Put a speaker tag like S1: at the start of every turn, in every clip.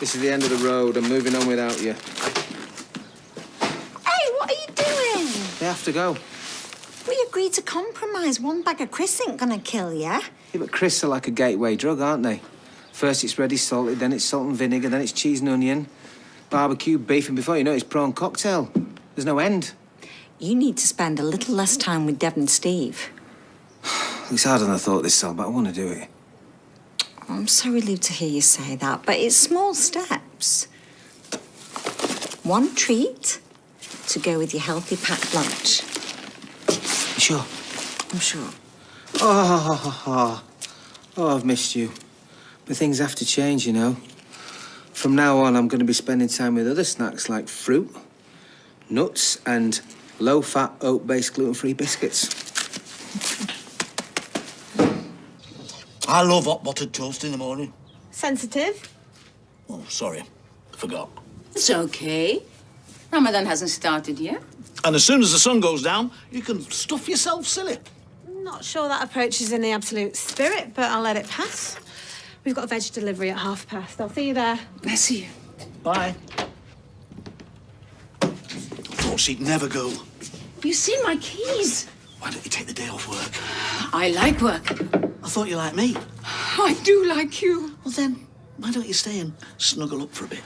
S1: This is the end of the road. I'm moving on without you.
S2: Hey, what are you doing?
S1: They have to go.
S2: We agreed to compromise. One bag of Chris ain't gonna kill ya.
S1: Yeah, but crisps are like a gateway drug, aren't they? First it's ready salted, then it's salt and vinegar, then it's cheese and onion, barbecue, beef, and before you know it, it's prawn cocktail. There's no end.
S2: You need to spend a little less time with Deb and Steve.
S1: It's harder than I thought this, Sal, but I want to do it.
S2: I'm so relieved to hear you say that, but it's small steps. One treat to go with your healthy packed lunch.
S1: You sure?
S2: I'm sure.
S1: Oh, I've missed you. But things have to change, you know. From now on, I'm going to be spending time with other snacks like fruit, nuts, and low-fat, oat-based, gluten-free biscuits.
S3: I love hot buttered toast in the morning.
S4: Sensitive?
S3: Oh, sorry. Forgot.
S5: It's okay. Ramadan hasn't started yet.
S3: And as soon as the sun goes down, you can stuff yourself silly.
S4: Not sure that approach is in the absolute spirit, but I'll let it pass. We've got a veg delivery at past. I'll see you there.
S5: I see you.
S3: Bye. I thought she'd never go.
S5: You see my keys.
S3: Why don't you take the day off work?
S5: I like work.
S3: I thought you liked me.
S5: I do like you.
S3: Well, then, why don't you stay and snuggle up for a bit?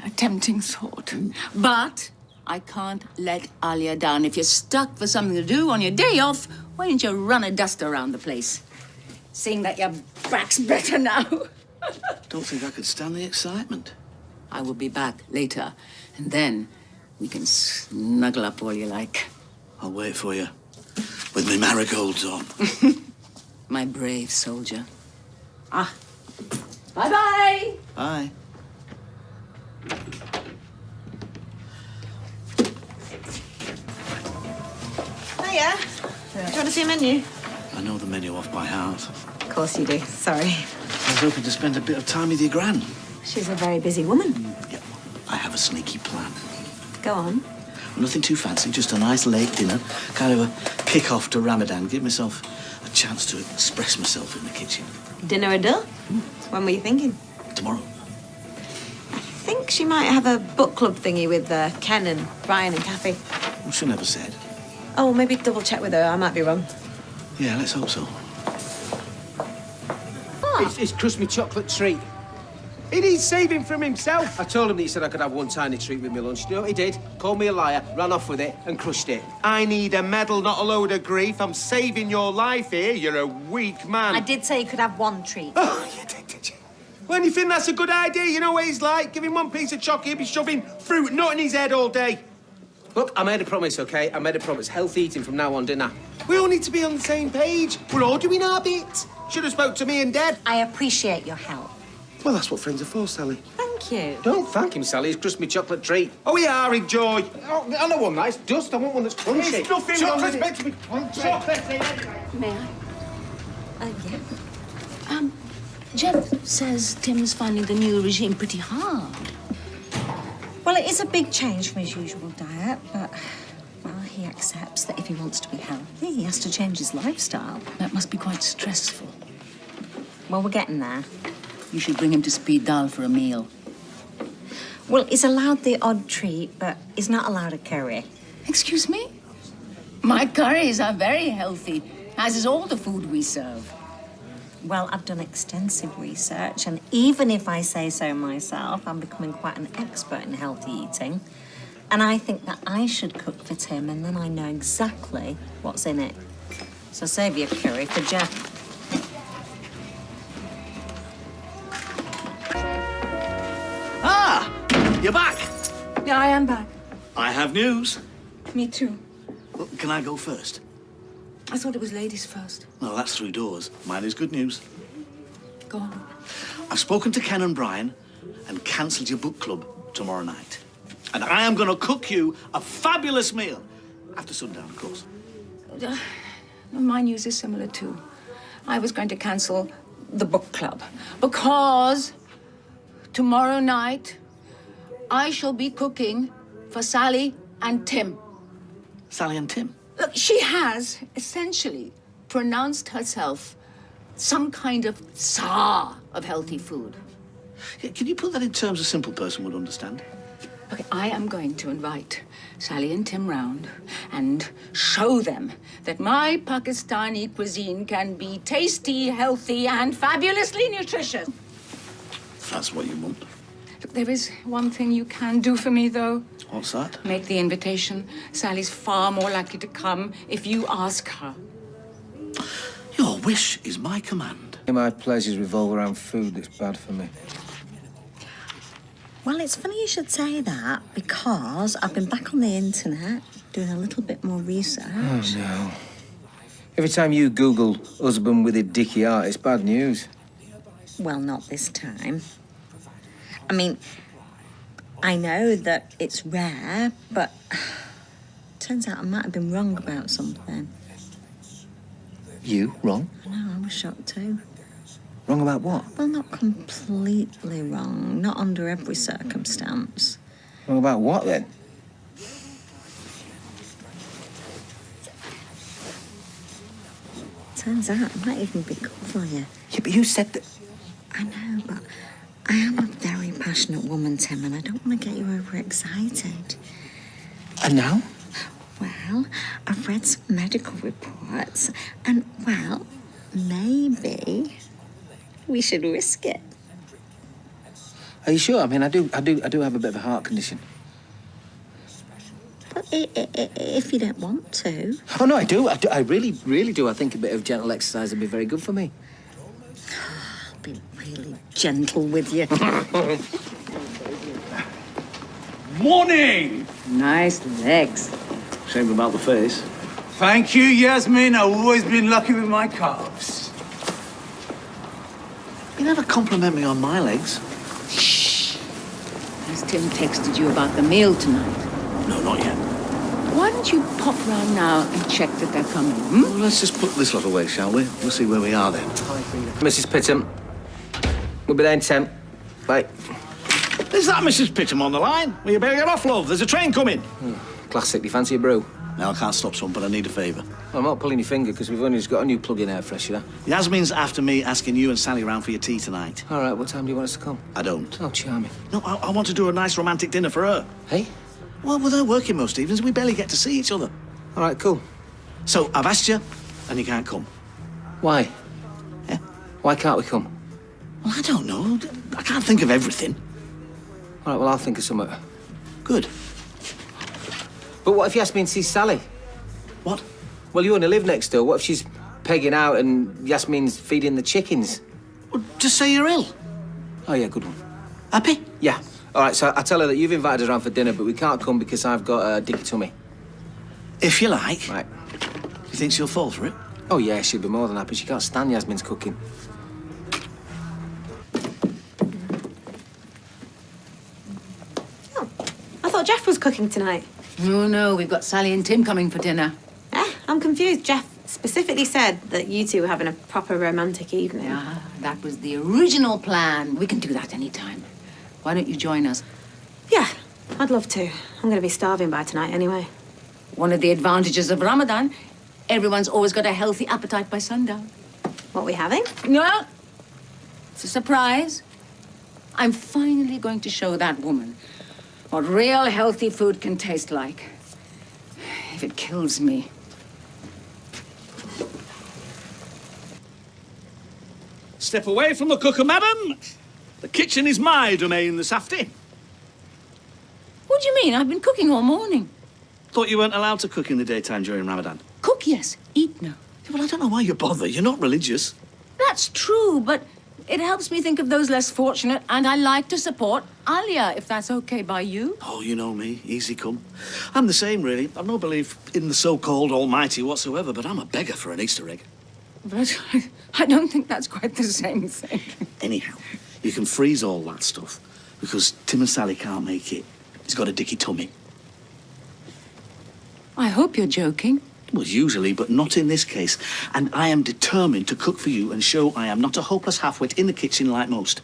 S5: A tempting thought. But I can't let Alia down. If you're stuck for something to do on your day off, why don't you run a dust around the place? Seeing that your back's better now.
S3: Don't think I could stand the excitement.
S5: I will be back later, and then we can snuggle up all you like.
S3: I'll wait for you, with my marigolds on.
S5: My brave soldier. Bye-bye.
S3: Bye.
S4: Hiya. Do you want to see a menu?
S3: I know the menu off by heart.
S4: Of course you do. Sorry.
S3: I was hoping to spend a bit of time with your gran.
S4: She's a very busy woman.
S3: Yeah, I have a sneaky plan.
S4: Go on.
S3: Nothing too fancy, just a nice late dinner. Kind of a kick-off to Ramadan. Give myself a chance to express myself in the kitchen.
S4: Dinner a dull? When were you thinking?
S3: Tomorrow.
S4: I think she might have a book club thingy with Ken and Brian and Kathy.
S3: Well, she never said.
S4: Oh, maybe double check with her. I might be wrong.
S3: Yeah, let's hope so.
S1: It's crusty chocolate treat. He needs saving from himself. I told him that he said I could have one tiny treat with my lunch. Do you know what he did? Called me a liar, ran off with it, and crushed it.
S6: I need a medal, not a load of grief. I'm saving your life here. You're a weak man.
S2: I did say you could have one treat.
S6: Oh, you did you? When you think that's a good idea, you know what he's like. Give him one piece of chocolate, he'll be shoving fruit nut in his head all day.
S1: Look, I made a promise, OK? I made a promise. Healthy eating from now on dinner.
S6: We all need to be on the same page. We're all doing our bit. Should have spoke to me and Dad.
S2: I appreciate your help.
S6: Well, that's what friends are for, Sally.
S2: Thank you.
S1: Don't thank him, Sally. He's crusty chocolate treat.
S6: Oh, we are, enjoy.
S1: Oh, I don't want that. It's dust. I want one that's crunchy.
S6: It's nothing
S1: Chocolate's
S6: wrong
S1: meant to be crunchy. Chocolate.
S5: May I?
S2: Yeah.
S5: Geoff says Tim's finding the new regime pretty hard.
S2: Well, it is a big change from his usual diet, but, well, he accepts that if he wants to be healthy, he has to change his lifestyle.
S5: That must be quite stressful.
S2: Well, we're getting there.
S5: You should bring him to Speed Dal for a meal.
S2: Well, he's allowed the odd treat, but he's not allowed a curry.
S5: Excuse me? My curries are very healthy, as is all the food we serve.
S2: Well, I've done extensive research, and even if I say so myself, I'm becoming quite an expert in healthy eating. And I think that I should cook for Tim, and then I know exactly what's in it. So save your curry for Geoff.
S3: You're back.
S5: Yeah, I am back.
S3: I have news.
S5: Me too.
S3: Well, can I go first?
S5: I thought it was ladies first.
S3: No, that's through doors. Mine is good news.
S5: Go on.
S3: I've spoken to Ken and Brian and cancelled your book club tomorrow night. And I am going to cook you a fabulous meal. After sundown, of course.
S5: My news is similar too. I was going to cancel the book club because tomorrow night I shall be cooking for Sally and Tim.
S3: Sally and Tim?
S5: Look, she has essentially pronounced herself some kind of tsar of healthy food.
S3: Yeah, can you put that in terms a simple person would understand?
S5: Okay, I am going to invite Sally and Tim round and show them that my Pakistani cuisine can be tasty, healthy, and fabulously nutritious.
S3: If that's what you want.
S5: Look, there is one thing you can do for me, though.
S3: What's that?
S5: Make the invitation. Sally's far more likely to come if you ask her.
S3: Your wish is my command.
S1: My pleasures revolve around food that's bad for me.
S2: Well, it's funny you should say that because I've been back on the internet doing a little bit more research.
S1: Oh, no. Every time you Google husband with a dicky heart, it's bad news.
S2: Well, not this time. I mean, I know that it's rare, but turns out I might have been wrong about something.
S1: You? Wrong?
S2: I know, I was shocked too.
S1: Wrong about what?
S2: Well, not completely wrong, not under every circumstance.
S1: Wrong about what, then?
S2: Turns out I might even be good for you.
S1: Yeah, but you said that...
S2: I know, but I am a very passionate woman, Tim, and I don't want to get you overexcited.
S1: And now?
S2: Well, I've read some medical reports, and, well, maybe we should risk it.
S1: Are you sure? I mean, I do have a bit of a heart condition.
S2: But if you don't want to.
S1: Oh, no, I do. I really, really do. I think a bit of gentle exercise would be very good for me.
S2: I'll be really gentle with you.
S7: Morning!
S5: Nice legs.
S3: Shame about the face.
S7: Thank you, Yasmeen. I've always been lucky with my calves.
S3: You never compliment me on my legs.
S5: Has Tim texted you about the meal tonight?
S3: No, not yet.
S5: Why don't you pop round now and check that they're coming,
S3: Well, let's just put this lot away, shall we? We'll see where we are then.
S1: Mrs. Pitton, we'll be there in 10. Bye.
S3: Is that Mrs. Pittam on the line? Well, you better get off, love. There's a train coming.
S1: Classic. Do you fancy a brew?
S3: Now, I can't stop some, but I need a favour.
S1: I'm not pulling your finger because we've only just got a new plug-in air freshener.
S3: Yasmeen's after me asking you and Sally round for your tea tonight.
S1: All right, what time do you want us to come?
S3: I don't.
S1: Oh, charming.
S3: No, I want to do a nice romantic dinner for her.
S1: Hey?
S3: Well, with her working most evenings, we barely get to see each other.
S1: All right, cool.
S3: So, I've asked you, and you can't come.
S1: Why?
S3: Yeah?
S1: Why can't we come?
S3: Well, I don't know. I can't think of everything.
S1: All right, well, I'll think of something.
S3: Good.
S1: But what if Yasmeen sees Sally?
S3: What?
S1: Well, you only live next door. What if she's pegging out and Yasmeen's feeding the chickens?
S3: Well, just say you're ill.
S1: Oh, yeah, good one.
S3: Happy?
S1: Yeah. All right, so I tell her that you've invited us around for dinner, but we can't come because I've got a dicky tummy.
S3: If you like.
S1: Right.
S3: You think she'll fall for it?
S1: Oh, yeah, she'll be more than happy. She can't stand Yasmeen's cooking.
S4: I thought Geoff was cooking tonight.
S5: Oh, no, we've got Sally and Tim coming for dinner.
S4: I'm confused. Geoff specifically said that you two were having a proper romantic evening.
S5: Yeah, that was the original plan. We can do that anytime. Why don't you join us?
S4: Yeah, I'd love to. I'm going to be starving by tonight anyway.
S5: One of the advantages of Ramadan, everyone's always got a healthy appetite by sundown.
S4: What are we having?
S5: No, it's a surprise. I'm finally going to show that woman what real healthy food can taste like. If it kills me.
S3: Step away from the cooker, madam. The kitchen is my domain this afternoon.
S5: What do you mean? I've been cooking all morning.
S3: Thought you weren't allowed to cook in the daytime during Ramadan.
S5: Cook, yes. Eat, no.
S3: Yeah, well, I don't know why you bother. You're not religious.
S5: That's true, but it helps me think of those less fortunate, and I like to support Alia, if that's okay by you.
S3: Oh, you know me. Easy come. I'm the same, really. I've no belief in the so-called almighty whatsoever, but I'm a beggar for an Easter egg.
S5: But I don't think that's quite the same thing.
S3: Anyhow, you can freeze all that stuff, because Tim and Sally can't make it. He's got a dicky tummy.
S5: I hope you're joking.
S3: Well, usually, but not in this case. And I am determined to cook for you and show I am not a hopeless half-wit in the kitchen like most.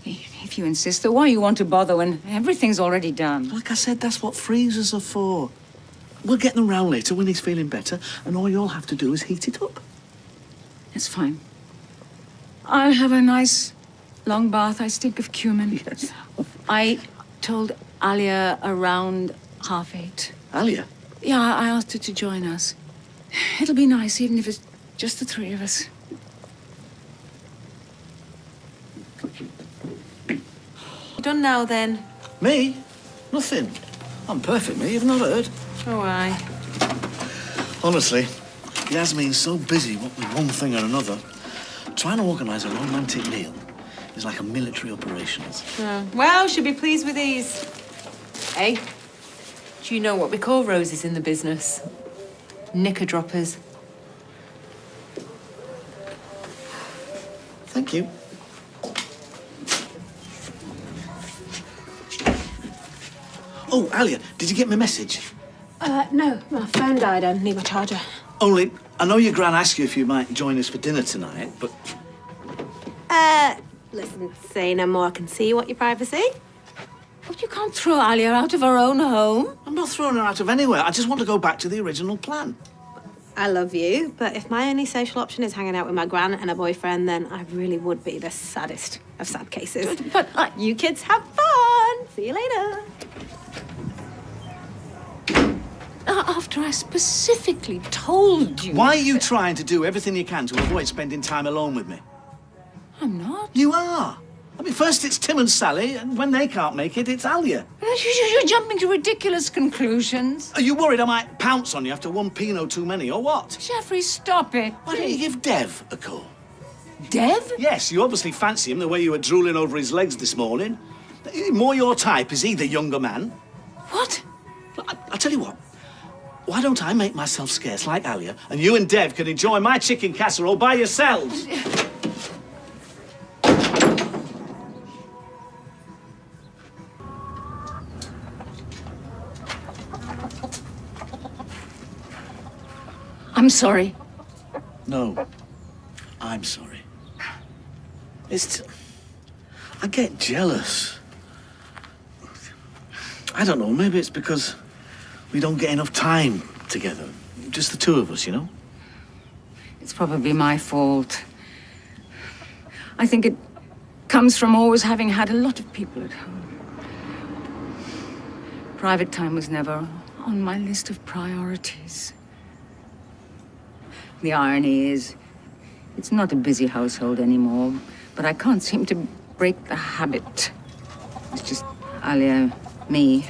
S5: If you insist, though, why you want to bother when everything's already done?
S3: Like I said, that's what freezers are for. We'll get them round later when he's feeling better, and all you'll have to do is heat it up.
S5: It's fine. I'll have a nice Long bath, I stink of cumin.
S3: Yes.
S5: I told Alia around 8:30.
S3: Alia?
S5: Yeah, I asked her to join us. It'll be nice, even if it's just the three of us.
S4: Done now, then.
S3: Me? Nothing. I'm perfect, me. You've not heard.
S4: Oh, aye.
S3: Honestly, Yasmeen's so busy with one thing or another. Trying to organise a romantic meal is like a military operations.
S4: Oh. Well, she'll be pleased with these. Hey, do you know what we call roses in the business? Knicker-droppers.
S3: Thank you. Oh, Alia, did you get my message?
S4: No, my phone died. I need my charger.
S3: Only, I know your gran asked you if you might join us for dinner tonight, but...
S4: Listen, say no more. I can see you want your privacy.
S5: But you can't throw Alia out of her own home.
S3: I'm not throwing her out of anywhere. I just want to go back to the original plan.
S4: I love you, but if my only social option is hanging out with my gran and a boyfriend, then I really would be the saddest of sad cases.
S5: But
S4: you kids have fun. See you later.
S5: After I specifically told you...
S3: Why are you trying to do everything you can to avoid spending time alone with me?
S5: I'm not.
S3: You are. I mean, first it's Tim and Sally, and when they can't make it, it's Alia.
S5: You're jumping to ridiculous conclusions.
S3: Are you worried I might pounce on you after one Pinot too many, or what?
S5: Jeffrey, stop it.
S3: Why don't you give Dev a call?
S5: Dev?
S3: Yes, you obviously fancy him the way you were drooling over his legs this morning. More your type, is he, the younger man?
S5: What?
S3: I'll tell you what. Why don't I make myself scarce like Alia, and you and Dev can enjoy my chicken casserole by yourselves?
S5: I'm sorry.
S3: No, I'm sorry. I get jealous. I don't know, maybe it's because we don't get enough time together. Just the two of us, you know?
S5: It's probably my fault. I think it comes from always having had a lot of people at home. Private time was never on my list of priorities. The irony is, it's not a busy household anymore, but I can't seem to break the habit. It's just Alia, me,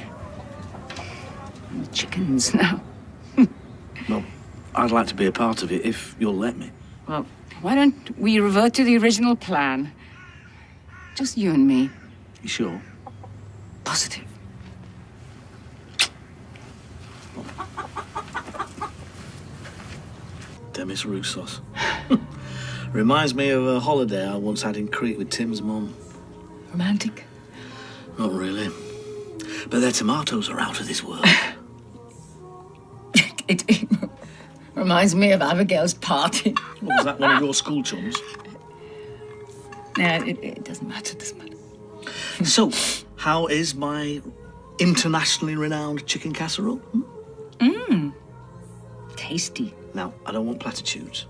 S5: and the chickens now.
S3: Well, I'd like to be a part of it if you'll let me.
S5: Well, why don't we revert to the original plan? Just you and me.
S3: You sure?
S5: Positive.
S3: Demis Roussos. Reminds me of a holiday I once had in Crete with Tim's mum.
S5: Romantic?
S3: Not really. But their tomatoes are out of this world.
S5: It reminds me of Abigail's party.
S3: Well, was that one of your school chums?
S5: No, it doesn't matter, doesn't matter.
S3: So, how is my internationally renowned chicken casserole?
S5: Tasty.
S3: Now, I don't want platitudes.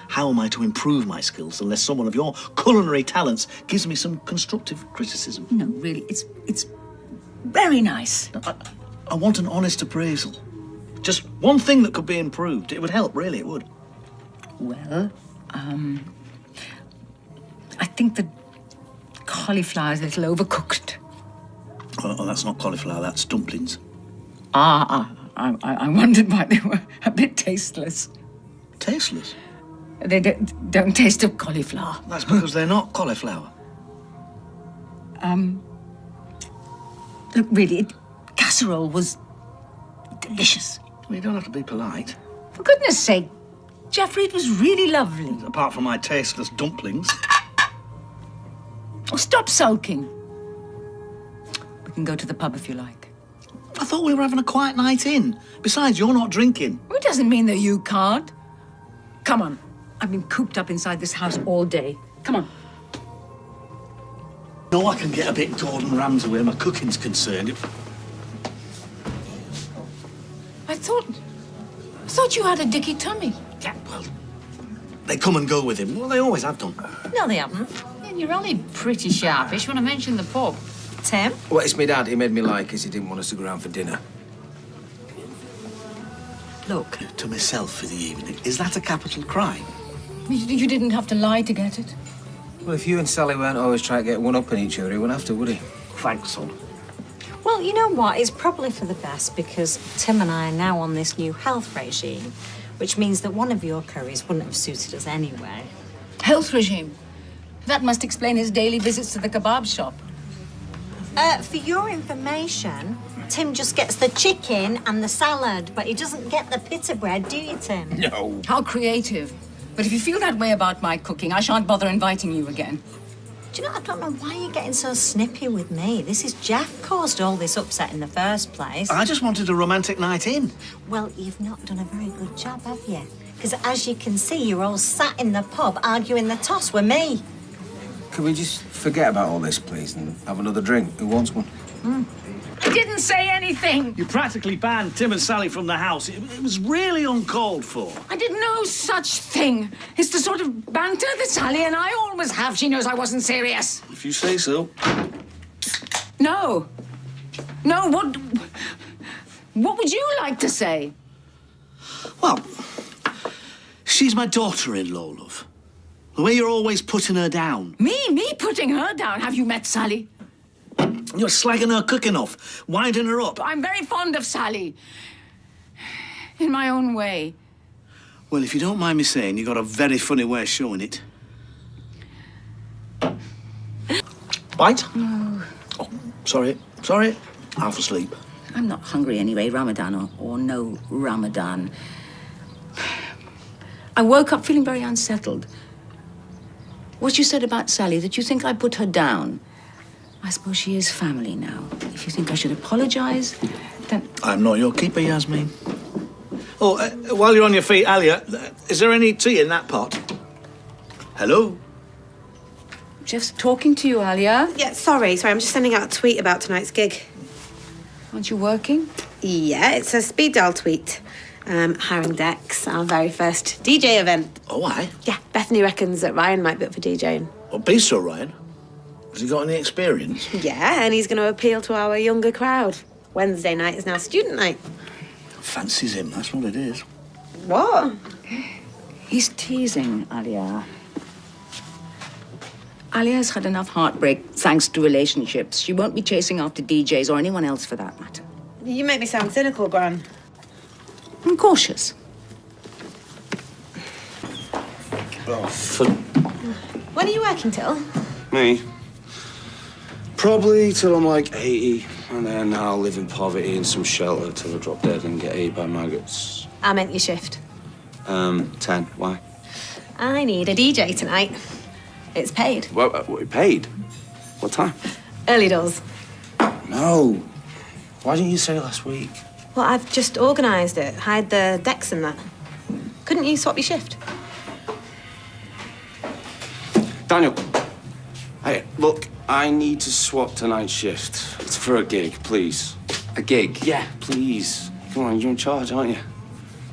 S3: How am I to improve my skills unless someone of your culinary talents gives me some constructive criticism?
S5: No, really, it's very nice.
S3: I want an honest appraisal. Just one thing that could be improved. It would help, really, it would.
S5: Well, I think the cauliflower is a little overcooked.
S3: Oh, that's not cauliflower, that's dumplings.
S5: I wondered why they were a bit tasteless.
S3: Tasteless?
S5: They don't taste of cauliflower.
S3: That's because they're not cauliflower.
S5: Look, really, casserole was delicious.
S3: Well, you don't have to be polite.
S5: For goodness sake, Jeffrey, it was really lovely.
S3: Apart from my tasteless dumplings.
S5: Oh, stop sulking. We can go to the pub if you like.
S3: I thought we were having a quiet night in. Besides, you're not drinking.
S5: Well, it doesn't mean that you can't. Come on. I've been cooped up inside this house all day. Come on.
S3: No, I can get a bit Gordon Ramsay where my cooking's concerned.
S5: I thought you had a dicky tummy.
S3: Yeah, well, they come and go with him. Well, they always have done.
S2: No, they haven't.
S8: You're only pretty sharpish when I mentioned the pub.
S2: Tim?
S1: Well, it's my dad. He made me lie because he didn't want us to go around for dinner.
S3: Look, to myself for the evening. Is that a capital crime?
S5: You didn't have to lie to get it.
S1: Well, if you and Sally weren't always trying to get one up on each other, he wouldn't have to, would he?
S3: Thanks, son.
S2: Well, you know what? It's probably for the best because Tim and I are now on this new health regime, which means that one of your curries wouldn't have suited us anyway.
S5: Health regime. That must explain his daily visits to the kebab shop.
S2: For your information, Tim just gets the chicken and the salad, but he doesn't get the pita bread, do you, Tim?
S1: No.
S5: How creative. But if you feel that way about my cooking, I shan't bother inviting you again.
S2: Do you know, I don't know why you're getting so snippy with me. This is Geoff caused all this upset in the first place.
S3: I just wanted a romantic night in.
S2: Well, you've not done a very good job, have you? Because as you can see, you're all sat in the pub arguing the toss with me.
S1: Can we just forget about all this, please, and have another drink? Who wants one?
S5: I didn't say anything.
S3: You practically banned Tim and Sally from the house. It was really uncalled for.
S5: I did no such thing. It's the sort of banter that Sally and I always have. She knows I wasn't serious.
S3: If you say so.
S5: No. No, what would you like to say?
S3: Well, she's my daughter-in-law, love. The way you're always putting her down.
S5: Me putting her down. Have you met Sally?
S3: You're slagging her cooking off, winding her up.
S5: I'm very fond of Sally. In my own way.
S3: Well, if you don't mind me saying, you've got a very funny way of showing it. Bite?
S5: No.
S3: Oh, sorry. Half asleep.
S5: I'm not hungry anyway, Ramadan or no Ramadan. I woke up feeling very unsettled. What you said about Sally, that you think I put her down. I suppose she is family now. If you think I should apologise, then...
S3: I'm not your keeper, Yasmeen. Oh, while you're on your feet, Alia, is there any tea in that pot? Hello?
S5: Geoff's talking to you, Alia.
S9: Yeah, sorry, I'm just sending out a tweet about tonight's gig.
S5: Aren't you working?
S9: Yeah, it's a speed dial tweet. Hiring Dex, our very first DJ event.
S3: Oh, why?
S9: Yeah, Bethany reckons that Ryan might be up for DJing.
S3: Well, be so, Ryan. Has he got any experience?
S9: Yeah, and he's going to appeal to our younger crowd. Wednesday night is now student night.
S3: Fancies him, that's what it is.
S9: What?
S5: He's teasing, Alia. Alia's had enough heartbreak thanks to relationships. She won't be chasing after DJs or anyone else for that matter.
S9: You make me sound cynical, Gran.
S5: I'm cautious.
S9: When are you working till?
S10: Me? Probably till I'm like 80, and then I'll live in poverty in some shelter till I drop dead and get ate by maggots.
S9: I meant your shift.
S10: 10. Why?
S9: I need a DJ tonight. It's paid.
S10: What, paid? What time?
S9: Early doors.
S10: No. Why didn't you say last week?
S9: Well, I've just organised it. Hired the decks and that. Couldn't you swap your shift?
S10: Daniel. Hey, look, I need to swap tonight's shift. It's for a gig, please.
S11: A gig?
S10: Yeah, please. Come on, you're in charge, aren't you?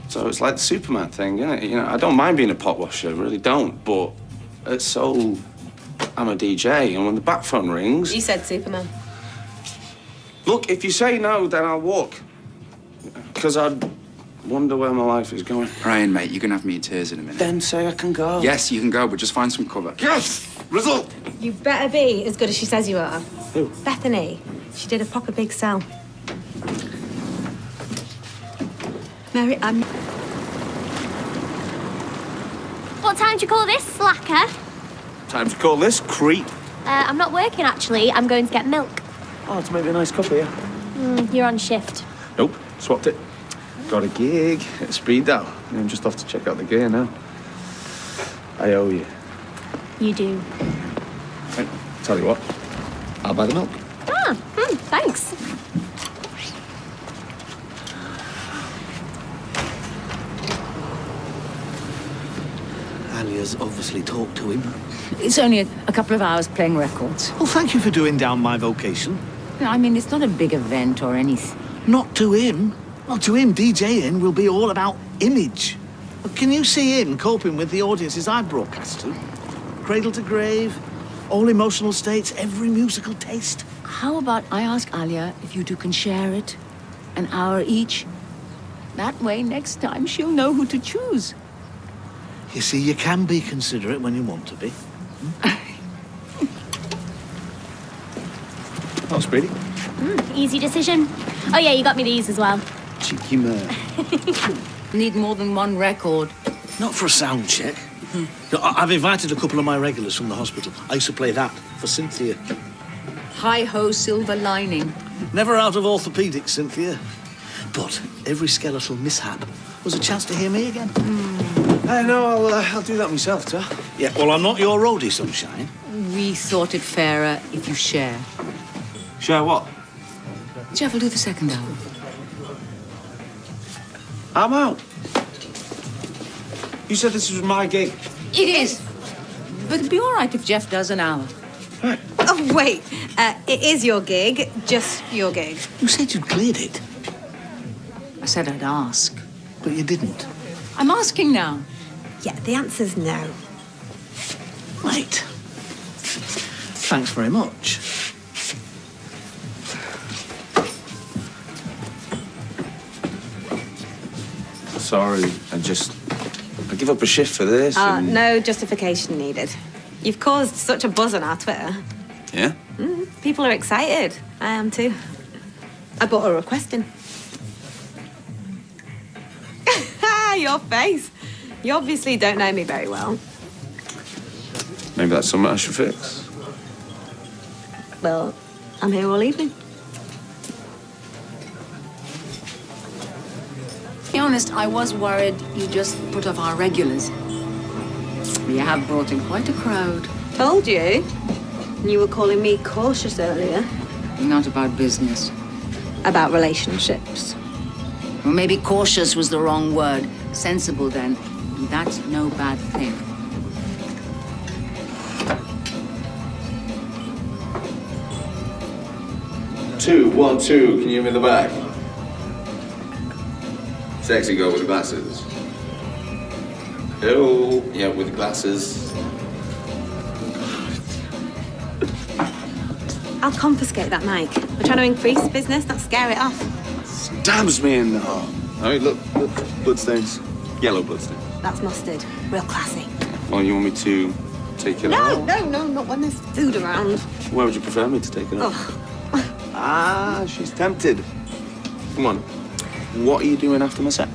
S10: So it's like the Superman thing, isn't it? You know, I don't mind being a pot washer, I really don't, but it's so... I'm a DJ, and when the back phone rings...
S9: You said Superman.
S10: Look, if you say no, then I'll walk. Because I'd wonder where my life is going.
S11: Ryan, mate, you're going to have me in tears in a minute.
S10: Then say I can go.
S11: Yes, you can go, but just find some cover.
S10: Yes! Result!
S9: You better be as good as she says you are.
S10: Who?
S9: Bethany. She did a proper big sell. Mary,
S12: What time do you call this, slacker?
S10: Time to call this creep.
S12: I'm not working, actually. I'm going to get milk.
S10: Oh, to make me a nice cup of you.
S12: You're on shift.
S10: Nope, swapped it. Got a gig at Speed Dial. I'm just off to check out the gear now. I owe you.
S12: You do.
S10: Hey, tell you what, I'll buy the milk.
S12: Ah, thanks.
S3: Alia's obviously talked to him.
S5: It's only a couple of hours playing records.
S3: Well, thank you for doing down my vocation.
S5: I mean, it's not a big event or anything.
S3: Not to him. Well, to him, DJing will be all about image. But can you see him coping with the audiences I broadcast to? Cradle to grave, All emotional states, every musical taste.
S5: How about I ask Alia if you two can share it? An hour each? That way, next time, she'll know who to choose.
S3: You see, you can be considerate when you want to be.
S13: Oh, Speedy.
S12: Easy decision. Oh yeah, you got me these as well.
S13: Cheeky man.
S5: Need more than one record.
S3: Not for a sound check. No, I've invited a couple of my regulars from the hospital. I used to play that for Cynthia.
S5: Hi-ho, silver lining.
S3: Never out of orthopedics, Cynthia. But every skeletal mishap was a chance to hear me again.
S10: I know, I'll do that myself, too.
S3: Yeah, well, I'm not your roadie, Sunshine.
S5: We thought it fairer if you share.
S10: Share what?
S5: Geoff will do the second hour.
S10: I'm out. You said this was my gig.
S5: It is. But it'd be all right if Geoff does an hour.
S9: Oh, wait. It is your gig, just your gig.
S3: You said you'd cleared it.
S5: I said I'd ask.
S3: But you didn't.
S5: I'm asking now.
S9: Yeah, the answer's no.
S3: Right. Thanks very much.
S10: Sorry, I give up a shift for this. and-
S9: No justification needed. You've caused such a buzz on our Twitter.
S10: Yeah?
S9: People are excited. I am too. I brought a request in. Your face. You obviously don't know me very well.
S10: Maybe that's something I should fix.
S9: Well, I'm here all evening.
S5: To be honest, I was worried you just put off our regulars. We have brought in quite a crowd.
S9: Told you. You were calling me cautious earlier.
S5: Not about business.
S9: About relationships.
S5: Well, maybe cautious was the wrong word. Sensible, then. And that's no bad thing.
S10: Two, 1, 2. Can you hear me in the back? Sexy girl with the glasses. Hello. Yeah, with the glasses.
S9: I'll confiscate that mic. We're trying to increase business, not scare it off.
S10: Stabs me in the heart. Oh, look, bloodstains. Yellow bloodstains.
S9: That's mustard. Real classy.
S10: Well, you want me to take it
S9: No,
S10: out?
S9: no, not when there's food around.
S10: Where would you prefer me to take it out? Ah, she's tempted. Come on. What are you doing after my set?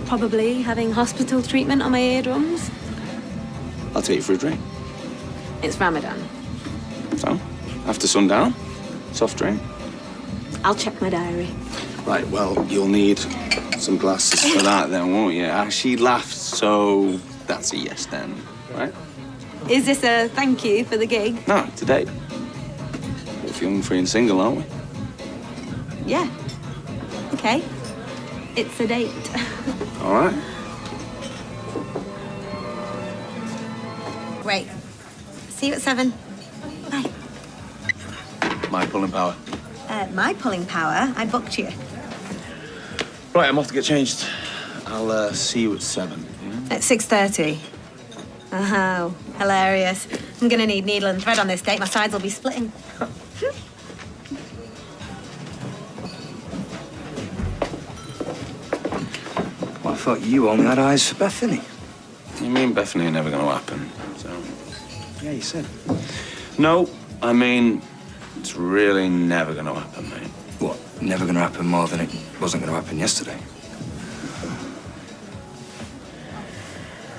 S9: Probably having hospital treatment on my eardrums.
S10: I'll take you for a drink.
S9: It's Ramadan.
S10: So, after sundown, soft drink.
S9: I'll check my diary.
S10: Right, well, you'll need some glasses for that then, won't you? Ah, she laughed, so that's a yes then, right?
S9: Is this a thank you for the gig?
S10: No, today. Both young, free and single, aren't we?
S9: Yeah. Okay. It's a date.
S10: All right.
S9: Great. See you at 7. Bye.
S10: My pulling power.
S9: My pulling power? I booked you.
S10: Right, I'm off to get changed. I'll see you at 7. Yeah?
S9: At 6:30. Oh, hilarious. I'm gonna need needle and thread on this date. My sides will be splitting.
S13: Well, I thought you only had eyes for Bethany.
S10: You mean Bethany are never going to happen, so...
S13: Yeah, you said.
S10: No, I mean, it's really never going to happen, mate.
S13: What? Never going to happen more than it wasn't going to happen yesterday?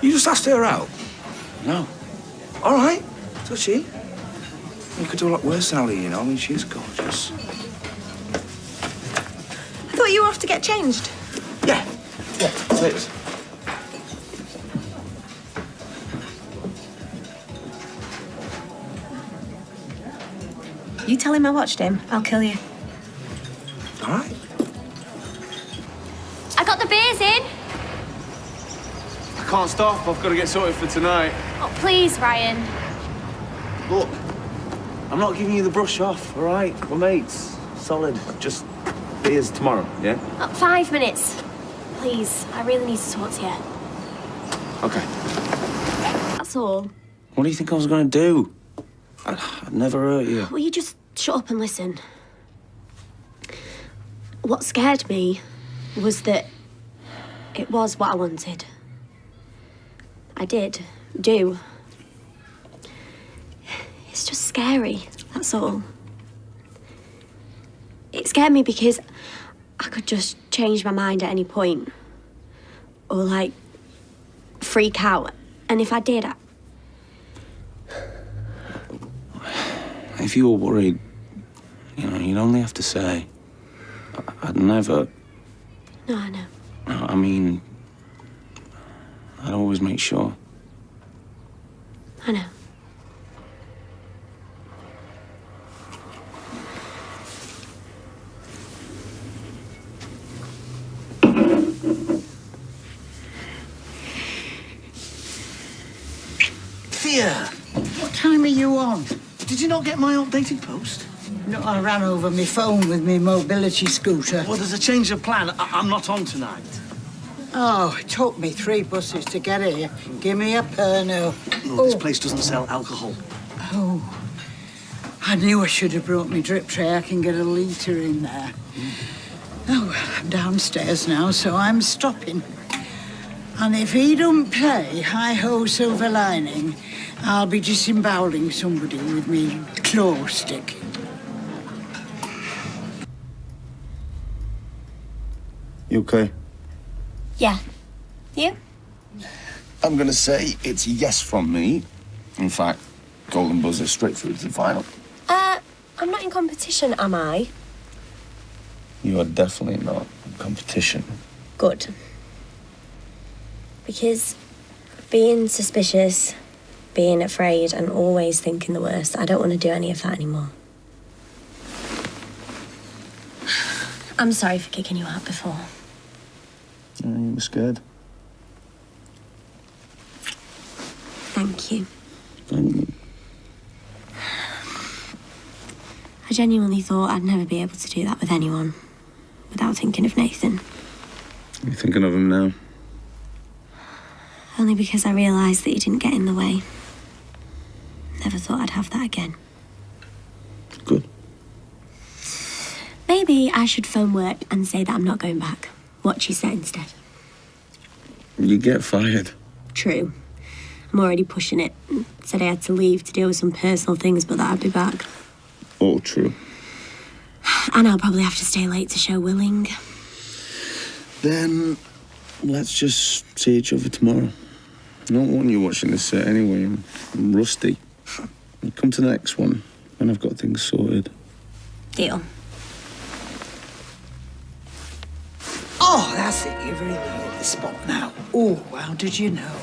S13: You just asked her out?
S10: No.
S13: All right. Touchy. You could do a lot worse than Ali, you know. I mean, she is gorgeous.
S9: I thought you were off to get changed.
S10: Yeah, it is.
S9: You tell him I watched him, I'll kill you.
S13: All right.
S12: I got the beers in.
S10: I can't stop. I've got to get sorted for tonight.
S12: Oh, please, Ryan.
S10: Look, I'm not giving you the brush off, all right? We're mates. Solid. Just beers tomorrow, yeah?
S12: 5 minutes. Please, I really need to talk to you.
S10: Okay.
S12: That's all.
S10: What do you think I was going to do? I'd never hurt you.
S12: Will you just shut up and listen? What scared me was that it was what I wanted. I do. It's just scary, that's all. It scared me because I could just change my mind at any point. Or, like, freak out. And if I did,
S10: If you were worried, you know, you'd only have to say. I'd never...
S12: No, I know.
S10: No, I mean, I'd always make sure.
S12: I know.
S3: Thea,
S14: What time are you on?
S3: did you not get my updated post?
S14: No, I ran over my phone with my mobility scooter.
S3: Well, there's a change of plan. I'm not on tonight.
S14: Oh, it took me 3 buses to get here. Give me a Pernod.
S3: No, this place doesn't sell alcohol.
S14: Oh, I knew I should have brought my drip tray. I can get a litre in there. Oh, well, I'm downstairs now, so I'm stopping. And if he don't play Hi-Ho Silver Lining, I'll be disemboweling somebody with me claw stick.
S13: You okay?
S12: Yeah. You?
S13: I'm gonna say it's a yes from me. In fact, golden buzzer straight through to the final.
S12: I'm not in competition, am I?
S13: You are definitely not in competition.
S12: Good. Because being suspicious, being afraid, and always thinking the worst, I don't want to do any of that anymore. I'm sorry for kicking you out before.
S13: You were scared.
S12: Thank you.
S13: Thank you.
S12: I genuinely thought I'd never be able to do that with anyone without thinking of Nathan.
S10: You thinking of him now?
S12: Only because I realised that he didn't get in the way. Never thought I'd have that again.
S10: Good.
S12: Maybe I should phone work and say that I'm not going back. What she said instead.
S10: You get fired.
S12: True. I'm already pushing it. Said I had to leave to deal with some personal things, but that I'd be back.
S10: All true.
S12: And I'll probably have to stay late to show Willing.
S10: Then let's just see each other tomorrow. I don't want you watching this set anyway. I'm rusty. I'll come to the next one when I've got things sorted.
S12: Deal.
S14: Oh, that's it. You've really hit the spot now. Oh, how did you know?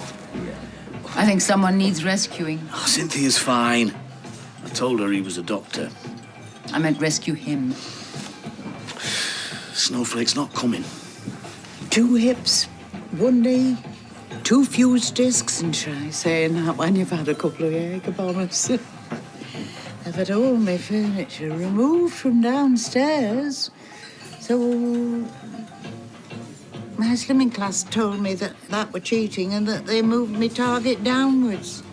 S8: I think someone needs rescuing.
S3: Oh, Cynthia's fine. I told her he was a doctor.
S8: I meant rescue him.
S3: Snowflake's not coming.
S14: 2 hips, 1 knee, 2 fused discs, and try saying that when you've had a couple of Jaeger bombers. I've had all my furniture removed from downstairs, so my slimming class told me that were cheating and that they moved me target downwards.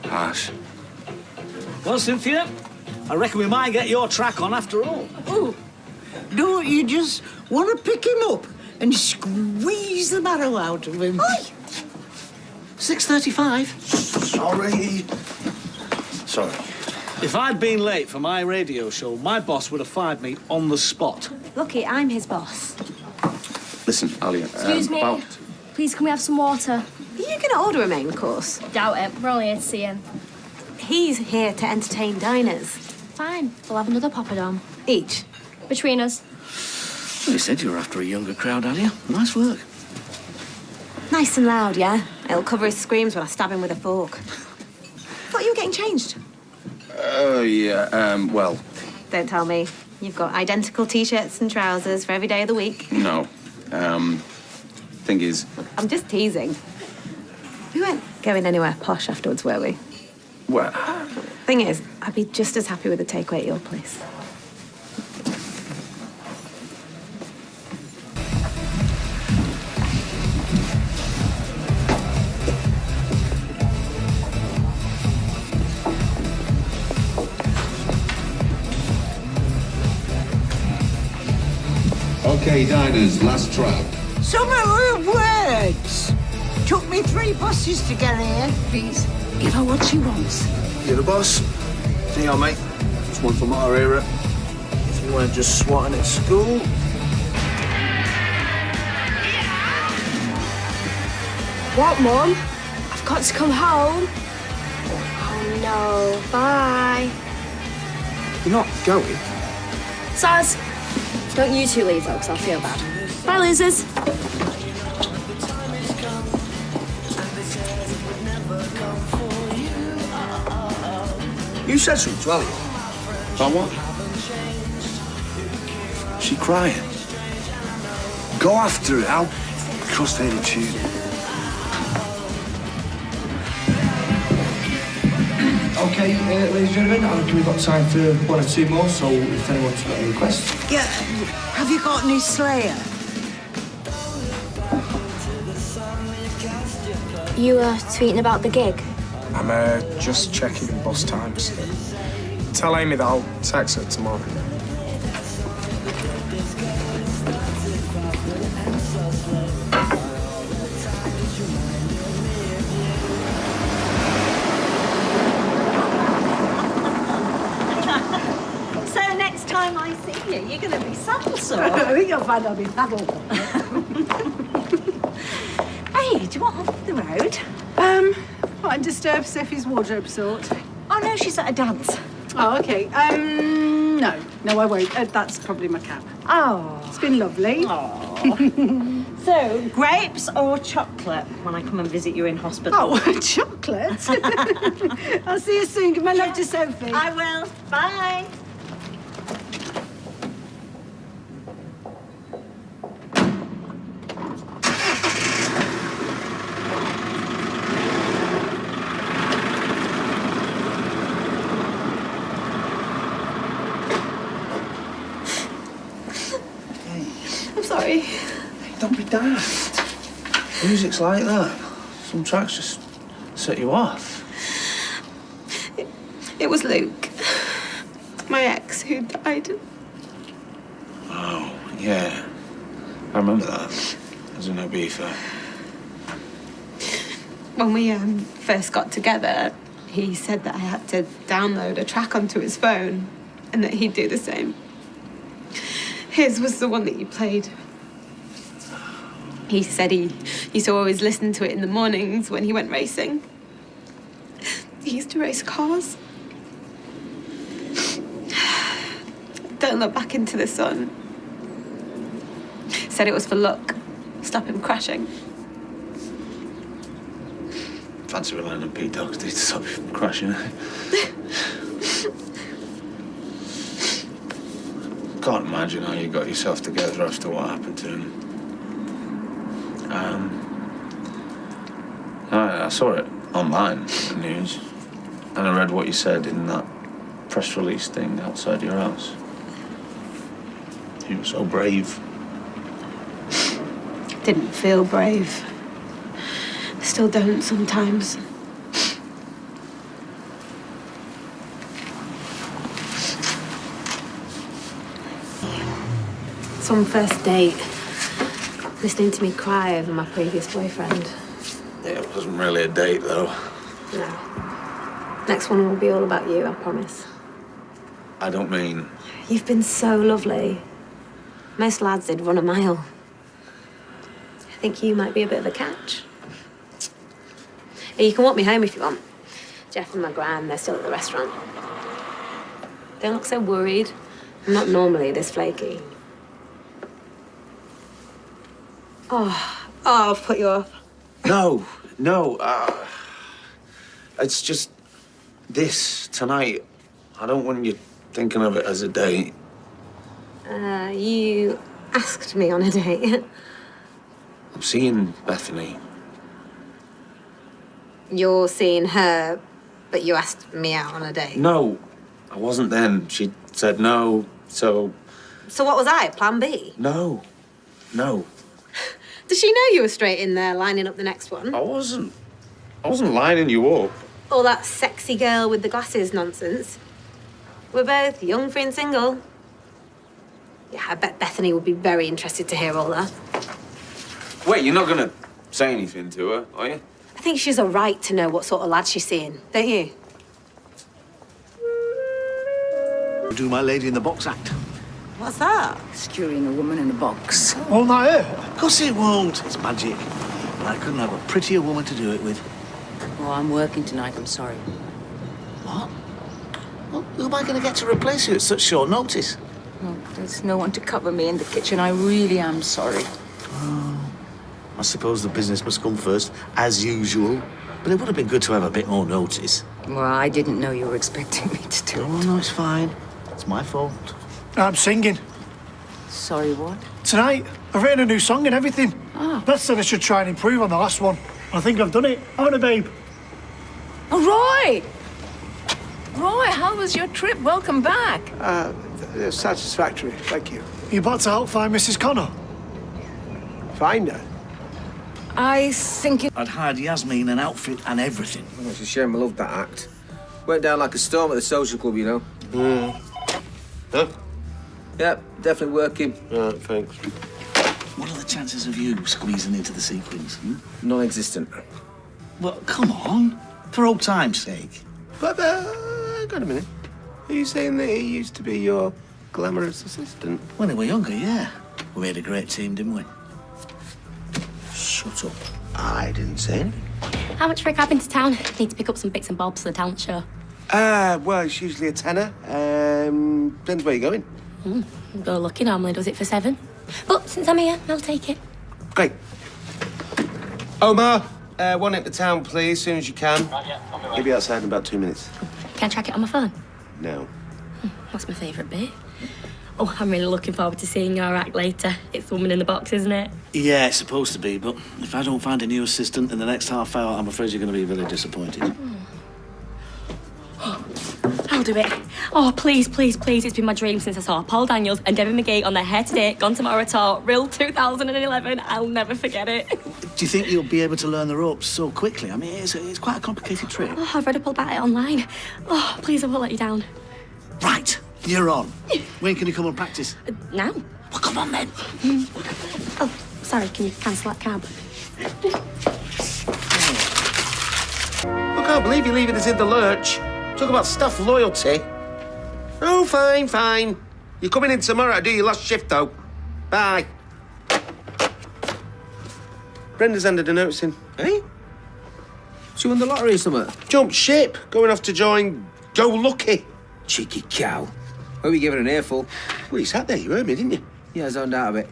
S10: Harsh.
S3: Well, Cynthia, I reckon we might get your track on after all.
S14: Oh, don't you just want to pick him up and squeeze the marrow out of him?
S3: 6:35.
S13: Sorry.
S3: If I'd been late for my radio show, my boss would have fired me on the spot.
S12: Lucky I'm his boss.
S10: Listen, Alia.
S12: Excuse me. Please, can we have some water?
S9: Are you going to order a main course?
S12: Doubt it. We're only here to see him.
S9: He's here to entertain diners.
S12: Fine. We'll have another poppadom.
S9: Each.
S12: Between us.
S3: Well, you said you were after a younger crowd, Alia. Nice work.
S9: Nice and loud, yeah? It'll cover his screams when I stab him with a fork. Thought you were getting changed.
S10: Oh, yeah, well...
S9: Don't tell me. You've got identical T-shirts and trousers for every day of the week.
S10: No. Thing is...
S9: I'm just teasing. We weren't going anywhere posh afterwards, were we?
S10: Well...
S9: Thing is, I'd be just as happy with a takeaway at your place.
S15: Okay, diners, last trap.
S14: Some of her words. Took me 3 buses to get here. Please, give her what she wants.
S1: You're the boss. See you, mate. It's one from our era. If you weren't just swatting at school.
S12: What, Mum? I've got to come home. Oh, no. Bye.
S1: You're not going?
S12: Saz, don't you two leave, though, because I'll feel bad. Bye, losers.
S1: You said something to Ellie.
S10: About what?
S1: She crying. Go after it. I'll crossfade the tune. Okay, ladies and gentlemen, I reckon we've got time for 1 or 2 more, so if anyone's got any requests.
S14: Yeah, have you got any Slayer?
S12: You were tweeting about the gig?
S16: I'm just checking bus times. Tell Amy that I'll text her tomorrow.
S2: So next time I see you, you're going to be saddle sore.
S14: I think you'll find I'll be saddled.
S2: Hey, do you want off the road?
S17: Might disturb Seffy's wardrobe sort.
S2: Oh, no, she's at a dance.
S17: Oh, okay. No, I won't. That's probably my cab.
S2: Oh.
S17: It's been lovely.
S2: So, grapes or chocolate when I come and visit you in hospital?
S17: Oh, chocolate? I'll see you soon. Give my love to Sophie.
S2: I will. Bye.
S9: Sorry.
S1: Don't be daft. Music's like that. Some tracks just set you off.
S9: It was Luke, my ex, who died.
S10: Oh, yeah. I remember that. As a no beefer.
S9: When we first got together, he said that I had to download a track onto his phone and that he'd do the same. His was the one that you played. He said he used to always listen to it in the mornings when he went racing. He used to race cars. Don't look back into the sun. Said it was for luck. Stop him crashing.
S10: Fancy relying on Pete Doherty to stop you from crashing. Can't imagine how you got yourself together after what happened to him. I saw it online, the news, and I read what you said in that press release thing outside your house. You were so brave.
S9: Didn't feel brave. Still don't sometimes. Some first date, listening to me cry over my previous boyfriend.
S10: Yeah, it wasn't really a date, though.
S9: No. Next one will be all about you, I promise.
S10: I don't mean...
S9: You've been so lovely. Most lads did run a mile. I think you might be a bit of a catch. You can walk me home if you want. Geoff and my gran, they're still at the restaurant. Don't look so worried. I'm not normally this flaky. Oh, I'll put you off.
S10: No. It's just this tonight. I don't want you thinking of it as a date.
S9: You asked me on a date.
S10: I'm seeing Bethany.
S9: You're seeing her, but you asked me out on a date.
S10: No, I wasn't then. She said no, so...
S9: So what was I, plan B?
S10: No.
S9: Does she know you were straight in there lining up the next one?
S10: I wasn't lining you up.
S9: All that sexy girl with the glasses nonsense. We're both young, free and single.
S18: Yeah, I bet Bethany would be very interested to hear all that.
S10: Wait, you're not gonna say anything to her, are you?
S18: I think she's a right to know what sort of lad she's seeing, don't you?
S3: Do my lady in the box act.
S5: What's that? Skewering a woman in a box.
S3: Won't that hurt? Of course it won't. It's magic. I couldn't have a prettier woman to do it with.
S8: Oh, I'm working tonight, I'm sorry.
S3: What? Well, who am I going to get to replace you at such short notice?
S5: Oh, there's no one to cover me in the kitchen. I really am sorry.
S3: I suppose the business must come first, as usual. But it would have been good to have a bit more notice.
S8: Well, I didn't know you were expecting me to do it.
S3: Oh, no, it's fine. It's my fault.
S16: I'm singing.
S8: Sorry, what?
S16: Tonight, I've written a new song and everything.
S8: Ah.
S16: Beth said I should try and improve on the last one. I think I've done it. Haven't I, babe?
S5: Oh, Roy! Roy, how was your trip? Welcome back.
S6: Satisfactory, thank you.
S16: You about to help find Mrs. Connor?
S6: Find her?
S5: I think it...
S3: I'd hired Yasmeen an outfit and everything.
S1: Oh, it's a shame I loved that act. Went down like a storm at the social club, you know.
S6: Huh?
S1: Yep, definitely working.
S6: Thanks.
S3: What are the chances of you squeezing into the sequence?
S1: Non-existent.
S3: Well, come on. For old time's sake.
S6: But, got a minute. Are you saying that he used to be your glamorous assistant?
S3: When we were younger, yeah. We made a great team, didn't we?
S6: Shut up. I didn't say anything.
S12: How much for a cab into town? Need to pick up some bits and bobs for the talent show.
S6: Well, it's usually a tenner. Depends where you're going.
S12: Go lucky normally does it for 7. But since I'm here, I'll take it.
S6: Great. Omar, one at the town, please, as soon as you can. He'll be outside in about 2 minutes.
S12: Can I track it on my phone?
S6: No.
S12: That's my favourite bit. Oh, I'm really looking forward to seeing your act later. It's the woman in the box, isn't it?
S3: Yeah, it's supposed to be, but if I don't find a new assistant in the next half hour, I'm afraid you're going to be very disappointed.
S12: I'll do it. Oh, please, please, please. It's been my dream since I saw Paul Daniels and Debbie McGee on their Hair Today, Gone Tomorrow tour, Real 2011. I'll never forget it.
S3: Do you think you'll be able to learn the ropes so quickly? I mean, it's quite a complicated trick.
S12: Oh, I've read up all about it online. Oh, please, I won't let you down.
S3: Right, you're on. When can you come and practice?
S12: Now?
S3: Well, come on, then.
S12: Oh, sorry, can you cancel that cab?
S6: I can't believe you're leaving us in the lurch. Talk about staff loyalty. Oh, fine, fine. You're coming in tomorrow to do your last shift, though. Bye. Brenda's handed a notice in. Eh?
S1: She won the lottery or something?
S6: Jumped ship. Going off to join Go Lucky.
S1: Cheeky cow. Hope you give her an earful.
S6: Well, you sat there, you heard me, didn't you?
S1: Yeah, I zoned out a bit.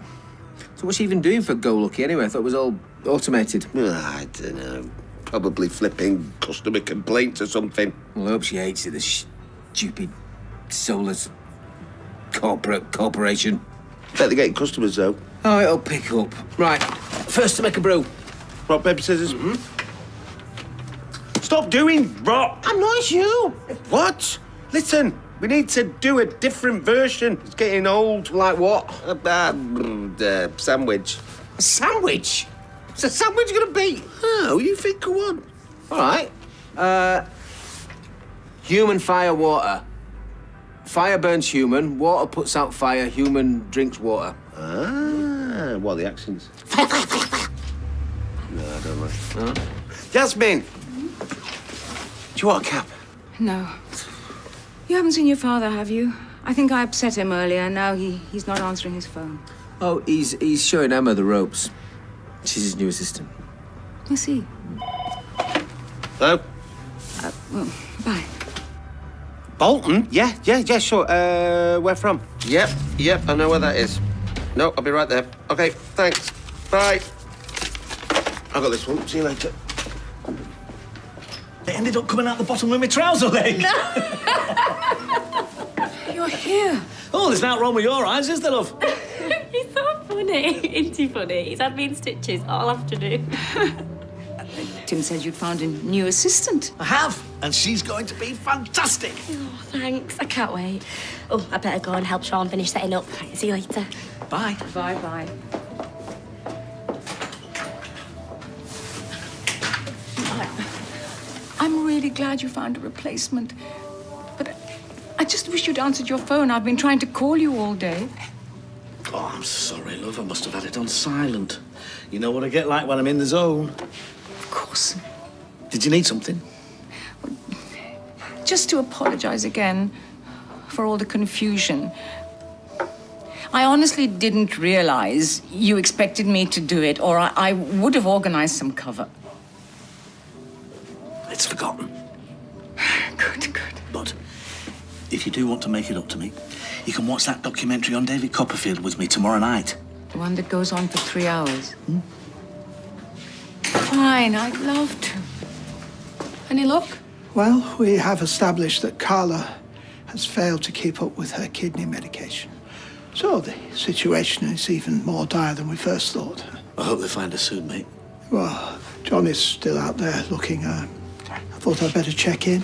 S1: So what's she even doing for Go Lucky anyway? I thought it was all automated.
S6: I don't know. Probably flipping customer complaints or something.
S1: Well, I hope she hates it, this stupid, soulless corporation.
S6: Bet they're getting customers, though.
S1: Oh, it'll pick up. Right, first to make a brew.
S6: Rock, paper, scissors. Stop doing rock. I'm not you. What? Listen, we need to do a different version. It's getting old.
S1: Like what?
S6: Sandwich.
S1: A sandwich? What's a sandwich gonna be?
S6: Oh, you think of one.
S1: All right. Human, fire, water. Fire burns human, water puts out fire, human drinks water.
S6: Ah, what are the accents? No, I don't know. Huh? Yasmeen! Do you want a cab?
S5: No. You haven't seen your father, have you? I think I upset him earlier, and now he's not answering his phone.
S1: Oh, he's showing Emma the ropes. She's his new assistant.
S5: I see.
S6: Hello?
S5: Well, bye.
S6: Bolton? Yeah, sure. Where from? Yep, I know where that is. No, I'll be right there. Okay, thanks. Bye. I got this one. See you later.
S3: It ended up coming out the bottom with my trouser leg.
S5: You're here.
S3: Oh, there's nothing wrong with your eyes, is there, love?
S12: He's so funny. Isn't he funny? He's had me in stitches all afternoon.
S5: Tim said you'd found a new assistant.
S3: I have, and she's going to be fantastic.
S12: Oh, thanks. I can't wait. Oh, I better go and help Sean finish setting up. Right, see you later.
S3: Bye.
S5: Bye. I'm really glad you found a replacement. But I just wish you'd answered your phone. I've been trying to call you all day.
S3: Oh, I'm sorry, love. I must have had it on silent. You know what I get like when I'm in the zone.
S5: Of course.
S3: Did you need something?
S5: Just to apologise again for all the confusion. I honestly didn't realise you expected me to do it, or I would have organised some cover.
S3: It's forgotten.
S5: Good.
S3: But if you do want to make it up to me, you can watch that documentary on David Copperfield with me tomorrow night.
S5: The one that goes on for 3 hours. Fine, I'd love to. Any luck?
S19: Well, we have established that Carla has failed to keep up with her kidney medication. So the situation is even more dire than we first thought.
S3: I hope they find her soon, mate.
S19: Well, John is still out there looking. I thought I'd better check in.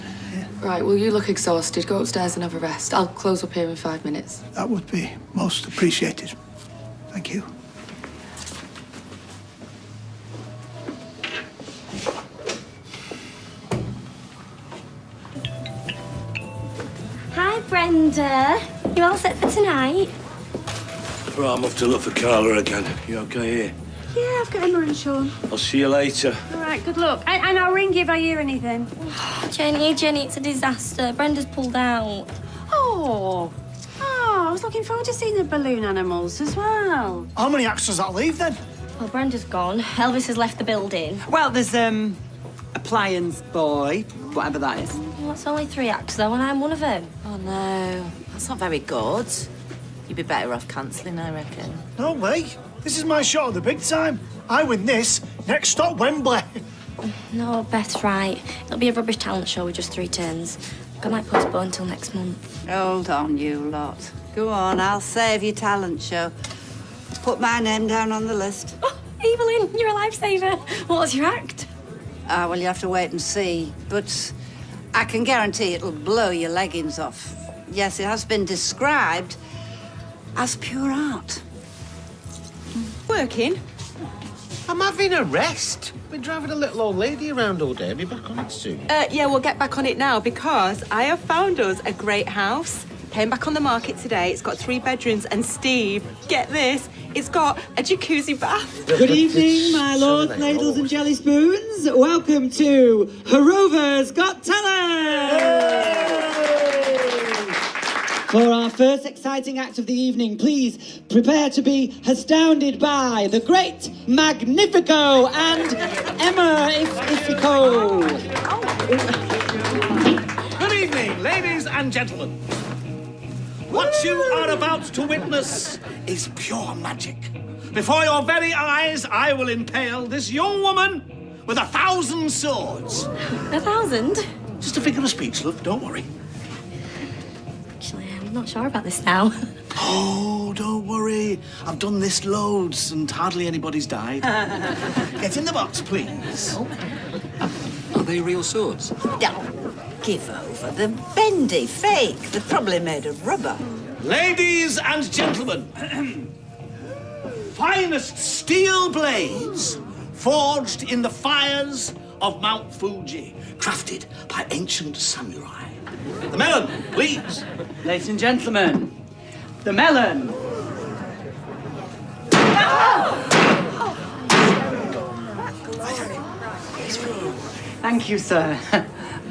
S20: Right, well, you look exhausted. Go upstairs and have a rest. I'll close up here in 5 minutes.
S19: That would be most appreciated. Thank you.
S12: Hi, Brenda. You all set for tonight?
S21: Right, I'm off to look for Carla again. You okay here?
S12: Yeah, I've got Emma and Sean.
S21: I'll see you later.
S12: All right, good luck. And I'll ring you if I hear anything. Jenny, it's a disaster. Brenda's pulled out.
S17: Oh, I was looking forward to seeing the balloon animals as well.
S22: How many acts does that leave, then?
S12: Well, Brenda's gone. Elvis has left the building.
S23: Well, there's, appliance boy, whatever that is.
S12: Well, that's only 3 acts, though, and I'm one of them.
S24: Oh, no. That's not very good. You'd be better off cancelling, I reckon.
S22: No way. This is my shot at the big time. I win this. Next stop, Wembley.
S12: No, Beth's right. It'll be a rubbish talent show with just 3 turns. I might postpone until next month.
S25: Hold on, you lot. Go on, I'll save your talent show. Put my name down on the list.
S12: Oh, Evelyn, you're a lifesaver. What's your act?
S25: Well, you have to wait and see. But I can guarantee it'll blow your leggings off. Yes, it has been described as pure art.
S6: Working? I'm having a rest. Been driving a little old lady around all day. I'll be back on it soon.
S26: Yeah, we'll get back on it now because I have found us a great house. Came back on the market today. It's got 3 bedrooms and Steve, get this, it's got a jacuzzi bath.
S27: Good evening, my lords, ladles and jelly spoons. Welcome to Rover's Got Talent! For our first exciting act of the evening, please prepare to be astounded by the great Magnifico and Emma Ifico.
S3: Good evening, ladies and gentlemen. What you are about to witness is pure magic. Before your very eyes, I will impale this young woman with 1,000 swords.
S12: 1,000?
S3: Just a figure of speech, love, don't worry.
S12: Actually, I'm not sure about this now.
S3: Oh, don't worry. I've done this loads and hardly anybody's died. Get in the box, please.
S28: Are they real swords?
S25: Don't give over. They're bendy, fake. They're probably made of rubber.
S3: Ladies and gentlemen, finest steel blades forged in the fires of Mount Fuji, crafted by ancient samurai. The melon, please.
S27: Ladies and gentlemen, the melon. Thank you, sir.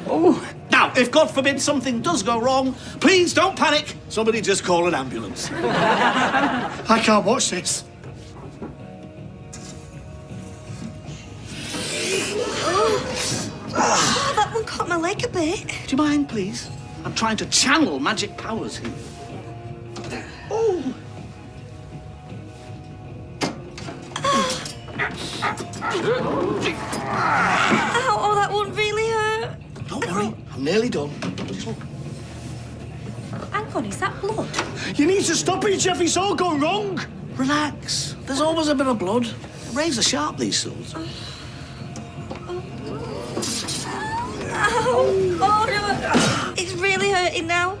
S3: Oh. Now, if God forbid something does go wrong, please don't panic. Somebody just call an ambulance.
S22: I can't watch this.
S12: Oh, that one caught my leg a bit.
S3: Do you mind, please? I'm trying to channel magic powers here. Oh.
S12: Ow, oh, that one really hurt.
S3: Don't worry, I'm nearly done.
S12: Hang on, is that blood?
S22: You need to stop it, Geoff. It's all gone wrong.
S3: Relax. There's always a bit of blood. Razor sharp, these swords.
S12: Ow. Oh, no. It's really hurting now.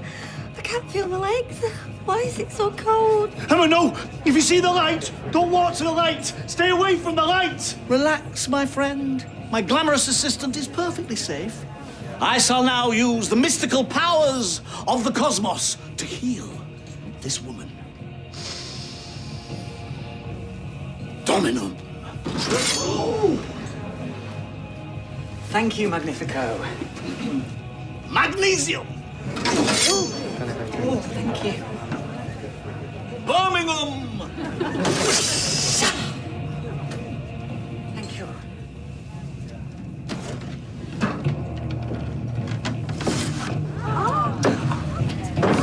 S12: I can't feel my legs. Why is it so cold?
S22: Emma, no. If you see the light, don't walk to the light. Stay away from the light.
S3: Relax, my friend. My glamorous assistant is perfectly safe. I shall now use the mystical powers of the cosmos to heal this woman. Dominum.
S23: Thank you, Magnifico.
S3: Magnesium.
S23: Oh, thank you.
S3: Birmingham.
S23: Thank you.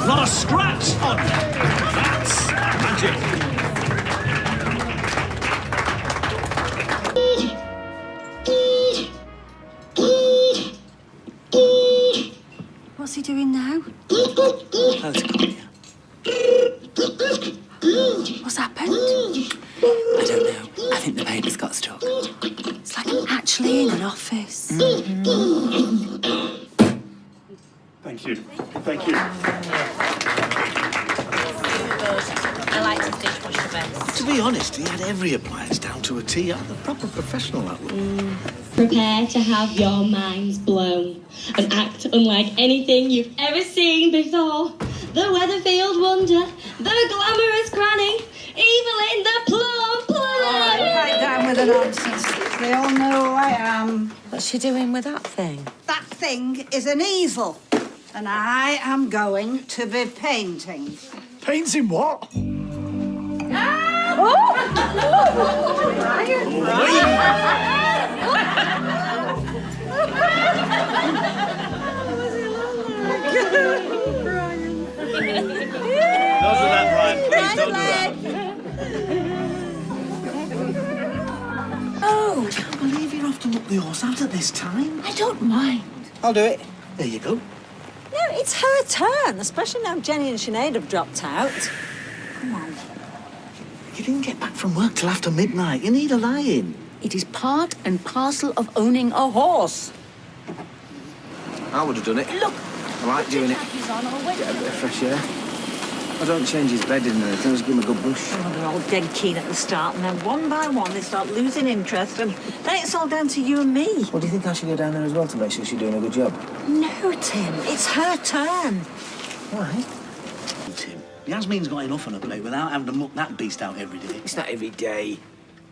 S3: Not a scratch on you. That's magic.
S17: What's he doing now? What's happened?
S23: I don't know. I think the paper's got stuck.
S17: It's like I'm actually in an office.
S3: Thank you. Thank you.
S24: I like to dishwash the best.
S3: To be honest, he had every appliance down to a T. I'm a proper professional, that was.
S2: Prepare to have your minds blown and act unlike anything you've ever seen before. The Weatherfield wonder, the glamorous granny, Evelyn the plum plum.
S25: Pipe down with the nonsense. They all know who I am.
S24: What's she doing with that thing?
S25: That thing is an easel. And I am going to be painting.
S22: Painting what?
S3: Don't do that, Brian. Please don't do that.
S23: Oh, I can't believe you're off to look the horse out at this time.
S27: I don't mind.
S3: I'll do it. There you go.
S18: No, it's her turn, especially now Jenny and Sinead have dropped out. Come on.
S3: You didn't get back from work till after midnight. You need a lie-in.
S5: It is part and parcel of owning a horse.
S1: I would have done it.
S5: Look.
S1: I like doing it. Get a bit of fresh air. I don't change his bedding or anything, just give him a good brush.
S18: Oh, they're all dead keen at the start, and then one by one they start losing interest, and then it's all down to you and me.
S1: Well, do you think I should go down there as well to make sure she's doing a good job?
S18: No, Tim, it's her turn.
S1: Why?
S3: Tim, Yasmeen's got enough on her plate without having to muck that beast out every day.
S1: It's not every day.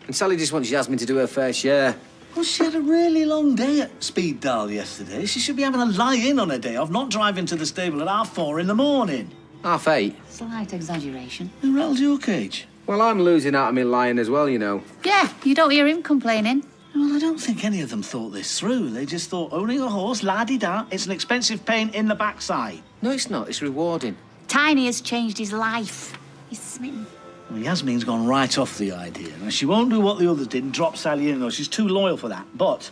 S1: And Sally just wants Yasmeen to do her fair share.
S3: Well, she had a really long day at Speed Dial yesterday. She should be having a lie-in on her day off, not driving to the stable at 4:30 in the morning.
S1: 8:30.
S4: Slight exaggeration.
S3: Who rattled your cage?
S1: Well, I'm losing out on my lying as well, you know.
S4: Yeah, you don't hear him complaining.
S3: Well, I don't think any of them thought this through. They just thought owning a horse, la-di-da, it's an expensive pain in the backside.
S1: No, it's not. It's rewarding.
S4: Tiny has changed his life. He's smitten.
S3: Well, Yasmeen's gone right off the idea. Now, she won't do what the others did and drop Sally in, though. She's too loyal for that. But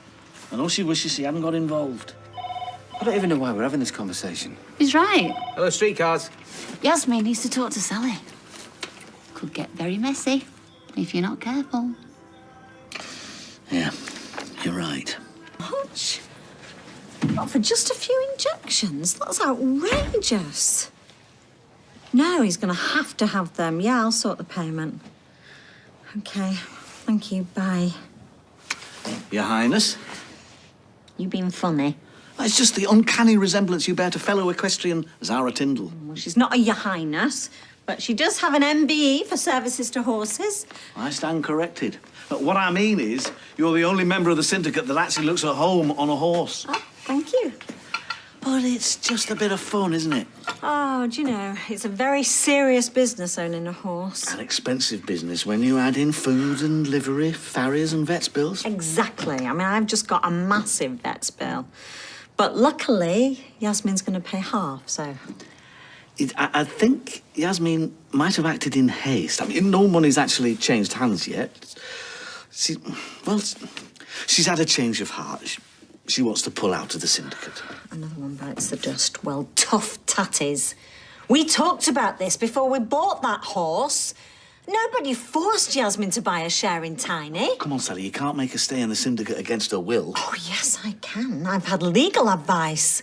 S3: I know she wishes she hadn't got involved.
S1: I don't even know why we're having this conversation.
S4: He's right.
S1: Hello, streetcars.
S4: Yasmeen needs to talk to Sally. Could get very messy if you're not careful.
S3: Yeah, you're right.
S18: Hutch, not for just a few injections. That's outrageous. No, he's going to have them. Yeah, I'll sort the payment. OK, thank you. Bye.
S3: Your Highness?
S18: You being funny?
S3: It's just the uncanny resemblance you bear to fellow equestrian Zara Tyndall.
S18: Well, she's not a Your Highness, but she does have an MBE for services to horses.
S3: I stand corrected. But what I mean is, you're the only member of the syndicate that actually looks at home on a horse.
S18: Oh, thank you.
S3: But it's just a bit of fun, isn't it?
S18: Oh, do you know, it's a very serious business owning a horse.
S3: An expensive business when you add in food and livery, farriers and vet's bills.
S18: Exactly. I mean, I've just got a massive vet's bill. But luckily, Yasmeen's going to pay half, so...
S3: I think Yasmeen might have acted in haste. I mean, no money's actually changed hands yet. She's had a change of heart. She wants to pull out of the syndicate.
S18: Another one bites the dust. Well, tough tatties. We talked about this before we bought that horse. Nobody forced Yasmeen to buy a share in Tiny.
S3: Come on, Sally, you can't make her stay in the syndicate against her will.
S18: Oh, yes, I can. I've had legal advice.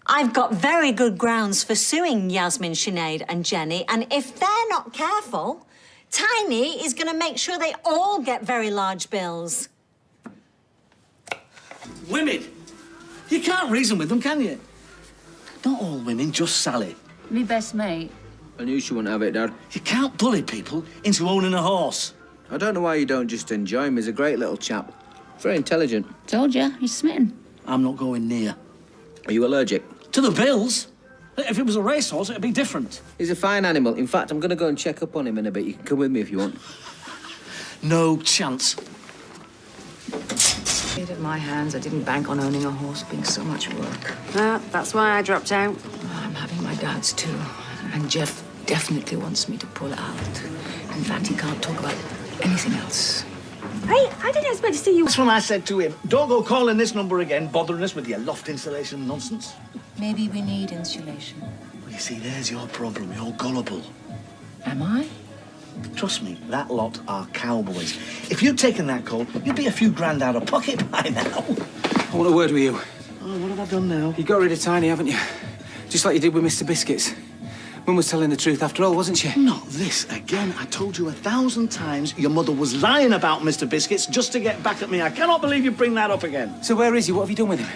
S18: I've got very good grounds for suing Yasmeen, Sinead and Jenny, and if they're not careful, Tiny is going to make sure they all get very large bills.
S3: Women! You can't reason with them, can you? Not all women, just Sally.
S4: Me best mate.
S1: I knew she wouldn't have it, Dad.
S3: You can't bully people into owning a horse.
S1: I don't know why you don't just enjoy him. He's a great little chap. Very intelligent.
S4: Told you, he's smitten.
S3: I'm not going near.
S1: Are you allergic?
S3: To the bills? If it was a racehorse, it'd be different.
S1: He's a fine animal. In fact, I'm going to go and check up on him in a bit. You can come with me if you want.
S3: No chance.
S5: At my hands, I didn't bank on owning a horse being so much work.
S17: That's why I dropped out.
S5: I'm having my doubts too. And Geoff definitely wants me to pull out. In fact, he can't talk about anything else.
S17: Hey, I didn't expect to see you.
S3: That's when I said to him, don't go calling this number again, bothering us with your loft installation nonsense.
S5: Maybe we need insulation.
S3: Well, you see, there's your problem. You're gullible.
S5: Am I?
S3: Trust me, that lot are cowboys. If you'd taken that call, you'd be a few grand out of pocket by now.
S1: I want a word with you.
S3: Oh, what have I done now?
S1: You got rid of Tiny, haven't you? Just like you did with Mr. Biscuits. Mum was telling the truth after all, wasn't she?
S3: Not this again. I told you 1,000 times your mother was lying about Mr. Biscuits just to get back at me. I cannot believe you bring that up again.
S1: So where is he? What have you done with him?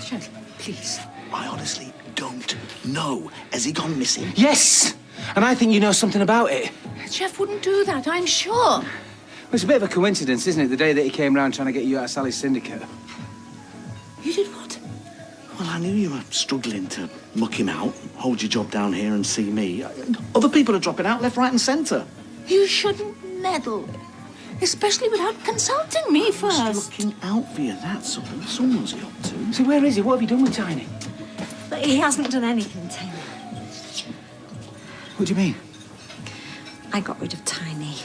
S5: Geoff, please.
S3: I honestly don't know. Has he gone missing?
S1: Yes! And I think you know something about it.
S5: Geoff wouldn't do that, I'm sure.
S1: Well, it's a bit of a coincidence, isn't it? The day that he came round trying to get you out of Sally's syndicate.
S5: You did what?
S3: Well, I knew you were struggling to muck him out, hold your job down here and see me. Other people are dropping out left, right and centre.
S5: You shouldn't meddle, especially without consulting me first.
S3: Just looking out for you, that's all. Someone's got to.
S1: So where is he? What have you done with Tiny?
S18: But he hasn't done anything, Taylor.
S1: What do you mean?
S18: I got rid of Tiny.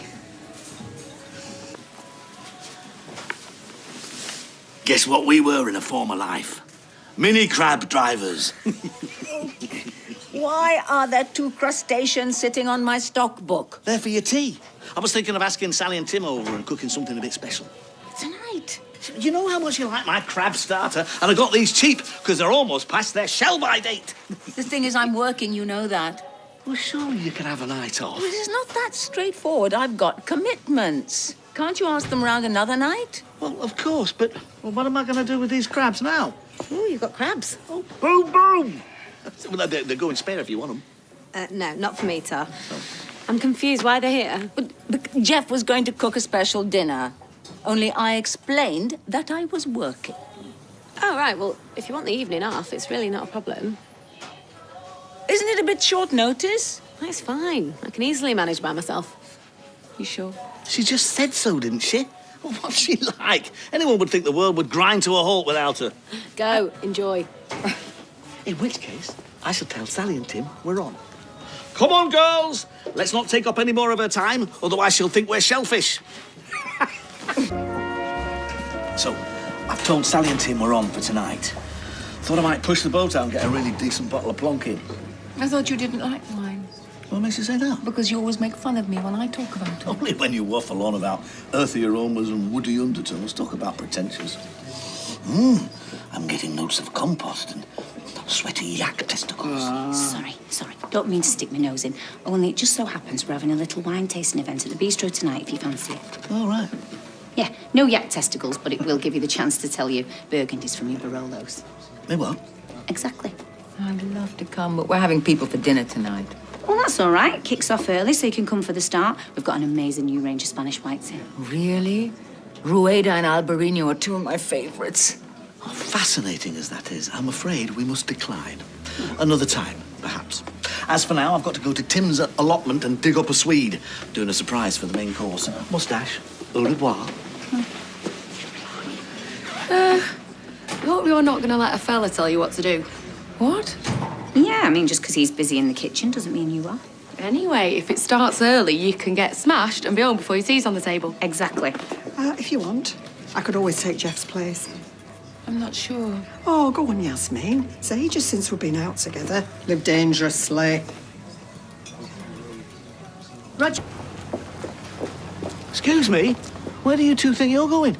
S3: Guess what we were in a former life? Mini crab drivers.
S5: Why are there 2 crustaceans sitting on my stock book?
S3: They're for your tea. I was thinking of asking Sally and Tim over and cooking something a bit special.
S5: Tonight.
S3: You know how much you like my crab starter? And I got these cheap because they're almost past their shell-by date.
S5: The thing is, I'm working, you know that.
S3: Well, surely you could have a night off.
S5: Well, it's not that straightforward. I've got commitments. Can't you ask them round another night?
S3: Well, of course, but what am I going to do with these crabs now?
S17: Oh, you've got crabs.
S3: Oh, boom, boom! Well, they're going spare if you want them.
S17: No, not for me, Tar. I'm confused why they're here.
S5: But Geoff was going to cook a special dinner. Only I explained that I was working.
S17: Oh, right. Well, if you want the evening off, it's really not a problem.
S5: Isn't it a bit short notice?
S17: It's fine. I can easily manage by myself.
S5: You sure?
S3: She just said so, didn't she? Well, what's she like? Anyone would think the world would grind to a halt without her.
S17: Go, enjoy.
S3: In which case, I shall tell Sally and Tim we're on. Come on, girls! Let's not take up any more of her time, otherwise she'll think we're shellfish. So, I've told Sally and Tim we're on for tonight. Thought I might push the boat out and get a really decent bottle of plonking.
S5: I thought you didn't like wine.
S3: What makes you say that?
S5: Because you always make fun of me when I talk about it.
S3: Only when you waffle on about earthy aromas and woody undertones. Talk about pretentious. I'm getting notes of compost and sweaty yak testicles.
S4: Sorry. Don't mean to stick my nose in. Only it just so happens we're having a little wine tasting event at the bistro tonight, if you fancy it.
S3: All right.
S4: Yeah, no yak testicles, but it will give you the chance to tell you Burgundies from your Barolos.
S3: They what?
S4: Exactly.
S5: I'd love to come, but we're having people for dinner tonight.
S4: Well, that's all right. Kicks off early, so you can come for the start. We've got an amazing new range of Spanish whites in.
S5: Really? Rueda and Albarino are 2 of my favourites.
S3: Oh, fascinating as that is, I'm afraid we must decline. Another time, perhaps. As for now, I've got to go to Tim's allotment and dig up a Swede. Doing a surprise for the main course. Moustache, au revoir.
S20: I hope you're not going to let a fella tell you what to do.
S5: What?
S4: Yeah, I mean, just because he's busy in the kitchen doesn't mean you are.
S20: Anyway, if it starts early, you can get smashed and be home before your tea's on the table.
S4: Exactly.
S7: If you want, I could always take Geoff's place.
S5: I'm not sure.
S7: Oh, go on, Yasmeen. It's ages since we've been out together. Live dangerously.
S3: Roger. Excuse me? Where do you 2 think you're going?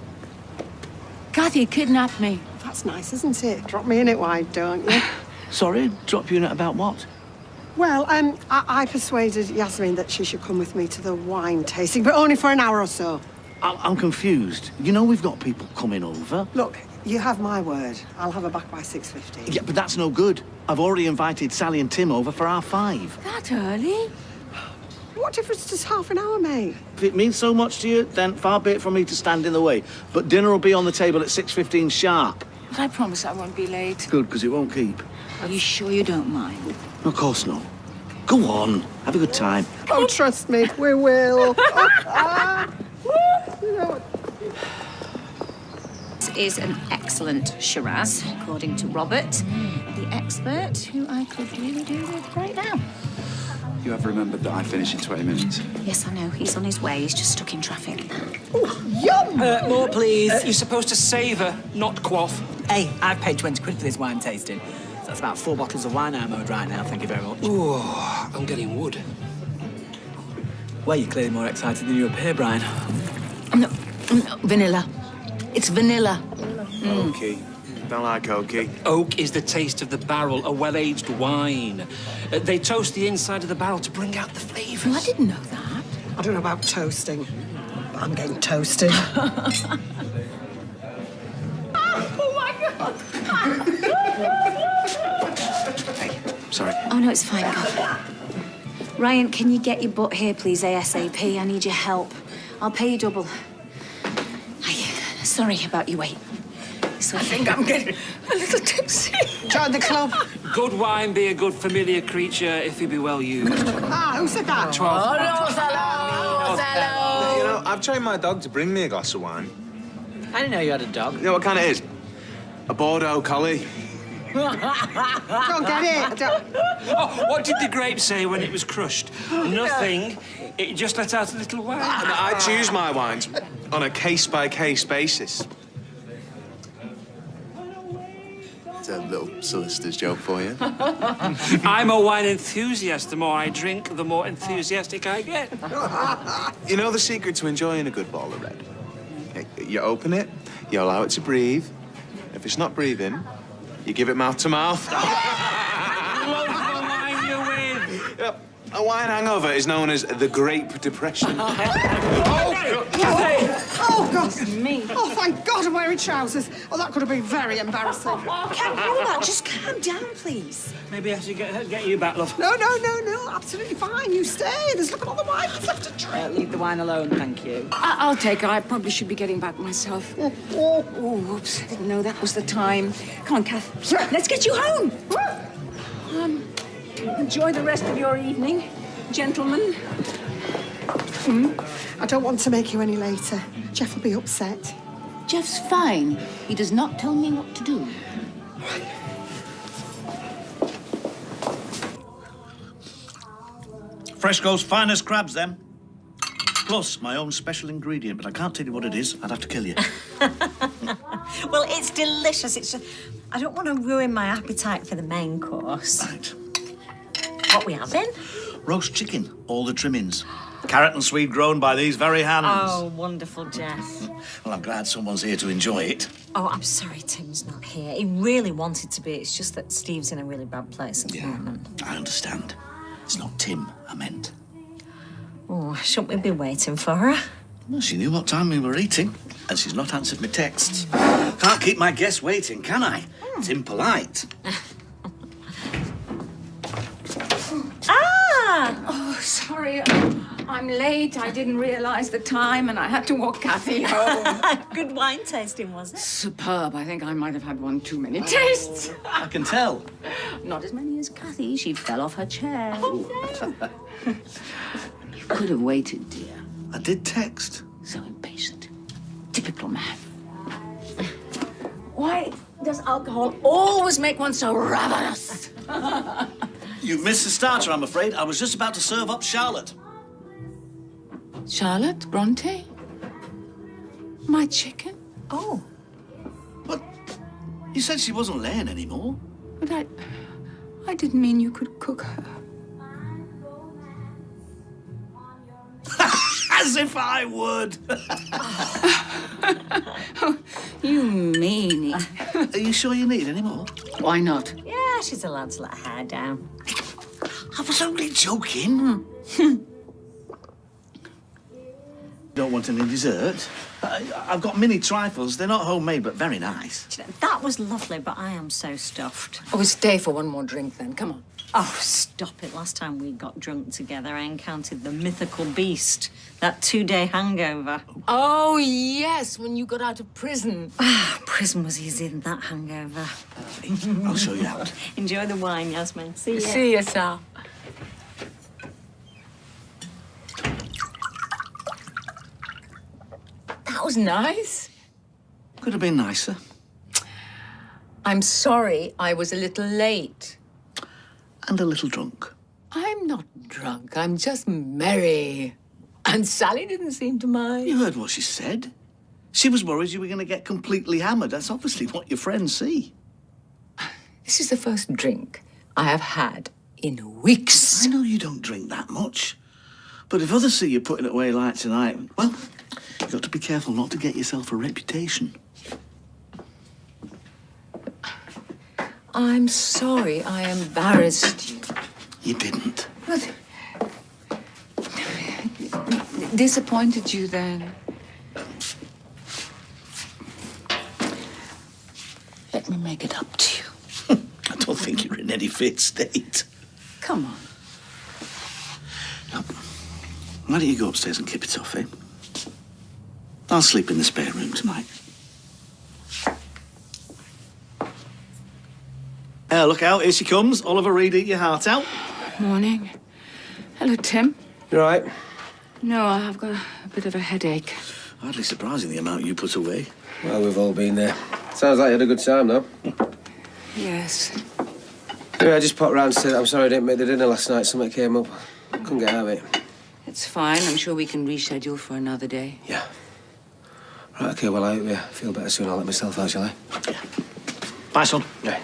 S5: Kathy kidnapped me.
S7: That's nice, isn't it? Drop me in it, why don't you?
S3: Sorry, drop you in it about what?
S7: Well, I persuaded Yasmeen that she should come with me to the wine tasting, but only for an hour or so.
S3: I'm confused. You know we've got people coming over.
S7: Look, you have my word. I'll have her back by 6:15.
S3: Yeah, but that's no good. I've already invited Sally and Tim over for our 5.
S5: That early?
S7: What difference does half an hour make?
S3: If it means so much to you, then far be it from me to stand in the way. But dinner will be on the table at 6:15 sharp.
S5: But I promise I won't be late.
S3: Good, because it won't keep.
S5: Are you sure you don't mind?
S3: Of course not. Go on, have a good time.
S7: Oh, trust me, we will.
S4: This is an excellent Shiraz, according to Robert, the expert, who I could really do with right now.
S8: You have remembered that I finish in 20 minutes.
S4: Yes, I know. He's on his way. He's just stuck in traffic.
S7: Yum!
S27: More, please.
S28: You're supposed to savour, not quaff.
S27: Hey, I've paid 20 quid for this wine tasting. So that's about 4 bottles of wine I'm owed right now, thank you very much.
S28: Ooh, I'm getting wood.
S27: Well, you're clearly more excited than you appear, Brian.
S5: No, vanilla. It's vanilla.
S8: Oaky. Don't like oaky.
S28: Oak is the taste of the barrel, a well-aged wine. They toast the inside of the barrel to bring out the flavours.
S5: Oh, I didn't know that.
S7: I don't know about toasting, but I'm getting toasted.
S5: Oh, my God!
S28: Sorry.
S4: Oh, no, it's fine. Go. Ryan, can you get your butt here, please, ASAP? I need your help. I'll pay you double. Sorry about your wait.
S5: I think I'm getting a little tipsy.
S7: Join the club.
S28: Good wine be a good familiar creature if he be well used.
S7: Who said that?
S28: 12.
S8: You know, I've trained my dog to bring me a glass of wine.
S27: I didn't know you had a dog.
S8: You know what kind it is? A Bordeaux collie.
S7: Don't get it.
S28: Oh, what did the grape say when it was crushed? Nothing. It just let out a little wine.
S8: I choose my wines on a case-by-case basis. It's a little solicitor's joke for you.
S28: I'm a wine enthusiast. The more I drink, the more enthusiastic I get.
S8: You know the secret to enjoying a good bottle of red? You open it, you allow it to breathe. If it's not breathing, you give it mouth to mouth.
S28: Love the wine you're with.
S8: Yep. A wine hangover is known as the Grape Depression.
S7: Oh, God.
S5: Me.
S7: Oh, thank God I'm wearing trousers. Oh, that could have been very embarrassing.
S4: Can't do that. Just calm down, please.
S28: Maybe I should get you back, love.
S7: No, absolutely fine. You stay. There's look at all the wine that's left to drink.
S27: Leave the wine alone, thank you.
S5: I'll take it. I probably should be getting back myself. Oh, whoops. I didn't know that was the time. Come on, Kath. Let's get you home. Enjoy the rest of your evening, gentlemen.
S7: I don't want to make you any later. Geoff will be upset.
S5: Geoff's fine. He does not tell me what to do.
S3: Fresco's finest crabs, then. Plus, my own special ingredient, but I can't tell you what it is. I'd have to kill you.
S18: Well, it's delicious. It's just... I don't want to ruin my appetite for the main course.
S3: Right.
S18: What we having?
S3: Roast chicken, all the trimmings. Carrot and swede grown by these very hands.
S18: Oh, wonderful, Geoff.
S3: Well, I'm glad someone's here to enjoy it.
S18: Oh, I'm sorry Tim's not here. He really wanted to be. It's just that Steve's in a really bad place at the moment.
S3: I understand. It's not Tim I meant.
S18: Oh, shouldn't we be waiting for her?
S3: Well, she knew what time we were eating, and she's not answered my texts. Can't keep my guests waiting, can I? It's impolite.
S5: Oh, sorry. I'm late. I didn't realise the time, and I had to walk Kathy home.
S18: Good wine tasting, was it?
S5: Superb. I think I might have had one too many tastes.
S3: I can tell.
S5: Not as many as Kathy. She fell off her chair. You could have waited, dear.
S3: I did text.
S5: So impatient. Typical man. Why does alcohol always make one so ravenous?
S3: You missed the starter, I'm afraid. I was just about to serve up Charlotte.
S5: Charlotte Bronte? My chicken?
S18: Oh.
S3: But you said she wasn't laying anymore.
S5: But I didn't mean you could cook her.
S3: As if I would.
S5: Oh, you meanie.
S3: Are you sure you need any more?
S5: Why not?
S18: Yeah, she's allowed to let her hair down.
S3: I was only joking. Don't want any dessert? I've got mini trifles. They're not homemade, but very nice.
S18: That was lovely, but I am so stuffed.
S5: Oh, stay for one more drink then. Come on.
S18: Oh, stop it. Last time we got drunk together, I encountered the mythical beast, that 2-day hangover.
S5: Oh, yes, when you got out of prison.
S18: Prison was easier than that hangover.
S3: I'll show you out.
S18: Enjoy the wine, Yasmeen. See ya.
S5: See you, sir. That was nice.
S3: Could have been nicer.
S5: I'm sorry I was a little late.
S3: And a little drunk.
S5: I'm not drunk. I'm just merry. And Sally didn't seem to mind.
S3: You heard what she said. She was worried you were going to get completely hammered. That's obviously what your friends see.
S5: This is the first drink I have had in weeks.
S3: I know you don't drink that much. But if others see you putting it away like tonight, well, you've got to be careful not to get yourself a reputation.
S5: I'm sorry I embarrassed you.
S3: You didn't.
S5: But... disappointed you then? Let me make it up to you.
S3: I don't think you're in any fit state.
S5: Come on.
S3: No. Why don't you go upstairs and kip it off, eh? I'll sleep in the spare room tonight. Look out, here she comes. Oliver Reed, eat your heart out.
S5: Morning. Hello, Tim.
S6: You all right?
S5: No, I've got a bit of a headache.
S3: Hardly surprising the amount you put away.
S6: Well, we've all been there. Sounds like you had a good time, though.
S5: Yes.
S1: Yeah, I just popped round and said I'm sorry I didn't make the dinner last night. Something came up. Couldn't get out of it.
S5: It's fine. I'm sure we can reschedule for another day.
S1: Yeah. Right, OK, well, I feel better soon. I'll let myself out, shall I?
S3: Yeah. Bye, son.
S1: Yeah.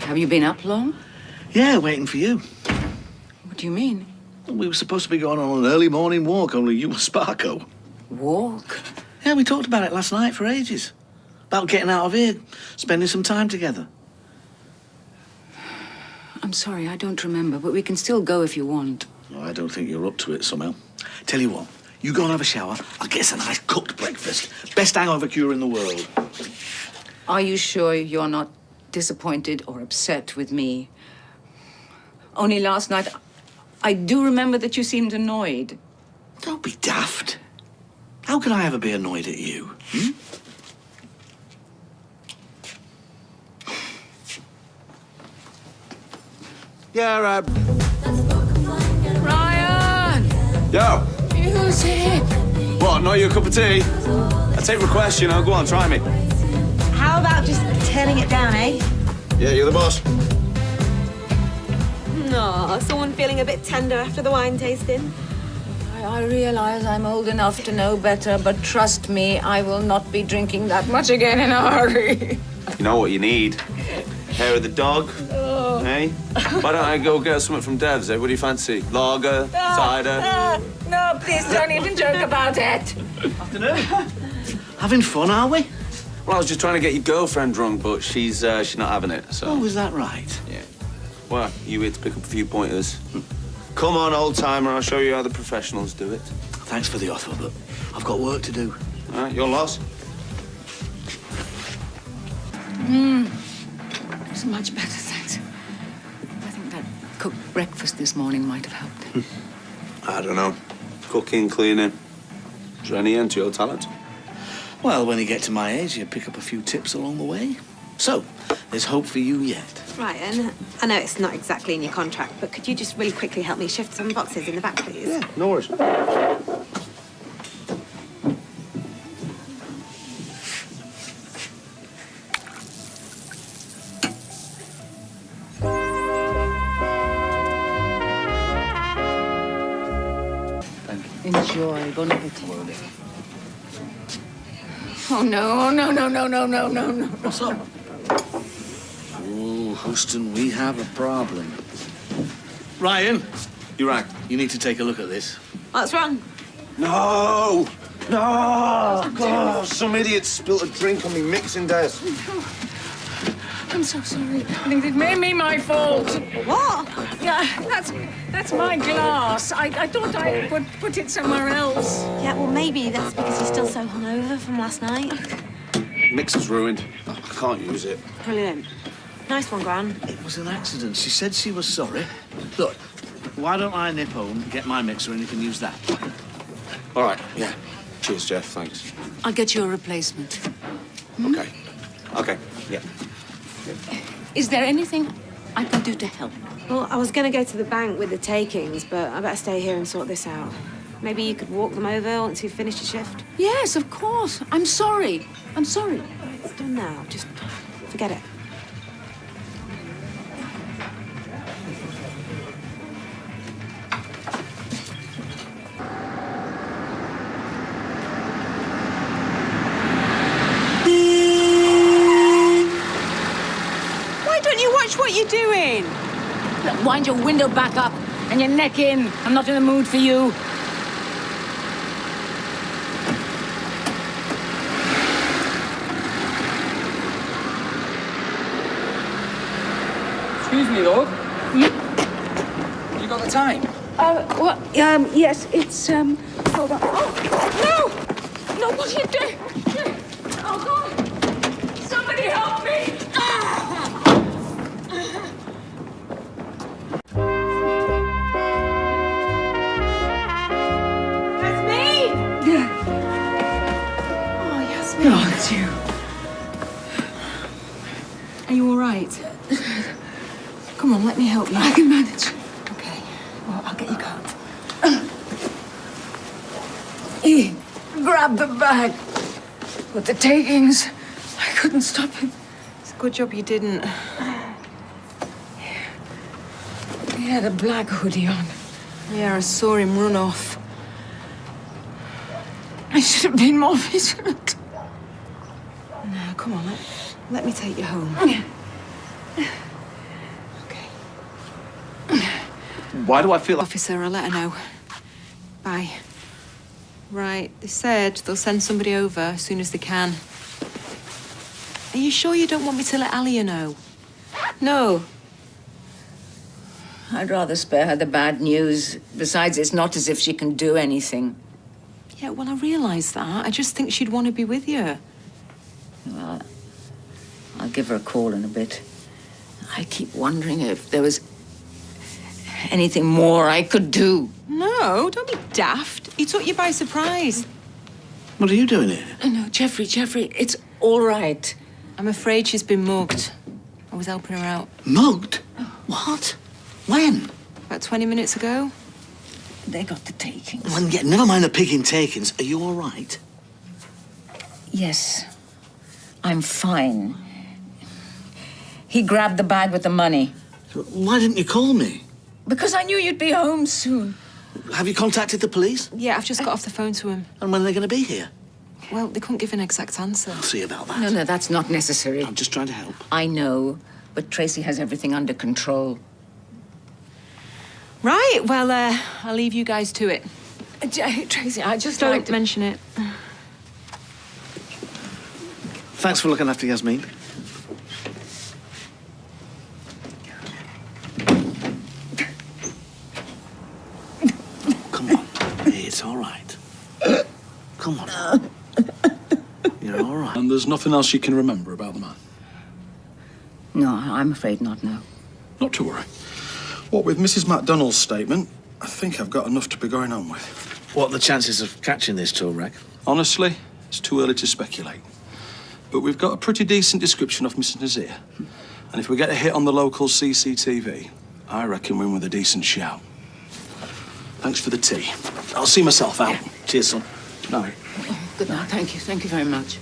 S5: Have you been up long?
S3: Yeah, waiting for you.
S5: What do you mean?
S3: We were supposed to be going on an early morning walk, only you were Sparko.
S5: Walk?
S3: Yeah, we talked about it last night for ages. About getting out of here, spending some time together.
S5: I'm sorry, I don't remember, but we can still go if you want.
S3: Well, I don't think you're up to it somehow. Tell you what, you go and have a shower. I'll get us a nice cooked breakfast. Best hangover cure in the world.
S5: Are you sure you're not disappointed or upset with me? Only last night, I do remember that you seemed annoyed.
S3: Don't be daft. How could I ever be annoyed at you? Hmm?
S8: Yeah,
S5: Ryan!
S8: Yo!
S5: Music!
S8: What, not your cup of tea? I take requests, you know. Go on, try me.
S9: How about just turning it down, eh?
S8: Yeah, you're the boss.
S2: No, someone feeling a bit tender after the wine tasting.
S5: I realise I'm old enough to know better, but trust me, I will not be drinking that much again in a hurry.
S8: You know what you need? Hair of the dog, eh? Why don't I go get something from Dev's, eh? What do you fancy? Lager? Cider?
S5: No, please don't even joke about it.
S3: Afternoon. Having fun, are we?
S8: Well, I was just trying to get your girlfriend drunk, but she's not having it, so...
S3: Oh, is that right?
S8: Yeah. Well, you here to pick up a few pointers. Come on, old-timer, I'll show you how the professionals do it.
S3: Thanks for the offer, but I've got work to do.
S8: All right, your loss.
S5: It's much better, thanks. I think that cooked breakfast this morning might have helped.
S8: I don't know. Cooking, cleaning. Is there any end to your talent?
S3: Well, when you get to my age, you pick up a few tips along the way. So, there's hope for you yet.
S2: Ryan, I know it's not exactly in your contract, but could you just really quickly help me shift some boxes in the back, please?
S8: Yeah, no worries.
S5: Enjoy. Bon appetit. Oh, no, no, no, no, no, no, no, no.
S3: What's up? Oh, Houston, we have a problem. Ryan,
S8: you rang.
S3: You need to take a look at this.
S2: What's wrong?
S8: No! No! God, some idiot spilt a drink on me mixing desk.
S5: I'm so sorry. I think it may be my fault.
S2: What?
S5: Yeah, that's my glass. I thought I would put it somewhere else.
S12: Yeah, well, maybe that's because you're still so hungover from last night.
S3: Mixer's ruined. I can't use it.
S12: Brilliant. Nice one, Gran.
S10: It was an accident. She said she was sorry. Look, why don't I nip home, get my mixer, and you can use that?
S3: All right, yeah. Cheers, Geoff, thanks.
S5: I'll get you a replacement.
S3: Okay. Okay, yeah.
S5: Is there anything I can do to help?
S12: Well, I was going to go to the bank with the takings, but I better stay here and sort this out. Maybe you could walk them over once you've finished your shift?
S5: Yes, of course. I'm sorry. I'm sorry.
S12: It's done now. Just forget it.
S26: Why don't you watch what you're doing?
S5: Look, wind your window back up and your neck in. I'm not in the mood for you.
S28: Excuse me, love. You got the time?
S5: Yes, it's, hold on. Oh, no! No, what are you doing? Oh, God! Somebody help me!
S26: Yasmeen! Oh, Yasmeen.
S5: Oh, it's you.
S26: Are you all right? Come on, let me help you.
S5: I can manage.
S26: Okay. Well, I'll get your coat.
S5: He grabbed the bag with the takings. I couldn't stop him.
S26: It's a good job you didn't.
S5: He had a black hoodie on.
S26: Yeah, I saw him run off.
S5: I should have been more vigilant.
S26: No, come on, let me take you home.
S3: Why do I feel like...
S26: Officer, I'll let her know. Bye. Right, they said they'll send somebody over as soon as they can. Are you sure you don't want me to let Alia know?
S5: No. I'd rather spare her the bad news. Besides, it's not as if she can do anything.
S26: Yeah, well, I realise that. I just think she'd want to be with you.
S5: Well, I'll give her a call in a bit. I keep wondering if there was anything more I could do.
S26: No, don't be daft. He took you by surprise.
S10: What are you doing here?
S5: No, Jeffrey, it's all right.
S26: I'm afraid she's been mugged. I was helping her out.
S10: Mugged? What? When?
S26: About 20 minutes ago.
S5: They got the takings.
S10: Well, yeah, never mind the picking takings. Are you all right?
S5: Yes, I'm fine. He grabbed the bag with the money.
S10: Why didn't you call me?
S5: Because I knew you'd be home soon.
S10: Have you contacted the police?
S26: Yeah, I've just got off the phone to him.
S10: And when are they going to be here?
S26: Well, they couldn't give an exact answer.
S10: I'll see about that.
S5: No, that's not necessary.
S10: I'm just trying to help.
S5: I know, but Tracy has everything under control.
S26: Right, well, I'll leave you guys to it.
S5: Tracy, I just
S26: Don't
S5: like to...
S26: mention it.
S10: Thanks for looking after Yasmeen. Come on. It's all right. Come on. You're all right.
S28: And there's nothing else you can remember about the man?
S5: No, I'm afraid not, no.
S28: Not to worry. What with Mrs. MacDonald's statement, I think I've got enough to be going on with.
S10: What are the chances of catching this tool wreck?
S28: Honestly, it's too early to speculate. But we've got a pretty decent description of Mrs. Nazir. And if we get a hit on the local CCTV, I reckon we're in with a decent shout. Thanks for the tea. I'll see myself out. Cheers, son. Night.
S5: Good night. Thank you. Thank you very much.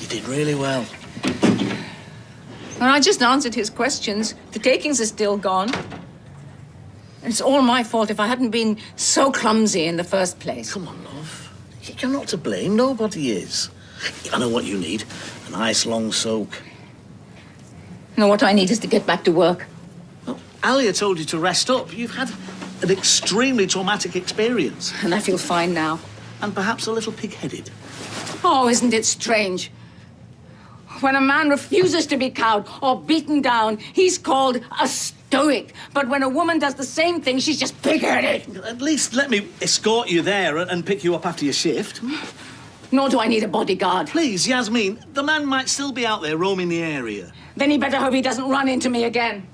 S10: You did really well.
S5: Well, I just answered his questions. The takings are still gone. And it's all my fault if I hadn't been so clumsy in the first place.
S10: Come on, love. You're not to blame. Nobody is. I know what you need. A nice long soak.
S5: No, what I need is to get back to work.
S10: Well, Alia told you to rest up. You've had an extremely traumatic experience.
S5: And I feel fine now.
S10: And perhaps a little pig-headed.
S5: Oh, isn't it strange? When a man refuses to be cowed or beaten down, he's called a stoic. But when a woman does the same thing, she's just pig-headed.
S10: At least let me escort you there and pick you up after your shift.
S5: Nor do I need a bodyguard.
S10: Please, Yasmeen, the man might still be out there roaming the area.
S5: Then he better hope he doesn't run into me again.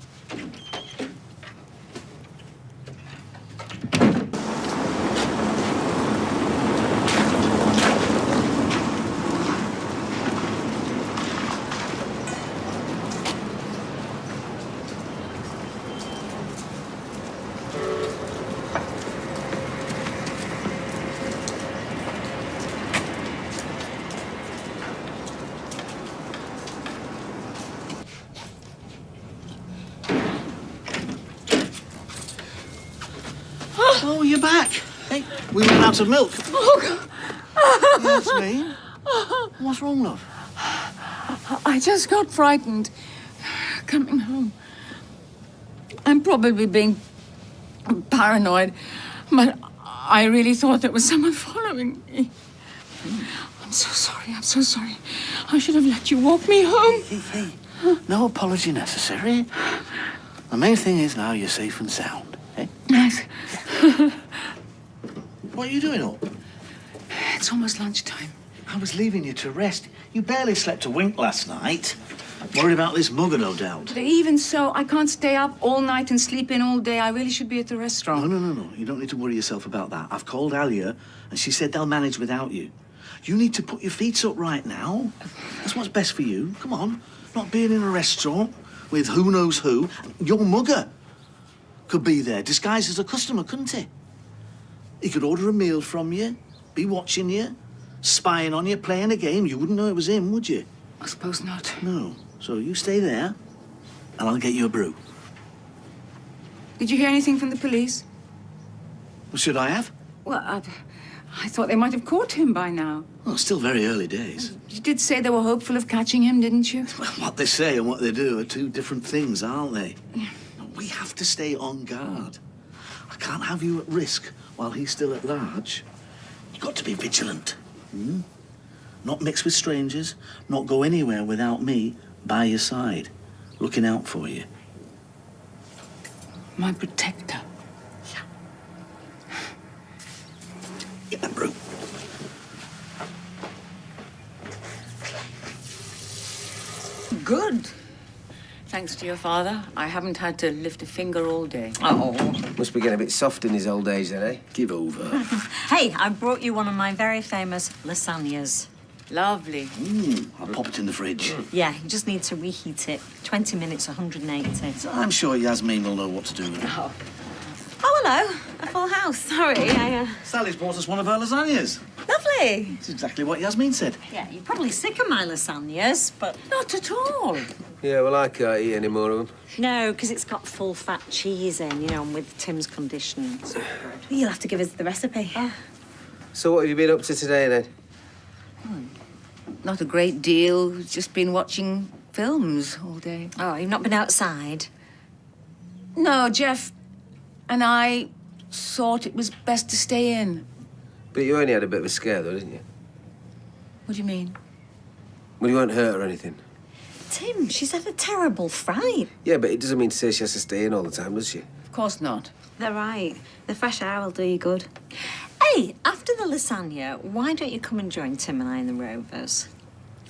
S10: Oh, you're back. Hey, we ran out of milk.
S5: Oh, God.
S10: Yasmeen, what's wrong, love?
S5: I just got frightened coming home. I'm probably being paranoid, but I really thought there was someone following me. I'm so sorry, I'm so sorry. I should have let you walk me home.
S10: Hey, no apology necessary. The main thing is now you're safe and sound, eh?
S5: Yes.
S10: What are you doing up?
S5: It's almost lunchtime.
S10: I was leaving you to rest. You barely slept a wink last night. Worried about this mugger, no doubt.
S5: But even so, I can't stay up all night and sleep in all day. I really should be at the restaurant.
S10: No. You don't need to worry yourself about that. I've called Alia, and she said they'll manage without you. You need to put your feet up right now. That's what's best for you. Come on. Not being in a restaurant with who knows who. Your mugger could be there, disguised as a customer, couldn't he? He could order a meal from you, be watching you, spying on you, playing a game. You wouldn't know it was him, would you?
S5: I suppose not.
S10: No. So you stay there, and I'll get you a brew.
S5: Did you hear anything from the police?
S10: Well, should I have?
S5: Well, I thought they might have caught him by now.
S10: Well, still very early days.
S5: You did say they were hopeful of catching him, didn't you?
S10: Well, what they say and what they do are two different things, aren't they? We have to stay on guard. I can't have you at risk while he's still at large. You've got to be vigilant. Not mix with strangers, not go anywhere without me by your side, looking out for you.
S5: My protector.
S10: Get that brew.
S5: Good. Thanks to your father, I haven't had to lift a finger all day.
S1: Oh. Must be getting a bit soft in his old age then, eh?
S10: Give over.
S18: Hey, I brought you one of my very famous lasagnas.
S5: Lovely.
S10: I'll pop it in the fridge.
S18: Yeah, you just need to reheat it. 20 minutes, 180.
S10: I'm sure Yasmeen will know what to do with it.
S18: Oh, hello. A full house. Sorry,
S10: Sally's brought us one of her lasagnas.
S18: Lovely.
S10: It's exactly what Yasmeen said.
S18: Yeah, you're probably sick of my lasagnas, but...
S5: Not at all.
S1: Yeah, well, I can't eat any more of them.
S18: No, because it's got full-fat cheese in, you know, and with Tim's conditions. You'll have to give us the recipe.
S1: So what have you been up to today, then?
S5: Not a great deal. Just been watching films all day.
S18: Oh, you've not been outside?
S5: No, Geoff and I thought it was best to stay in.
S1: But you only had a bit of a scare, though, didn't you?
S5: What do you mean?
S1: Well, you weren't hurt or anything.
S18: Tim, she's had a terrible fright.
S1: Yeah, but it doesn't mean to say she has to stay in all the time, does she?
S5: Of course not.
S18: They're right. The fresh air will do you good. Hey, after the lasagna, why don't you come and join Tim and I in the Rovers?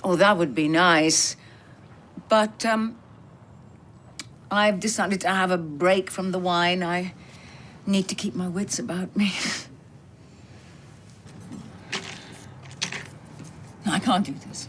S5: Oh, that would be nice. But, I've decided to have a break from the wine. I need to keep my wits about me. No, I can't do this.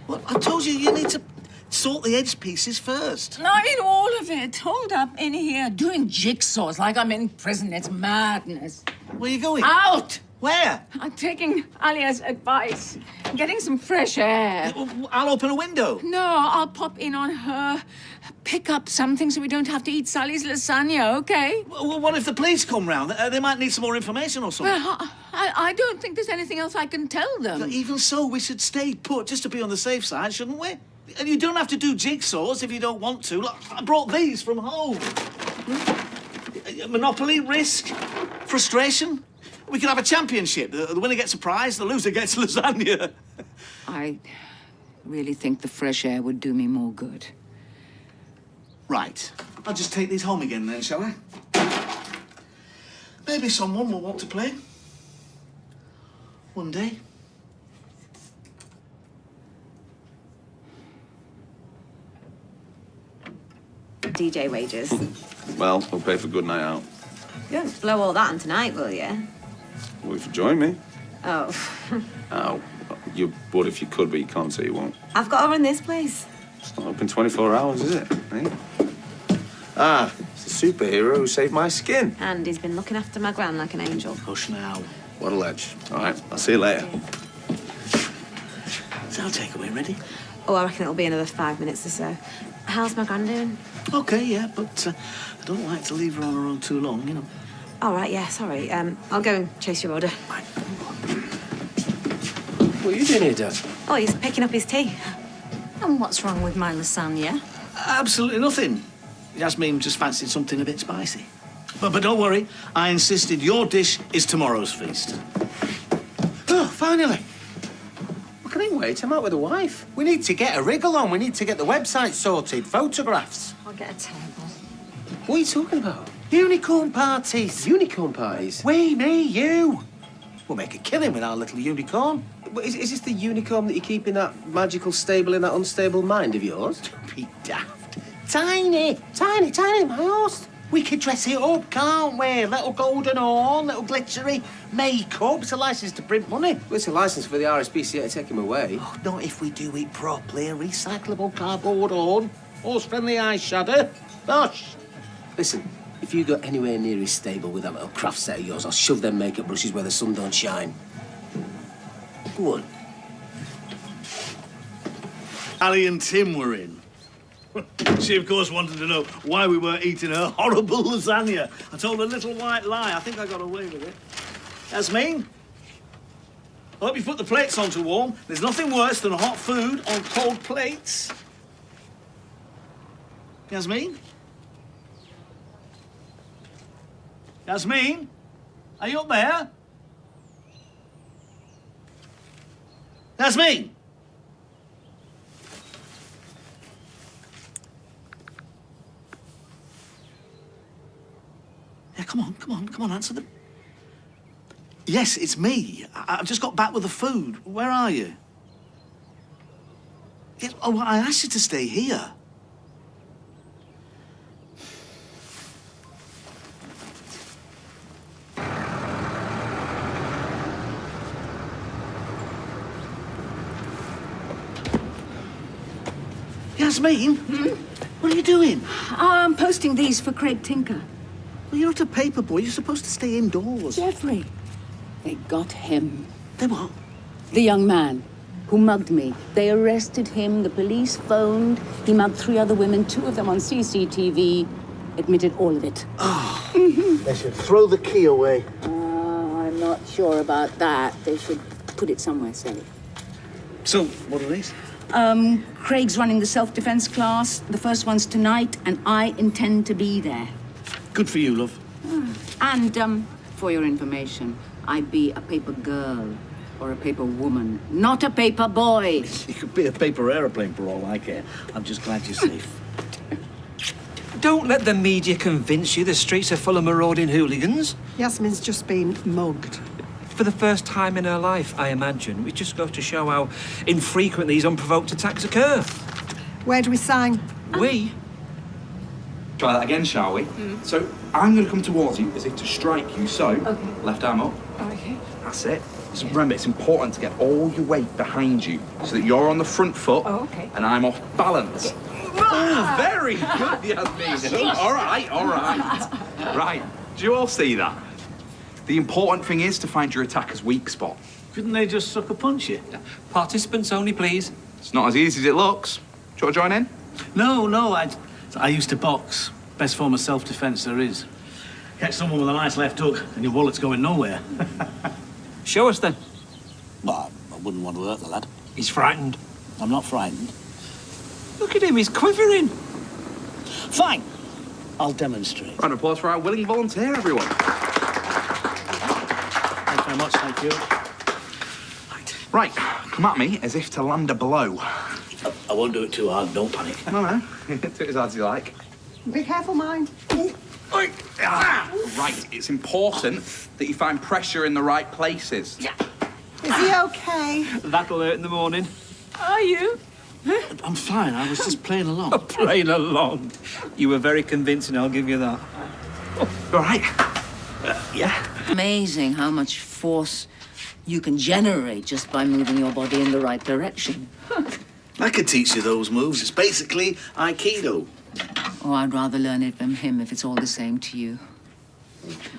S10: Well, I told you need to sort the edge pieces first.
S5: No, I mean all of it. Hold up in here, doing jigsaws like I'm in prison. It's madness.
S10: Where are you going?
S5: Out!
S10: Where?
S5: I'm taking Alia's advice. Getting some fresh air.
S10: I'll open a window.
S5: No, I'll pop in on her. Pick up something so we don't have to eat Sally's lasagna, okay?
S10: Well, what if the police come round? They might need some more information or something.
S5: Well, I don't think there's anything else I can tell them.
S10: Even so, we should stay put just to be on the safe side, shouldn't we? And you don't have to do jigsaws if you don't want to. Look, I brought these from home. Monopoly, risk, frustration. We could have a championship. The winner gets a prize, the loser gets lasagna.
S5: I really think the fresh air would do me more good.
S10: Right. I'll just take these home again then, shall I? Maybe someone will want to play. One day.
S4: DJ wages.
S8: Well, we'll pay for a good night out.
S4: You won't blow all that on tonight, will you?
S8: Well, if you join me.
S4: Oh.
S8: Oh, you would if you could, but you can't, so you won't.
S4: I've got to run this place.
S8: It's not open 24 hours, is it? Eh? Ah, it's the superhero who saved my skin.
S4: And he's been looking after my gran like an angel.
S10: Hush now.
S8: What a ledge. All right, I'll see you later.
S10: Is our takeaway ready?
S4: Oh, I reckon it'll be another 5 minutes or so. How's my gran doing?
S10: Okay, yeah, but I don't like to leave her on her own too long, you know.
S4: All right, yeah, sorry. I'll go and chase your order.
S1: What are you doing here, Dad?
S4: Oh, he's picking up his tea.
S18: And what's wrong with my lasagna?
S10: Absolutely nothing. Yasmeen just fancied something a bit spicy. But don't worry, I insisted your dish is tomorrow's feast.
S6: Oh, finally. I can't wait. I'm out with the wife. We need to get a wriggle on. We need to get the website sorted. Photographs.
S18: I'll get a table.
S6: What are you talking about? Unicorn parties.
S1: Unicorn parties?
S6: We, me, you. We'll make a killing with our little unicorn.
S1: Is this the unicorn that you keep in that magical stable in that unstable mind of yours?
S6: Don't be daft. Tiny, my horse. We could dress it up, can't we? Little golden horn, little glittery makeup. It's a licence to print money.
S1: Well, it's a licence for the RSPCA to take him away.
S6: Oh, not if we do it properly. A recyclable cardboard horn, horse-friendly eyeshadow. Bosh.
S1: Listen, if you go anywhere near his stable with that little craft set of yours, I'll shove them makeup brushes where the sun don't shine. Go on.
S22: Ali and Tim were in. She, of course, wanted to know why we were eating her horrible lasagna. I told a little white lie. I think I got away with it. Yasmeen? I hope you put the plates on to warm. There's nothing worse than hot food on cold plates. Yasmeen? Yasmeen? Are you up there? Yasmeen?
S10: Yeah, come on, answer them. Yes, it's me. I've just got back with the food. Where are you? Yes, oh, I asked you to stay here. Yasmeen, what are you doing?
S5: I'm posting these for Craig Tinker.
S10: Well, you're not a paper boy. You're supposed to stay indoors.
S5: Jeffrey, they got him.
S10: They what?
S5: The young man who mugged me. They arrested him. The police phoned. He mugged 3 other women, 2 of them on CCTV. Admitted all of it.
S10: Oh. They should throw the key away.
S5: I'm not sure about that. They should put it somewhere safe.
S10: So, what are these?
S5: Craig's running the self-defense class. The first one's tonight, and I intend to be there.
S10: Good for you, love.
S5: And, for your information, I'd be a paper girl or a paper woman, not a paper boy.
S10: You could be a paper aeroplane for all I care. I'm just glad you're safe.
S11: Don't let the media convince you the streets are full of marauding hooligans.
S7: Yasmeen's just been mugged.
S11: For the first time in her life, I imagine. We just go to show how infrequent these unprovoked attacks occur.
S7: Where do we sign?
S11: We?
S13: Try that again, shall we? So I'm going to come towards you as if to strike you. So, left arm up.
S5: Okay.
S13: That's it. So remember, it's important to get all your weight behind you so that you're on the front foot and I'm off balance. Oh, very good, Yasmeen. All right. Right. Do you all see that? The important thing is to find your attacker's weak spot.
S22: Couldn't they just sucker punch you?
S11: Participants only, please.
S13: It's not as easy as it looks. Do you want to join in?
S22: No, I used to box. Best form of self-defense there is. Catch someone with a nice left hook and your wallet's going nowhere.
S11: Show us then.
S10: Well, I wouldn't want to hurt the lad.
S11: He's frightened.
S10: I'm not frightened.
S11: Look at him, he's quivering.
S10: Fine. I'll demonstrate.
S13: Round of applause for our willing volunteer, everyone.
S22: Thanks very much, thank you.
S13: Right, come at me as if to land a blow.
S10: I won't do it too hard, don't panic.
S13: No. Do it as hard as you like.
S7: Be careful, mind.
S13: Right, it's important that you find pressure in the right places.
S7: Is he okay?
S11: That'll hurt in the morning.
S5: Are you?
S10: I'm fine. I was just playing along.
S11: Playing along. You were very convincing, I'll give you that.
S10: All right. Yeah.
S5: Amazing how much force you can generate just by moving your body in the right direction.
S10: I could teach you those moves. It's basically Aikido.
S5: Oh, I'd rather learn it from him if it's all the same to you.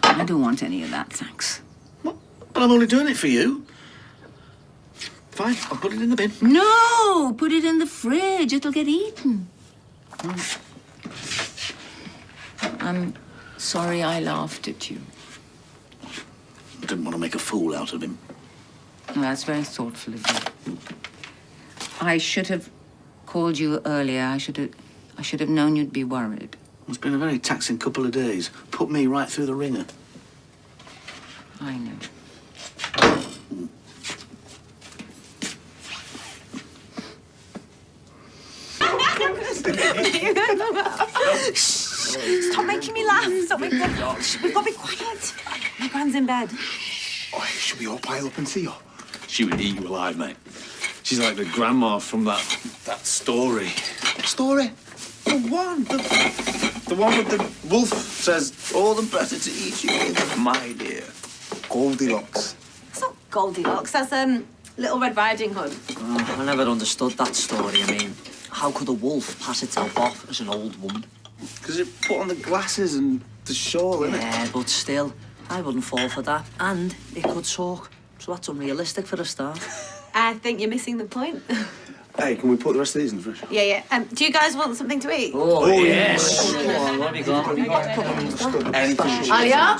S5: I don't want any of that, thanks.
S10: But I'm only doing it for you. Fine, I'll put it in the bin.
S5: No! Put it in the fridge. It'll get eaten. I'm sorry I laughed at you.
S10: I didn't want to make a fool out of him.
S5: Well, that's very thoughtful of you. I should have called you earlier. I should have known you'd be worried.
S10: It's been a very taxing couple of days. Put me right through the ringer.
S5: I know.
S9: Stop making me laugh. Stop making me laugh. We've got to be quiet. My Gran's in bed.
S8: Oh, should we all pile up and see her? She would eat you alive, mate. She's like the grandma from that story.
S10: Story? The one with the wolf says, all the better to eat you with, my dear. Goldilocks.
S9: It's not Goldilocks. That's Little Red Riding Hood.
S14: Oh, I never understood that story. I mean, how could a wolf pass itself off as an old woman?
S10: Because it put on the glasses and the shawl, innit?
S14: Yeah, but still, I wouldn't fall for that. And it could talk, so that's unrealistic for a start.
S9: I think you're missing the point.
S8: Hey, can we put the rest of these in the fridge?
S9: Yeah. Do you guys want something to eat?
S14: Oh yes. Come on, what have you got?
S5: Alia?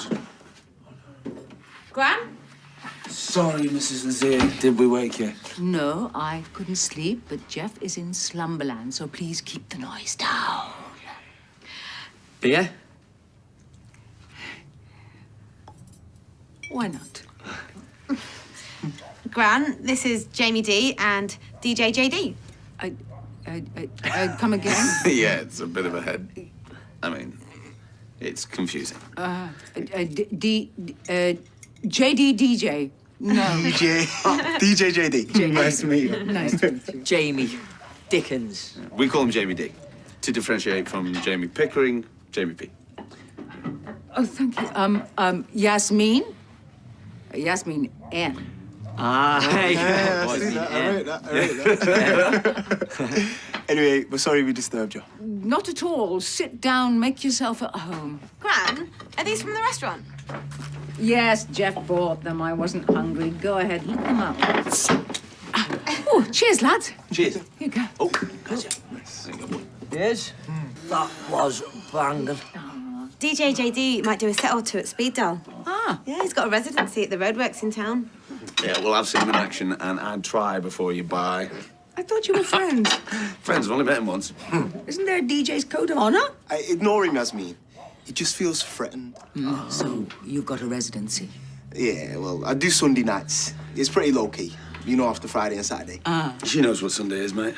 S9: Gran?
S28: Sorry, Mrs. Nazir. Did we wake you?
S5: No, I couldn't sleep, but Geoff is in slumberland, so please keep the noise down.
S14: Beer?
S5: Why not?
S9: Gran, this is Jamie D and DJ JD.
S5: Come again?
S8: Yeah, it's a bit of a head. I mean, it's confusing.
S5: JD DJ. No.
S8: DJ JD. Nice to meet you.
S5: Nice to meet you.
S14: Jamie Dickens.
S8: We call him Jamie D, to differentiate from Jamie Pickering, Jamie P.
S5: Oh, thank you. Yasmeen? Yasmeen N.
S14: Ah, hey.
S8: I see that. I rate that. Anyway, we're sorry we disturbed you.
S5: Not at all. Sit down, make yourself at home.
S9: Gran, are these from the restaurant?
S5: Yes, Geoff bought them. I wasn't hungry. Go ahead, eat them up. Oh, cheers, lads.
S8: Cheers.
S5: Here you go.
S8: Oh, gotcha.
S14: Yes? That was banging.
S9: DJ JD might do a set or two at Speed Doll.
S5: Ah.
S9: Yeah, he's got a residency at the Roadworks in town.
S8: Yeah, well, I've seen him in action, and I'd try before you buy.
S5: I thought you were friends.
S8: Friends, I've only met him once.
S5: Isn't there a DJ's code of honour?
S15: Ignore him, Yasmeen. He just feels threatened.
S5: So you've got a residency?
S15: Yeah, well, I do Sunday nights. It's pretty low-key. You know, after Friday and Saturday.
S5: Ah.
S8: She knows what Sunday is, mate.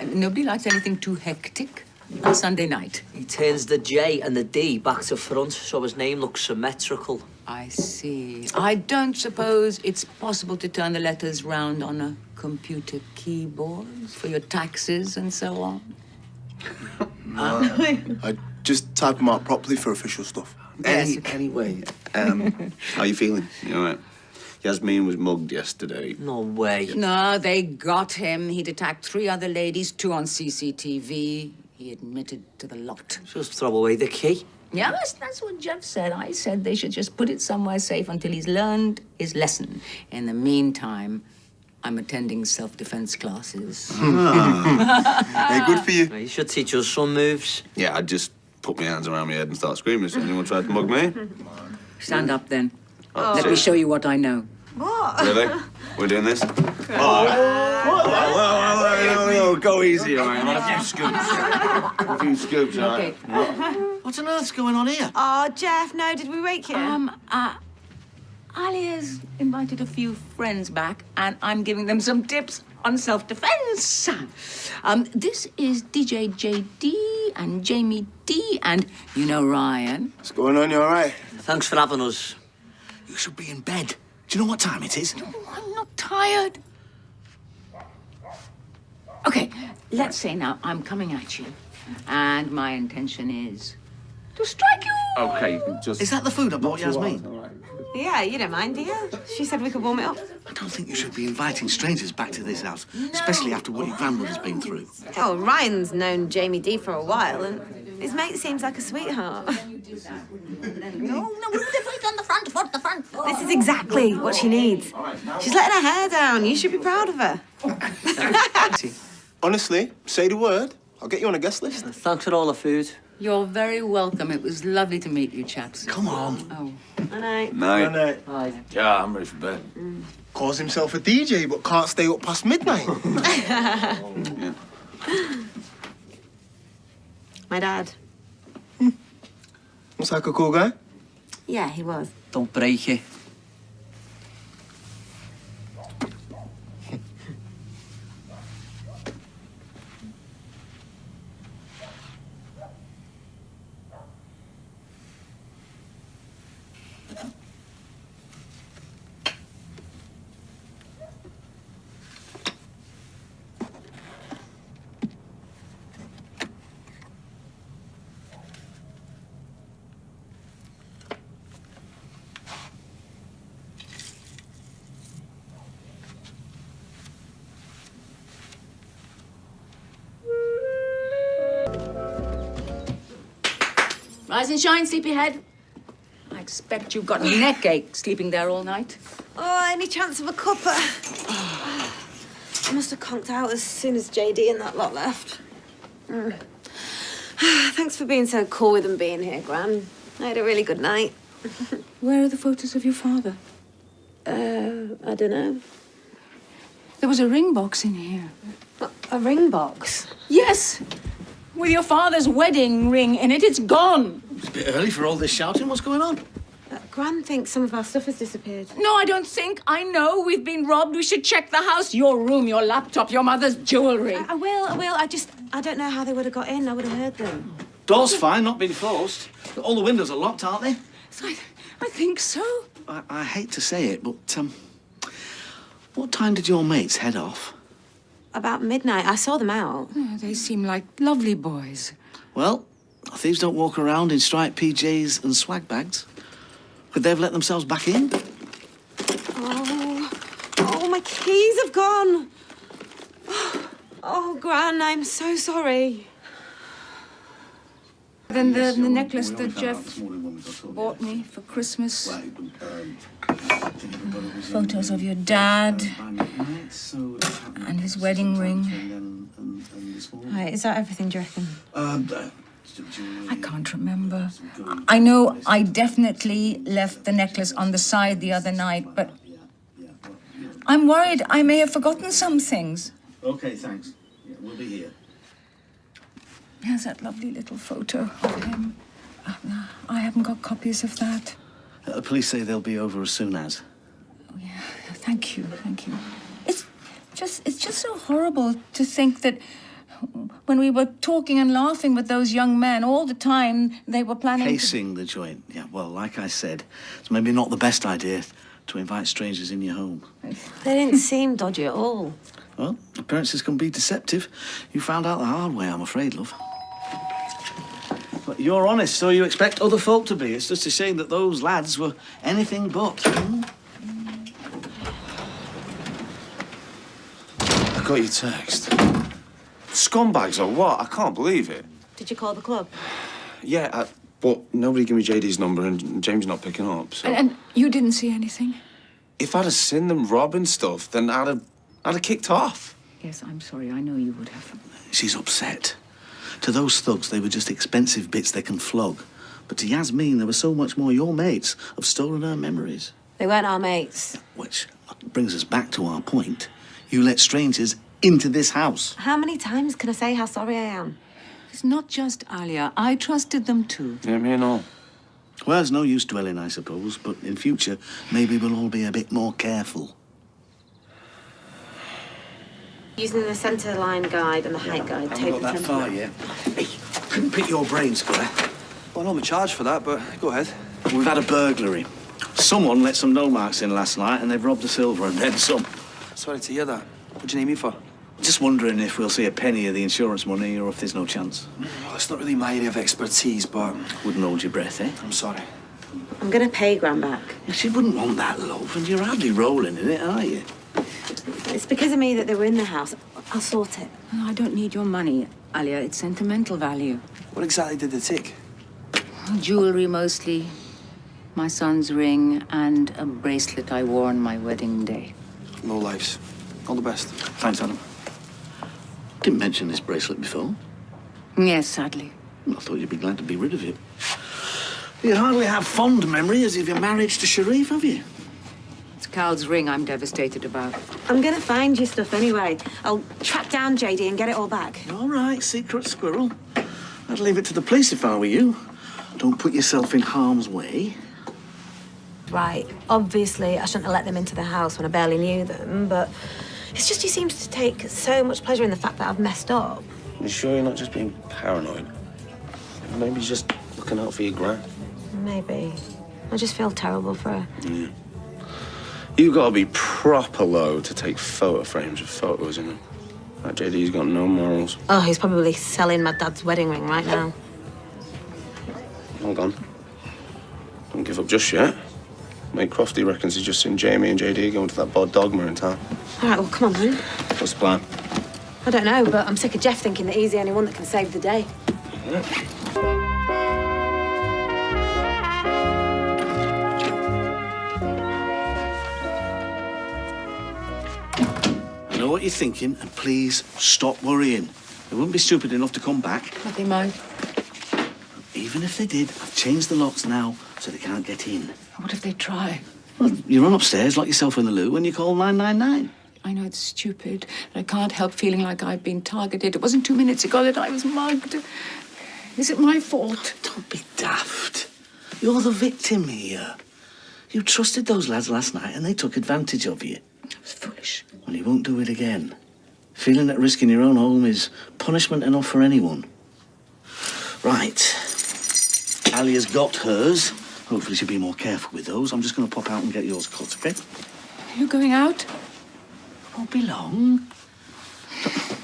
S5: Nobody likes anything too hectic on Sunday night.
S14: He turns the J and the D back to front so his name looks symmetrical.
S5: I see. I don't suppose it's possible to turn the letters round on a computer keyboard for your taxes and so on?
S15: I just type them out properly for official stuff.
S8: Anyway, how are you feeling? You all right? Yasmeen was mugged yesterday.
S14: No way.
S5: No, they got him. He'd attacked 3 other ladies, 2 on CCTV. He admitted to the lot.
S14: Just throw away the key.
S5: Yeah, that's what Geoff said. I said they should just put it somewhere safe until he's learned his lesson. In the meantime, I'm attending self-defense classes.
S15: Hey, good for you.
S14: You should teach us some moves.
S8: Yeah, I'd just put my hands around my head and start screaming if anyone tried to mug me.
S5: Stand up, then.
S8: Oh,
S5: Let me show you what I know.
S9: What?
S8: Really? We're doing this? Whoa, go easy, all right? A few scoops, all right?
S10: What on earth's going on here?
S9: Oh, Geoff, no, did we wake you?
S5: Alia's invited a few friends back, and I'm giving them some tips on self-defense. This is DJ JD and Jamie D, and you know Ryan.
S15: What's going on? You all right?
S14: Thanks for having us.
S10: You should be in bed. Do you know what time it is?
S5: No, I'm not tired. Okay, let's say now I'm coming at you, and my intention is to strike you.
S13: Okay, just...
S10: Is that the food I bought Yasmeen?
S26: Yeah, you don't mind, do you? She said we could warm it up.
S10: I don't think you should be inviting strangers back to this house, especially after what your grandmother's been through.
S26: Oh, Ryan's known Jamie D for a while, and his mate seems like a sweetheart.
S14: No, on the front foot, the front foot.
S26: This is exactly what she needs. She's letting her hair down. You should be proud of her.
S15: Honestly, say the word. I'll get you on a guest list.
S14: Thanks for all the food.
S5: You're very welcome. It was lovely to meet you, chaps.
S10: Come on.
S5: Oh.
S26: Night.
S28: Night.
S14: Hi.
S28: Yeah, I'm ready for bed.
S15: Calls himself a DJ, but can't stay up past midnight.
S26: My dad.
S15: Looks like a cool guy.
S26: Yeah, he was.
S14: Don't break it.
S5: Rise and shine, sleepyhead. I expect you've got a neck ache sleeping there all night.
S26: Oh, any chance of a cuppa? I must have conked out as soon as JD and that lot left. Thanks for being so cool with them being here, Gran. I had a really good night.
S5: Where are the photos of your father?
S26: I don't know.
S5: There was a ring box in here.
S26: A ring box?
S5: Yes, with your father's wedding ring in it. It's gone.
S10: It's a bit early for all this shouting. What's going on?
S26: Gran thinks some of our stuff has disappeared.
S5: No, I don't think. I know we've been robbed. We should check the house, your room, your laptop, your mother's jewellery.
S26: I will. I don't know how they would have got in. I would have heard them.
S10: Door's fine, not been forced. All the windows are locked, aren't they?
S5: I think so.
S10: I hate to say it, but, what time did your mates head off?
S26: About midnight. I saw them out.
S5: Oh, they seem like lovely boys.
S10: Well, thieves don't walk around in striped PJs and swag bags. Could they have let themselves back in?
S26: Oh, my keys have gone. Oh, Gran, I'm so sorry.
S5: Then the necklace that Geoff bought me for Christmas. Photos of your dad and his wedding ring.
S26: Right, is that everything, do you reckon?
S5: I can't remember. I know I definitely left the necklace on the side the other night, but I'm worried I may have forgotten some things.
S10: OK, thanks. Yeah, we'll be here.
S5: Here's that lovely little photo of him. I haven't got copies of that.
S10: The police say they'll be over as soon as.
S5: Oh, yeah. Thank you. It's just so horrible to think that when we were talking and laughing with those young men all the time, they were planning
S10: Casing the joint. Yeah, well, like I said, it's maybe not the best idea to invite strangers in your home.
S26: They didn't seem dodgy at all.
S10: Well, appearances can be deceptive. You found out the hard way, I'm afraid, love. But you're honest, so you expect other folk to be. It's just a shame that those lads were anything but.
S28: I got your text. Scumbags or what? I can't believe it.
S26: Did you call the club?
S28: Yeah, but nobody gave me JD's number and James not picking up, so...
S5: And you didn't see anything?
S28: If I'd have seen them robbing stuff, then I'd have kicked off.
S5: Yes, I'm sorry. I know you would have.
S10: She's upset. To those thugs, they were just expensive bits they can flog. But to Yasmeen, there was so much more. Your mates have stolen her memories.
S26: They weren't our mates.
S10: Which brings us back to our point. You let strangers into this house.
S26: How many times can I say how sorry I am?
S5: It's not just Alia. I trusted them too.
S28: Yeah, me and all.
S10: Well, there's no use dwelling, I suppose, but in future, maybe we'll all be a bit more careful.
S26: Using the centre line guide and the height guide.
S10: I haven't got that far yet. Hey, couldn't pick your brains, Claire.
S11: Well, I'm charged for that, but go ahead.
S10: We've had a burglary. Someone let some no marks in last night and they've robbed the silver and then some.
S11: Sorry to hear that. What do you need me for?
S10: Just wondering if we'll see a penny of the insurance money or if there's no chance.
S16: Well, it's not really my area of expertise, but...
S10: Wouldn't hold your breath, eh?
S16: I'm sorry.
S12: I'm going to pay Gran back.
S10: She wouldn't want that, love, and you're hardly rolling in it, are you?
S12: It's because of me that they were in the house. I'll sort it.
S5: No, I don't need your money, Alia. It's sentimental value.
S16: What exactly did they take?
S5: Jewelry, mostly. My son's ring and a bracelet I wore on my wedding day.
S16: No lives. All the best.
S10: Thanks, Adam. Didn't mention this bracelet before.
S5: Yes, sadly.
S10: I thought you'd be glad to be rid of it. You hardly have fond memories of your marriage to Sharif, have you?
S5: It's Cal's ring I'm devastated about.
S12: I'm going to find your stuff anyway. I'll track down JD and get it all back.
S10: All right, secret squirrel. I'd leave it to the police if I were you. Don't put yourself in harm's way.
S12: Right. Obviously, I shouldn't have let them into the house when I barely knew them, but it's just he seems to take so much pleasure in the fact that I've messed up.
S6: You sure you're not just being paranoid? Maybe he's just looking out for your gran.
S12: Maybe. I just feel terrible for her.
S6: Yeah. You've got to be proper low to take photo frames of photos, you know. That JD's got no morals.
S12: Oh, he's probably selling my dad's wedding ring right now.
S6: Hold on. Don't give up just yet. Mate Crofty reckons he's just seen Jamie and JD going to that bod dogma in town.
S12: All right, well, come on then.
S6: What's the plan?
S12: I don't know, but I'm sick of Geoff thinking that he's the only one that can save the day.
S10: I know what you're thinking, and please stop worrying. They wouldn't be stupid enough to come back.
S5: Nothing mind.
S10: Even if they did, I've changed the locks now so they can't get in.
S5: What if they try?
S10: Well, you run upstairs, lock yourself in the loo, and you call 999.
S5: I know it's stupid, but I can't help feeling like I've been targeted. It wasn't 2 minutes ago that I was mugged. Is it my fault?
S10: Don't be daft. You're the victim here. You trusted those lads last night and they took advantage of you.
S5: I was foolish.
S10: Well, you won't do it again. Feeling at risk in your own home is punishment enough for anyone. Right. Alia's got hers. Hopefully she'll be more careful with those. I'm just going to pop out and get yours cut, okay?
S5: Are you going out?
S10: Won't be long.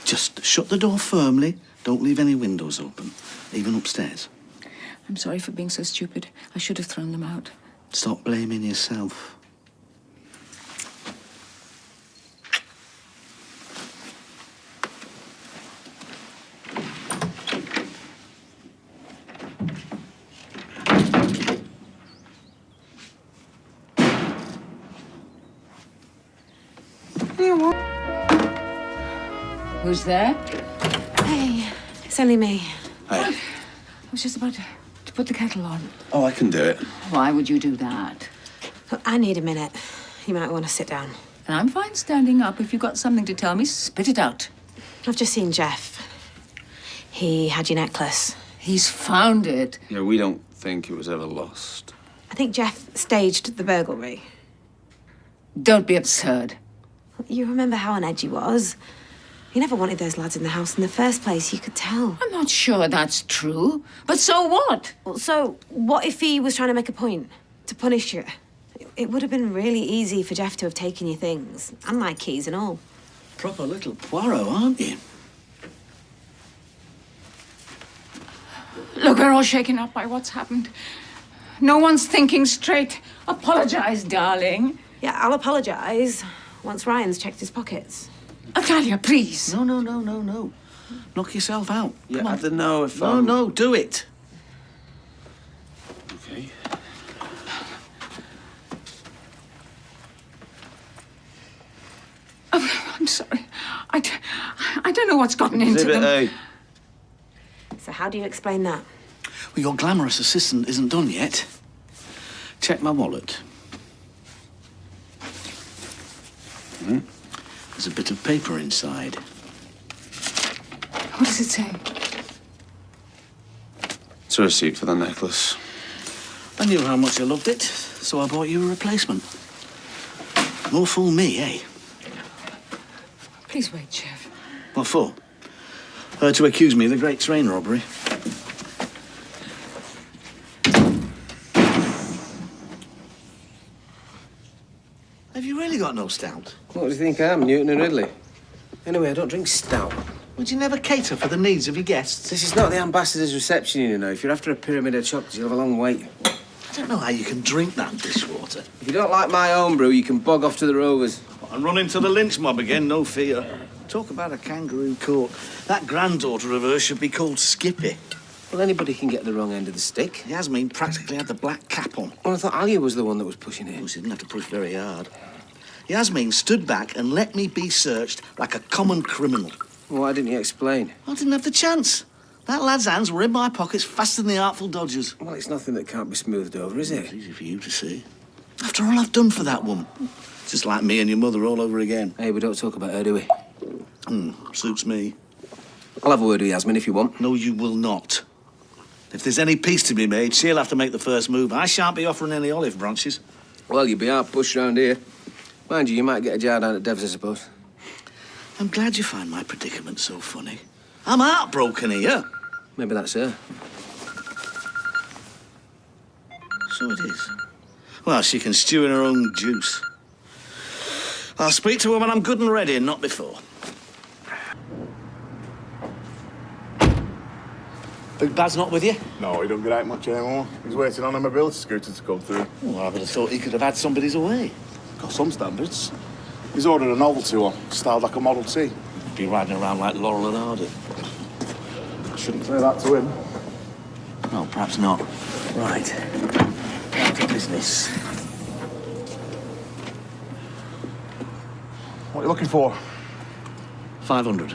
S10: Just shut the door firmly. Don't leave any windows open, even upstairs.
S5: I'm sorry for being so stupid. I should have thrown them out.
S10: Stop blaming yourself.
S5: Who's there?
S12: Hey, it's only me.
S6: Hey.
S5: I was just about to put the kettle on.
S6: Oh, I can do it.
S5: Why would you do that?
S12: Look, I need a minute. You might want to sit down.
S5: And I'm fine standing up. If you've got something to tell me, spit it out.
S12: I've just seen Geoff. He had your necklace.
S5: He's found it.
S6: Yeah, we don't think it was ever lost.
S12: I think Geoff staged the burglary.
S5: Don't be absurd.
S12: You remember how on edge he was? He never wanted those lads in the house in the first place, you could tell.
S5: I'm not sure that's true. But so what?
S12: Well, so what if he was trying to make a point? To punish you? It would have been really easy for Geoff to have taken your things. And my keys and all.
S10: Proper little Poirot, aren't you?
S5: Look, we're all shaken up by what's happened. No one's thinking straight. Apologize, darling.
S12: Yeah, I'll apologise once Ryan's checked his pockets.
S5: Atalia, please.
S10: No. Knock yourself out.
S6: Yeah,
S10: Come on.
S6: I don't know if
S10: No, do it.
S6: Okay.
S5: Oh, I'm sorry. I don't know what's gotten into them.
S6: Exhibit A.
S12: So how do you explain that?
S10: Well, your glamorous assistant isn't done yet. Check my wallet. There's a bit of paper inside.
S5: What does it say?
S6: It's a receipt for the necklace.
S10: I knew how much you loved it, so I bought you a replacement. More fool me, eh?
S5: Please wait, Geoff.
S10: What for? To accuse me of the great train robbery. Have you really got no stout?
S6: What do you think I am, Newton and Ridley?
S1: Anyway, I don't drink stout.
S10: Would you never cater for the needs of your guests?
S1: This is not the ambassador's reception, you know. If you're after a pyramid of chocolates, you'll have a long wait.
S10: I don't know how you can drink that dishwater.
S1: If you don't like my own brew, you can bog off to the Rovers.
S22: And run into the lynch mob again, no fear. Talk about a kangaroo court. That granddaughter of hers should be called Skippy.
S1: Well, anybody can get the wrong end of the stick.
S22: Yasmeen practically had the black cap on.
S1: Well, I thought Alia was the one that was pushing it.
S22: Oh, she didn't have to push very hard. Yasmeen stood back and let me be searched like a common criminal.
S1: Why didn't you explain?
S22: I didn't have the chance. That lad's hands were in my pockets faster than the Artful Dodgers.
S1: Well, it's nothing that can't be smoothed over, is it?
S22: It's easy for you to see. After all I've done for that woman. It's just like me and your mother all over again.
S1: Hey, we don't talk about her, do we?
S22: Suits me.
S1: I'll have a word with Yasmeen if you want.
S22: No, you will not. If there's any peace to be made, she'll have to make the first move. I shan't be offering any olive branches.
S1: Well, you'll be hard pushed round here. Mind you, you might get a jar down at Dev's, I suppose.
S22: I'm glad you find my predicament so funny. I'm heartbroken here.
S1: Maybe that's her.
S22: So it is. Well, she can stew in her own juice. I'll speak to her when I'm good and ready, and not before. Big Bad's not with you?
S17: No, he don't get out much anymore. He's waiting on a mobility scooter to come through.
S22: Well, I would have thought he could have had somebody's away.
S17: Got some standards. He's ordered a novelty one, styled like a Model T.
S22: Be riding around like Laurel and Hardy.
S17: Shouldn't say that to him.
S22: No, perhaps not. Right. Down to business.
S17: What are you looking for?
S22: 500.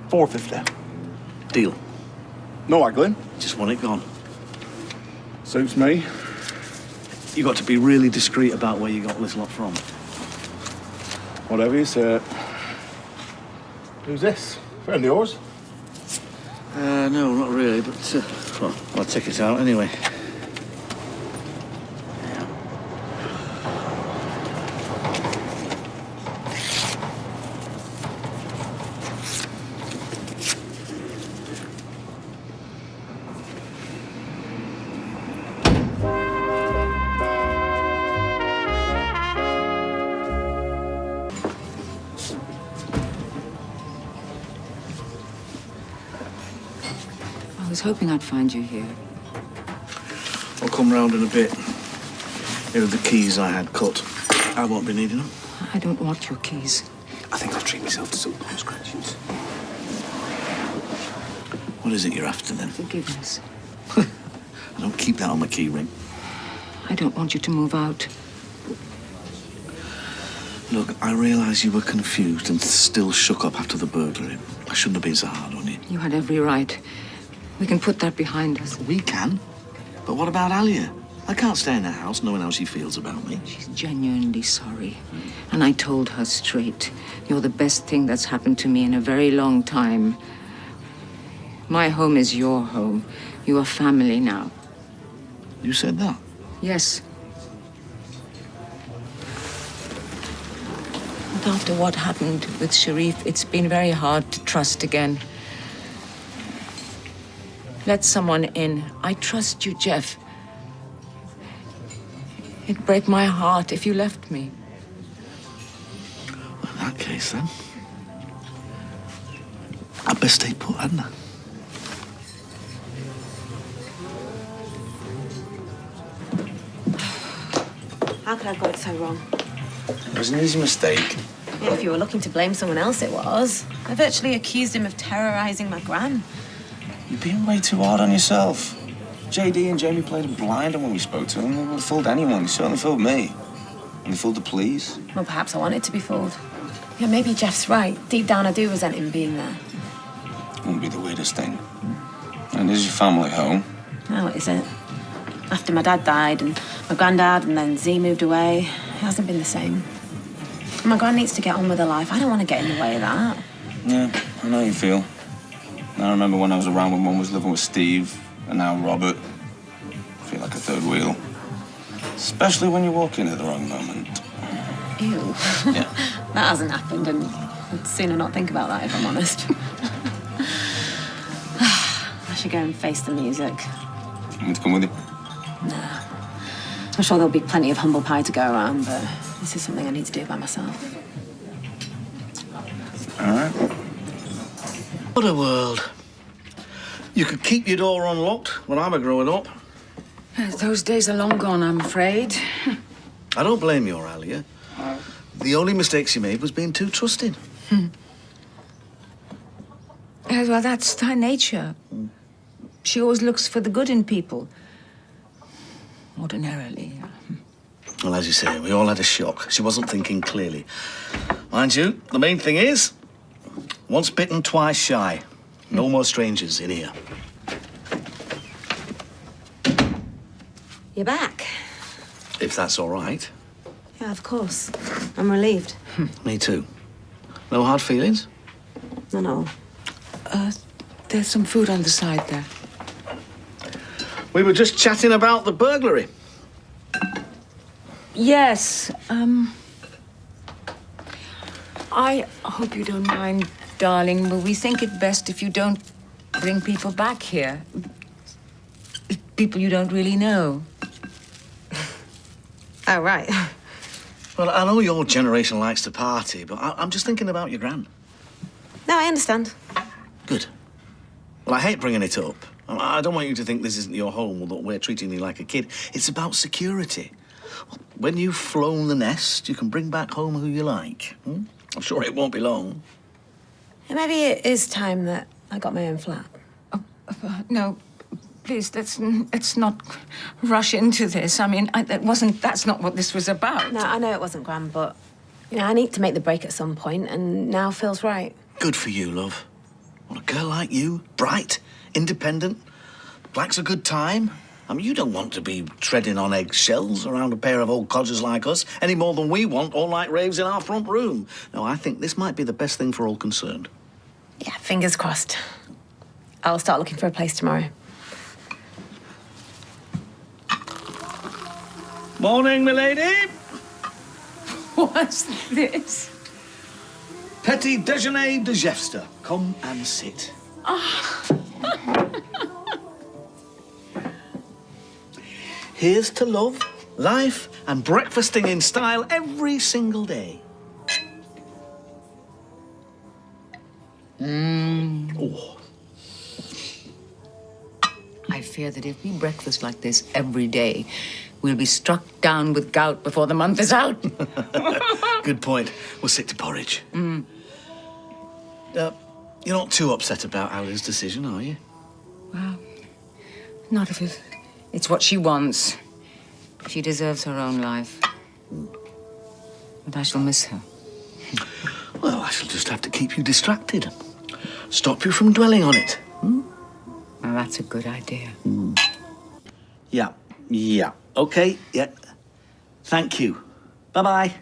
S17: $450.
S22: Deal.
S17: No haggling.
S22: Just want it gone.
S17: Suits me.
S22: You got to be really discreet about where you got this lot from.
S17: Whatever you say. Who's this? Friend of yours?
S22: No, not really, but, well, I'll take it out anyway.
S5: I was hoping I'd find you here.
S22: I'll come round in a bit. Here are the keys I had cut. I won't be needing them.
S5: I don't want your keys.
S1: I think I'll treat myself to some bum scratchings.
S22: What is it you're after, then?
S5: Forgiveness.
S22: I don't keep that on my key ring.
S5: I don't want you to move out.
S22: Look, I realise you were confused and still shook up after the burglary. I shouldn't have been so hard on you.
S5: You had every right. We can put that behind us.
S22: We can? But what about Alia? I can't stay in her house knowing how she feels about me.
S5: She's genuinely sorry. And I told her straight. You're the best thing that's happened to me in a very long time. My home is your home. You are family now.
S22: You said that?
S5: Yes. But after what happened with Sharif, it's been very hard to trust again. Let someone in. I trust you, Geoff. It'd break my heart if you left me.
S22: Well, in that case, then, I'd best stay put, hadn't I?
S12: How could I have got it so wrong?
S8: It was an easy mistake.
S12: Yeah, if you were looking to blame someone else, it was. I virtually accused him of terrorising my gran.
S8: You're being way too hard on yourself. JD and Jamie played a blinder when we spoke to them. They would have fooled anyone. They certainly fooled me. And they fooled the police.
S12: Well, perhaps I wanted to be fooled. Yeah, maybe Geoff's right. Deep down, I do resent him being there.
S8: Wouldn't be the weirdest thing. And this is your family home.
S12: No, it isn't. After my dad died and my granddad and then Z moved away, it hasn't been the same. My gran needs to get on with her life. I don't want to get in the way of that.
S8: Yeah, I know how you feel. I remember when I was around when Mum was living with Steve, and now Robert. I feel like a third wheel. Especially when you walk in at the wrong moment.
S12: Ew.
S8: Yeah.
S12: That hasn't happened, and I'd sooner not think about that, if I'm honest. I should go and face the music.
S8: Want me to come with you?
S12: Nah. I'm sure there'll be plenty of humble pie to go around, but this is something I need to do by myself.
S10: All right. What a world. You could keep your door unlocked when I was growing up.
S5: Those days are long gone, I'm afraid.
S10: I don't blame you, Alia. The only mistakes you made was being too trusting.
S5: Well, that's her nature. She always looks for the good in people. Ordinarily.
S10: Well, as you say, we all had a shock. She wasn't thinking clearly. Mind you, the main thing is, once bitten, twice shy. No more strangers in here.
S12: You're back.
S10: If that's all right.
S12: Yeah, of course. I'm relieved.
S10: Me too. No hard feelings?
S12: No.
S5: There's some food on the side there.
S10: We were just chatting about the burglary.
S5: Yes, I hope you don't mind, darling, but we think it best if you don't bring people back here. People you don't really know.
S12: Oh, right.
S10: Well, I know your generation likes to party, but I'm just thinking about your gran.
S12: No, I understand.
S10: Good. Well, I hate bringing it up. I don't want you to think this isn't your home or that we're treating you like a kid. It's about security. When you've flown the nest, you can bring back home who you like. I'm sure it won't be long.
S12: Yeah, maybe it is time that I got my own flat.
S5: No, please, let's not rush into this. I mean, that's not what this was about.
S12: No, I know it wasn't, Gran, but, you know, I need to make the break at some point, and now feels right.
S10: Good for you, love. Well, a girl like you, bright, independent, likes a good time. I mean, you don't want to be treading on eggshells around a pair of old codgers like us any more than we want all-night raves in our front room. No, I think this might be the best thing for all concerned.
S12: Yeah, fingers crossed. I'll start looking for a place tomorrow.
S22: Morning, milady.
S5: What's this?
S10: Petit déjeuner de Geoffster. Come and sit. Here's to love, life, and breakfasting in style every single day.
S5: Oh. I fear that if we breakfast like this every day, we'll be struck down with gout before the month is out.
S10: Good point. We'll stick to porridge. You're not too upset about Ali's decision, are you?
S5: Well, not if it's what she wants. She deserves her own life. But I shall miss her.
S10: Well, I shall just have to keep you distracted. Stop you from dwelling on it.
S5: Well, that's a good idea.
S10: Yeah. OK, yeah. Thank you. Bye-bye.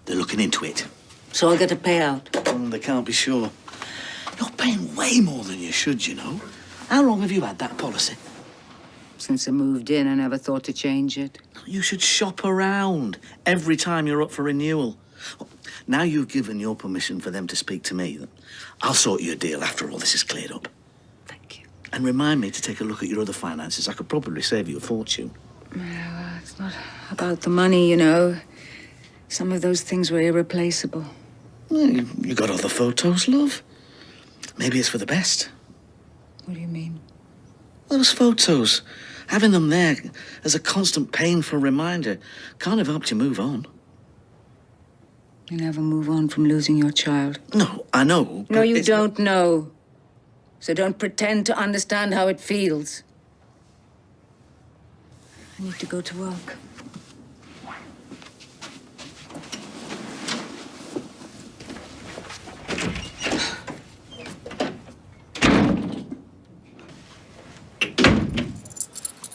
S10: They're looking into it.
S14: So I get a payout?
S10: They can't be sure. You're paying way more than you should, you know. How long have you had that policy?
S5: Since I moved in, I never thought to change it.
S10: You should shop around every time you're up for renewal. Now you've given your permission for them to speak to me, I'll sort you a deal after all this is cleared up.
S5: Thank you.
S10: And remind me to take a look at your other finances. I could probably save you a fortune.
S5: Well, it's not about the money, you know. Some of those things were irreplaceable.
S10: Well, you got other photos, love. Maybe it's for the best.
S5: What do you mean?
S10: Those photos, having them there as a constant painful reminder, kind of helped you move on.
S5: You never move on from losing your child.
S10: No, I know.
S5: No, you don't know. So don't pretend to understand how it feels. I need to go to work.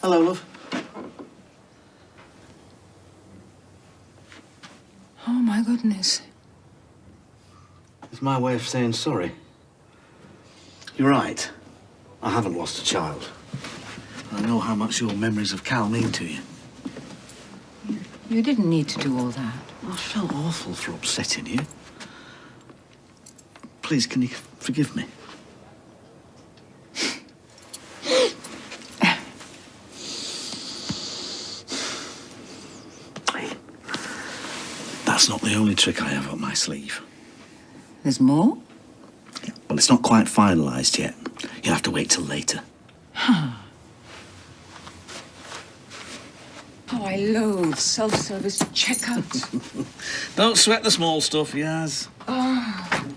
S10: Hello, love.
S5: Oh, my goodness.
S10: It's my way of saying sorry. You're right. I haven't lost a child. I know how much your memories of Cal mean to you.
S5: You didn't need to do all that.
S10: I felt awful for upsetting you. Please, can you forgive me? the only trick I have up my sleeve.
S5: There's more?
S10: Well, it's not quite finalised yet. You'll have to wait till later.
S5: Oh, I loathe self-service checkouts.
S10: Don't sweat the small stuff, Yaz.
S5: Oh,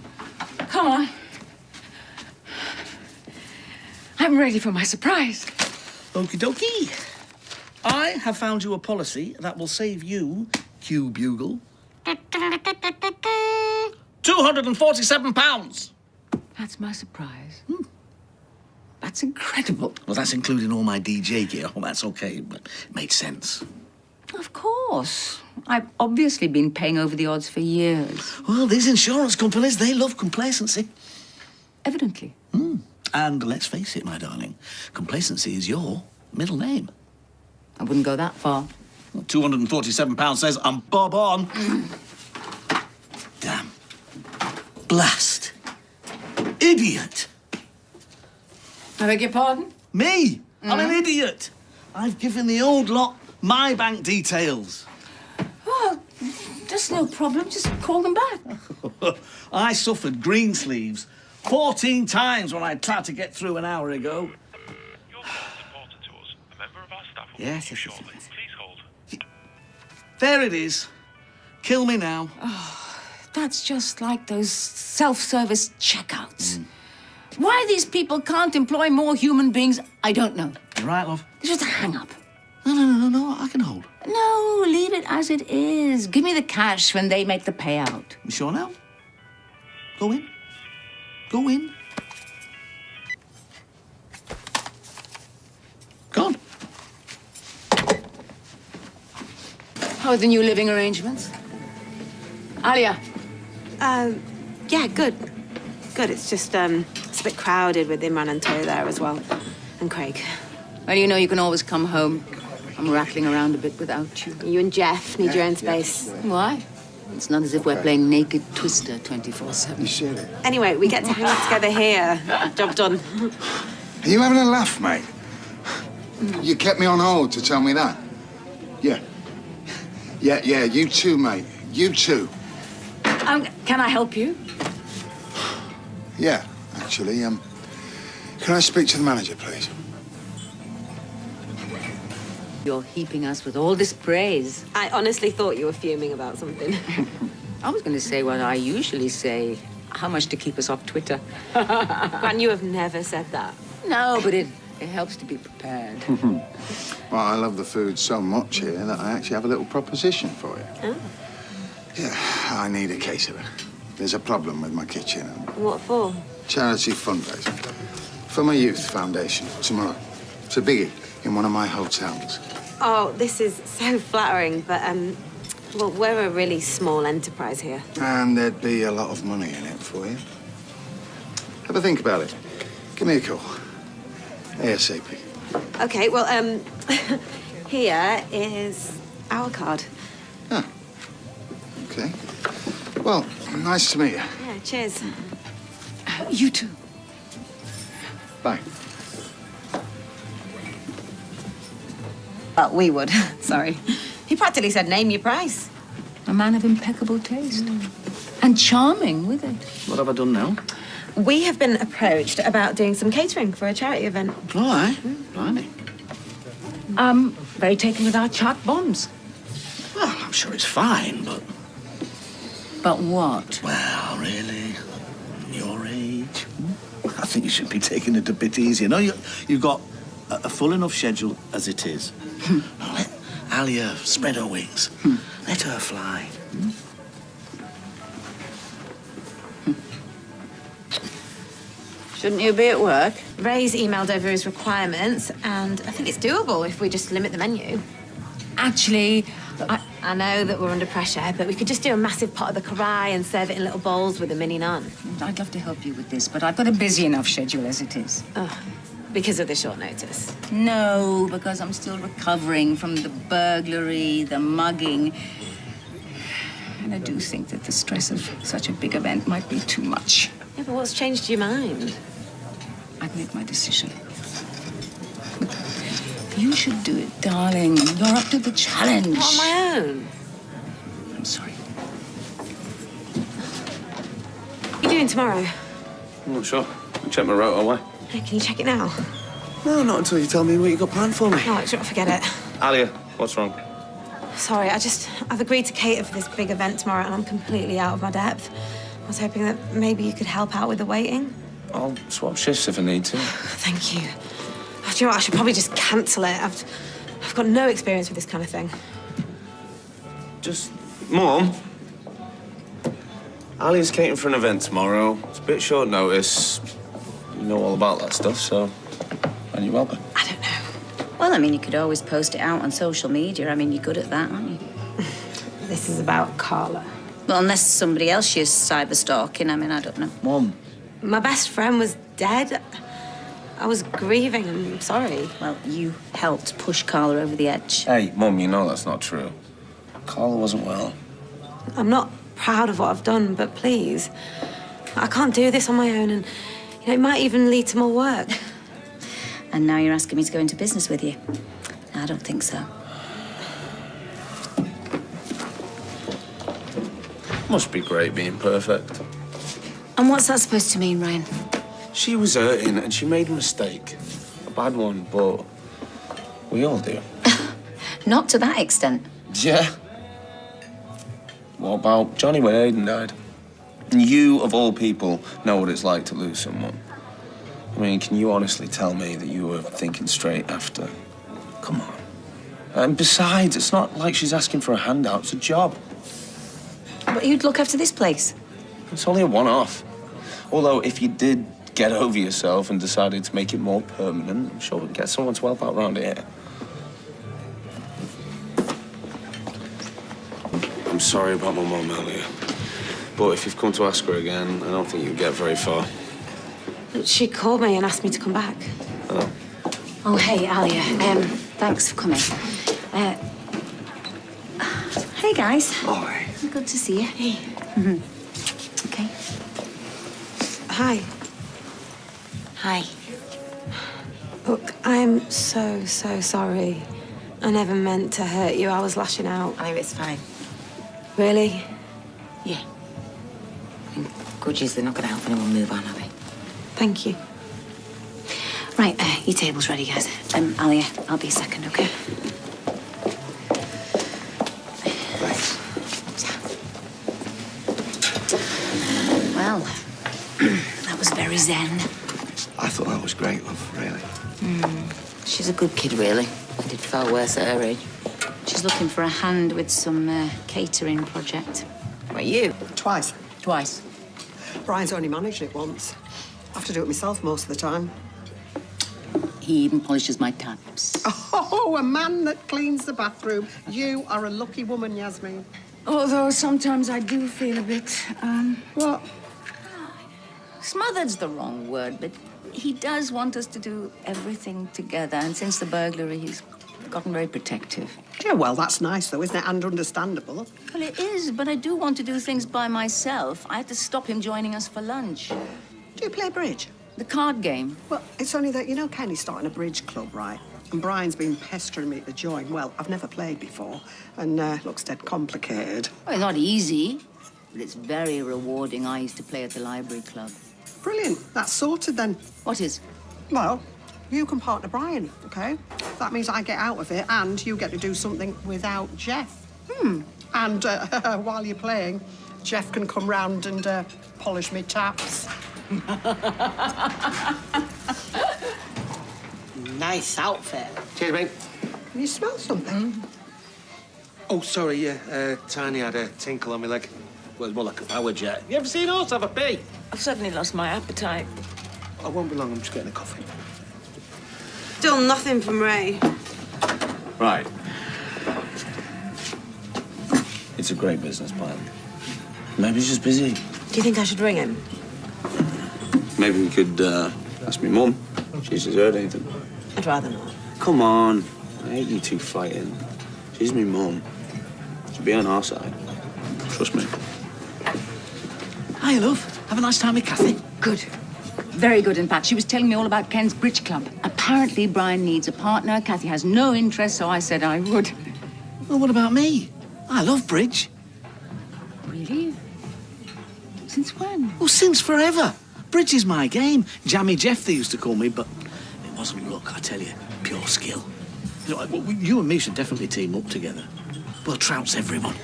S5: come on. I'm ready for my surprise.
S10: Okie dokie. I have found you a policy that will save you, Q Bugle, £247.
S5: That's my surprise. That's incredible.
S10: Well, that's including all my DJ gear. Oh, that's okay, but it made sense.
S5: Of course. I've obviously been paying over the odds for years.
S10: Well, these insurance companies, they love complacency.
S5: Evidently.
S10: And let's face it, my darling, complacency is your middle name.
S5: I wouldn't go that far.
S10: Well, £247 says I'm bob on. Damn. Blast. Idiot.
S5: I beg your pardon?
S10: Me? I'm an idiot. I've given the old lot my bank details.
S5: Oh, that's no problem. Just call them back.
S10: I suffered green sleeves 14 times when I tried to get through an hour ago. Yes. Please hold. There it is. Kill me now.
S5: Oh, that's just like those self-service checkouts. Why these people can't employ more human beings, I don't know.
S10: You're right, love.
S5: It's just a hang-up.
S10: No, I can hold.
S5: No, leave it as it is. Give me the cash when they make the payout.
S10: You sure now? Go in. Go in. Go on.
S5: How are the new living arrangements? Alia?
S26: Yeah, good. Good. It's just, it's a bit crowded with Imran and Toya there as well. And Craig.
S5: Well, you know you can always come home. I'm rattling around a bit without you.
S26: You and Geoff need your own space.
S5: Why? It's not as if we're playing Naked Twister 24/7.
S26: Anyway, we get to hang out together here. Job done.
S2: Are you having a laugh, mate? You kept me on hold to tell me that? Yeah. Yeah, you too, mate. You too.
S5: Can I help you?
S2: Yeah, actually, can I speak to the manager, please?
S5: You're heaping us with all this praise.
S26: I honestly thought you were fuming about something.
S5: I was going to say what I usually say. How much to keep us off Twitter?
S26: Gran, you have never said that.
S5: No, but it helps to be prepared.
S2: Well, I love the food so much here that I actually have a little proposition for you.
S26: Oh.
S2: Yeah, I need a case of it. There's a problem with my kitchen.
S26: What for?
S2: Charity fundraiser for my youth foundation tomorrow. It's a biggie in one of my hotels.
S26: Oh, this is so flattering, but, well, we're a really small enterprise here.
S2: And there'd be a lot of money in it for you. Have a think about it. Give me a call. ASAP.
S26: Okay, well, here is our card.
S2: Ah. Okay. Well, nice to meet you.
S26: Yeah, cheers.
S5: You too.
S2: Bye.
S26: Well, we would. Sorry. He practically said, name your price.
S5: A man of impeccable taste. And charming with it.
S10: What have I done now?
S26: We have been approached about doing some catering for a charity event.
S10: All right. Blimey.
S5: Very taken with our chart bombs.
S10: Well, I'm sure it's fine, but...
S5: But what?
S10: Well, really? Your age? I think you should be taking it a bit easier. No, you've got a full enough schedule as it is. Now, let Alia spread her wings. Let her fly.
S5: Shouldn't you be at work?
S26: Ray's emailed over his requirements, and I think it's doable if we just limit the menu.
S5: Actually,
S26: I know that we're under pressure, but we could just do a massive pot of the karai and serve it in little bowls with a mini naan.
S5: I'd love to help you with this, but I've got a busy enough schedule as it is.
S26: Oh, because of the short notice?
S5: No, because I'm still recovering from the burglary, the mugging. And I do think that the stress of such a big event might be too much.
S26: Yeah, but what's changed your mind?
S5: I've made my decision. You should do it, darling. You're up to the challenge.
S26: Not on my own.
S5: I'm sorry.
S12: What are you doing tomorrow?
S8: I'm not sure. I'll check my route away.
S12: Hey, can you check it now?
S16: No, not until you tell me what you got planned for me.
S12: No, forget it.
S8: Alia, what's wrong?
S12: Sorry, I've agreed to cater for this big event tomorrow and I'm completely out of my depth. I was hoping that maybe you could help out with the waiting.
S8: I'll swap shifts if I need to.
S12: Thank you. Oh, do you know what? I should probably just cancel it. I've got no experience with this kind of thing.
S8: Mum? Ali's catering for an event tomorrow. It's a bit short notice. You know all about that stuff, so can you help her?
S12: I don't know.
S4: Well, I mean, you could always post it out on social media. I mean, you're good at that, aren't you?
S12: This is about Carla.
S4: Well, unless somebody else you're cyber-stalking, I mean, I don't know.
S8: Mum.
S12: My best friend was dead. I was grieving. I'm sorry.
S4: Well, you helped push Carla over the edge.
S8: Hey, Mum, you know that's not true. Carla wasn't well.
S12: I'm not proud of what I've done, but please, I can't do this on my own, and it might even lead to more work.
S4: And now you're asking me to go into business with you. I don't think so.
S8: Must be great being perfect.
S4: And what's that supposed to mean, Ryan?
S8: She was hurting and she made a mistake. A bad one, but we all do.
S4: Not to that extent.
S8: Yeah. What about Johnny when Aiden died? And you, of all people, know what it's like to lose someone. I mean, can you honestly tell me that you were thinking straight after? Come on. And besides, it's not like she's asking for a handout. It's a job.
S4: But you'd look after this place.
S8: It's only a one-off. Although, if you did get over yourself and decided to make it more permanent, I'm sure we'd get someone to help out around here. I'm sorry about my mum earlier. But if you've come to ask her again, I don't think you'll get very far.
S12: She called me and asked me to come back.
S8: Oh.
S4: Oh, hey, Alia. Thanks for coming. Hey, guys.
S16: Hi.
S4: Good to see you. Hey. Okay.
S12: Hi.
S4: Hi.
S12: Look, I'm so sorry. I never meant to hurt you. I was lashing out.
S9: Oh, it's fine.
S12: Really?
S9: Yeah. Good news, they're not going to help anyone move on, are they?
S12: Thank you.
S4: Right, your table's ready, guys. Alia, I'll be a second, okay?
S16: Thanks.
S4: Well, that was very zen.
S16: I thought that was great, love, really.
S9: She's a good kid, really. I did far worse at her age.
S4: She's looking for a hand with some catering project.
S9: What, you?
S7: Twice.
S9: Twice.
S7: Brian's only managed it once. I have to do it myself most of the time.
S9: He even polishes my taps.
S7: Oh, a man that cleans the bathroom. You are a lucky woman, Yasmeen.
S5: Although sometimes I do feel a bit,
S7: What?
S4: Smothered's the wrong word, but he does want us to do everything together. And since the burglary, he's gotten very protective.
S7: Yeah, well, that's nice, though, isn't it? And understandable.
S4: Well, it is, but I do want to do things by myself. I had to stop him joining us for lunch.
S7: Do you play bridge?
S4: The card game.
S7: Well, it's only that, you know, Kenny's starting a bridge club, right? And Brian's been pestering me to join. Well, I've never played before, and looks dead complicated.
S4: Well, it's not easy, but it's very rewarding. I used to play at the library club.
S7: Brilliant. That's sorted, then.
S4: What is?
S7: Well, you can partner Brian, OK? That means I get out of it, and you get to do something without Geoff. And while you're playing, Geoff can come round and polish me taps.
S1: Nice outfit.
S6: Cheers, mate.
S7: Can you smell something?
S6: Oh, sorry, yeah. Tiny had a tinkle on my leg. Well, it's more like a power jet. You ever seen us have a pee?
S5: I've suddenly lost my appetite.
S6: I won't be long. I'm just getting a coffee.
S5: Still nothing from Ray.
S8: Right. It's a great business plan. Maybe he's just busy.
S12: Do you think I should ring him?
S8: Maybe we could ask me mum. She's just heard anything.
S12: I'd rather not.
S8: Come on. I hate you two fighting. She's me mum. She'll be on our side. Trust me.
S10: Hi, love. Have a nice time with Kathy.
S5: Good. Very good, in fact. She was telling me all about Ken's bridge club. Apparently, Brian needs a partner. Kathy has no interest, so I said I would.
S10: Well, what about me? I love bridge.
S5: Really? Since when?
S10: Well, since forever. Bridge is my game. Jammy Geoff, they used to call me, but it wasn't luck, I tell you. Pure skill. You know, well, you and me should definitely team up together. We'll trounce everyone.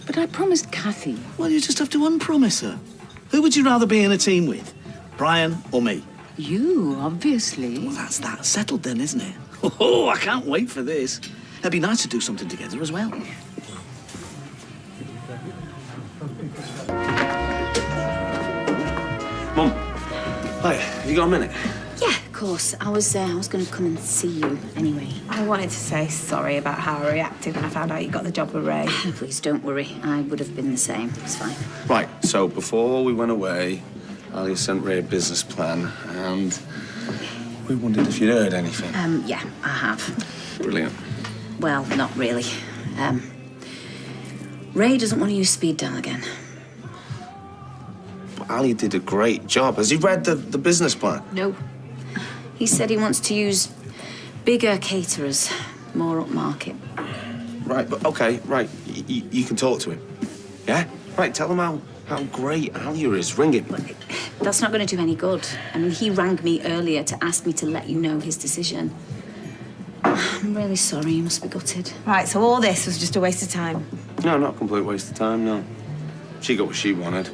S5: But I promised Kathy.
S10: Well, you just have to unpromise her. Who would you rather be in a team with? Brian or me?
S5: You, obviously.
S10: Well, that's that settled then, isn't it? Oh, I can't wait for this. It'd be nice to do something together as well.
S8: Mum, hi, have you got a minute?
S4: Yeah, of course. I was going to come and see you anyway.
S12: I wanted to say sorry about how I reacted when I found out you got the job with Ray.
S4: Please don't worry. I would have been the same. It's fine.
S8: Right, so before we went away, Ali sent Ray a business plan, and we wondered if you'd heard anything.
S4: Yeah, I have.
S8: Brilliant.
S4: Well, not really. Ray doesn't want to use speed dial again.
S8: But Ali did a great job. Has he read the business plan?
S4: No. He said he wants to use bigger caterers, more upmarket.
S8: Right, but okay, right. You can talk to him. Yeah? Right, tell him how great Alia is. Ring him.
S4: That's not going to do any good. I mean, he rang me earlier to ask me to let you know his decision. I'm really sorry. You must be gutted.
S12: Right, so all this was just a waste of time.
S8: No, not a complete waste of time, no. She got what she wanted.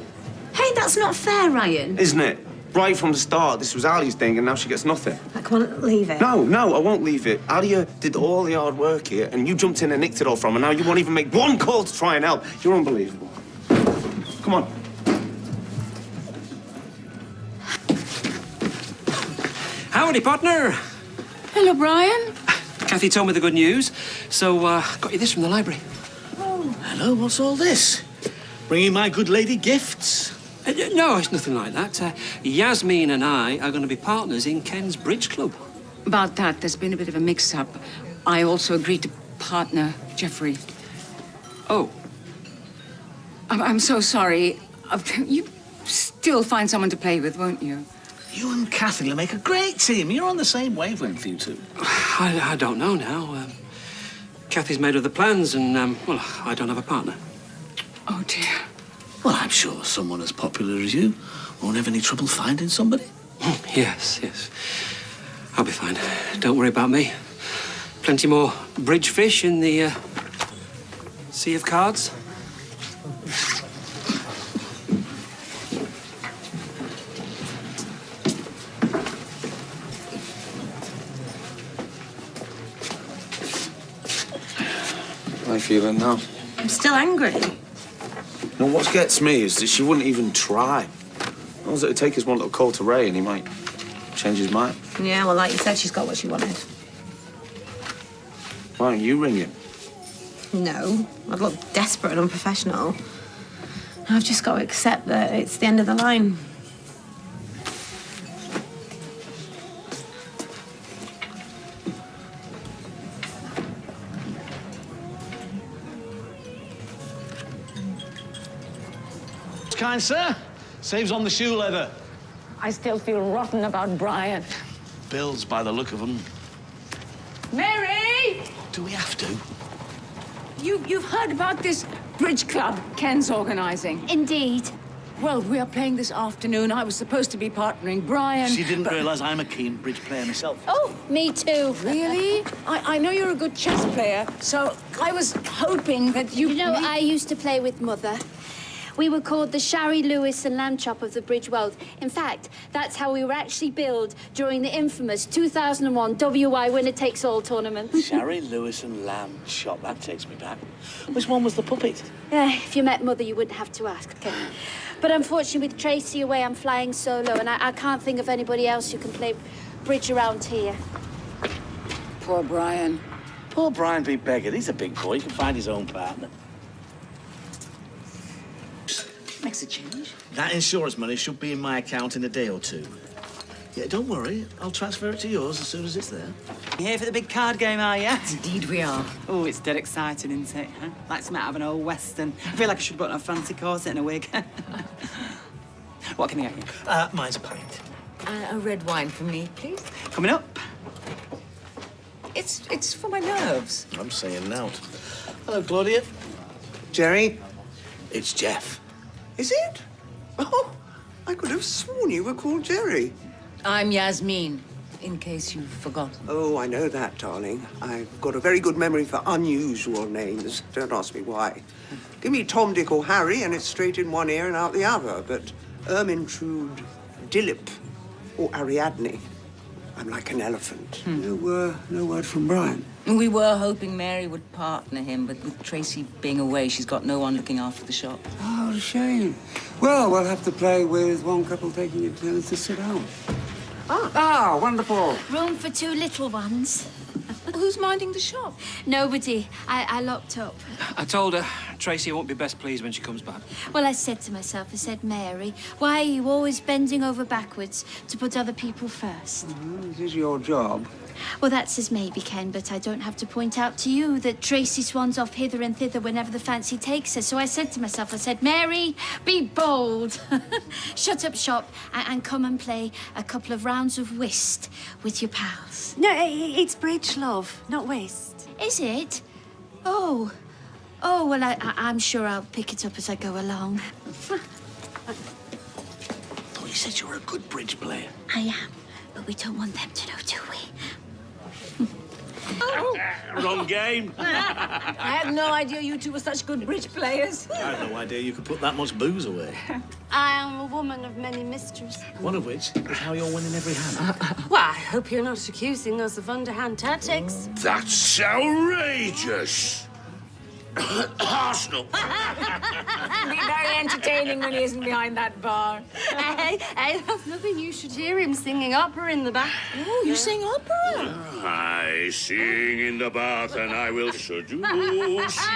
S4: Hey, that's not fair, Ryan.
S8: Isn't it? Right from the start, this was Ali's thing, and now she gets nothing.
S12: Right, come on, leave it.
S8: No, I won't leave it. Alia did all the hard work here, and you jumped in and nicked it all from her. Now you won't even make one call to try and help. You're unbelievable. Come on.
S11: Howdy, partner.
S5: Hello, Brian.
S11: Kathy told me the good news, so got you this from the library.
S10: Oh. Hello, what's all this? Bringing my good lady gifts?
S11: No, it's nothing like that. Yasmeen and I are going to be partners in Ken's bridge club.
S5: About that, there's been a bit of a mix-up. I also agreed to partner Jeffrey.
S11: Oh.
S5: I'm so sorry. You still find someone to play with, won't you?
S10: You and Kathy will make a great team. You're on the same wavelength, you two.
S11: I don't know now. Kathy's made other plans, and, well, I don't have a partner.
S5: Oh, dear.
S10: Well, I'm sure someone as popular as you won't have any trouble finding somebody.
S11: Yes. I'll be fine. Don't worry about me. Plenty more bridge fish in the sea of cards.
S8: How are you feeling now?
S12: I'm still angry.
S8: No, what gets me is that she wouldn't even try. All it'd take is one little call to Ray and he might change his mind.
S12: Yeah, well, like you said, she's got what she wanted.
S8: Why don't you ring him?
S12: No, I'd look desperate and unprofessional. I've just got to accept that it's the end of the line.
S10: Kind sir, saves on the shoe leather.
S5: I still feel rotten about Brian.
S10: Bills by the look of them.
S5: Mary!
S10: Do we have to?
S5: You've heard about this bridge club Ken's organising?
S4: Indeed.
S5: Well, we are playing this afternoon. I was supposed to be partnering Brian.
S10: She didn't realise I'm a keen bridge player myself.
S4: Oh, me too.
S5: Really? I know you're a good chess player, so I was hoping that you...
S3: You know, I used to play with Mother. We were called the Shari, Lewis and Lamb Chop of the bridge world. In fact, that's how we were actually billed during the infamous 2001 WI Winner Takes All tournament.
S10: Shari, Lewis and Lamb Chop, that takes me back. Which one was the puppet?
S3: Yeah, if you met Mother, you wouldn't have to ask. Okay. But unfortunately, with Tracy away, I'm flying solo, and I can't think of anybody else who can play bridge around here.
S5: Poor Brian.
S10: Poor Brian be beggared. He's a big boy. He can find his own partner.
S5: Makes a change.
S10: That insurance money should be in my account in a day or two. Yeah, don't worry. I'll transfer it to yours as soon as it's there.
S9: You here for the big card game, are you?
S5: Indeed we are.
S9: Oh, it's dead exciting, isn't it? Huh? Like some out of an old western. I feel like I should put on a fancy corset and a wig. What can I get you?
S10: Mine's a pint.
S5: A red wine for me, please.
S9: Coming up.
S5: It's for my nerves.
S10: I'm saying nout. Hello, Claudia.
S16: Jerry?
S10: It's Geoff.
S16: Is it?
S18: Oh, I could have sworn you were called Jerry.
S5: I'm Yasmeen, in case you've forgotten.
S18: Oh, I know that, darling. I've got a very good memory for unusual names. Don't ask me why. Give me Tom, Dick, or Harry, and it's straight in one ear and out the other. But Ermintrude, Dilip, or Ariadne, I'm like an elephant. No word from Brian.
S5: We were hoping Mary would partner him, but with Tracy being away, she's got no one looking after the shop.
S19: Oh, what a shame. Well, we'll have to play with one couple taking a turn to sit down. Ah, wonderful.
S3: Room for 2 little ones.
S5: Who's minding the shop?
S3: Nobody. I locked up.
S11: I told her Tracy won't be best pleased when she comes back.
S3: Well, I said to myself, I said, Mary, why are you always bending over backwards to put other people first?
S19: This is your job.
S3: Well, that's as maybe, Ken, but I don't have to point out to you that Tracy swans off hither and thither whenever the fancy takes her. So I said to myself, I said, Mary, be bold. Shut up shop and come and play a couple of rounds of whist with your pals.
S12: No, it's bridge, love, not whist.
S3: Is it? Oh. Oh, well, I'm sure I'll pick it up as I go along.
S10: Thought you said you were a good bridge player.
S3: I am, but we don't want them to know, do we?
S22: Wrong game.
S5: I had no idea you two were such good bridge players.
S22: I had no idea you could put that much booze away.
S12: I am a woman of many mysteries.
S22: One of which is how you're winning every hand.
S12: Well, I hope you're not accusing us of underhand tactics.
S20: That's outrageous. Arsenal.
S5: Be very entertaining when he isn't behind that bar.
S12: Hey, that's nothing. You should hear him singing opera in the back.
S5: Oh, you sing opera?
S20: I sing in the bath and I will seduce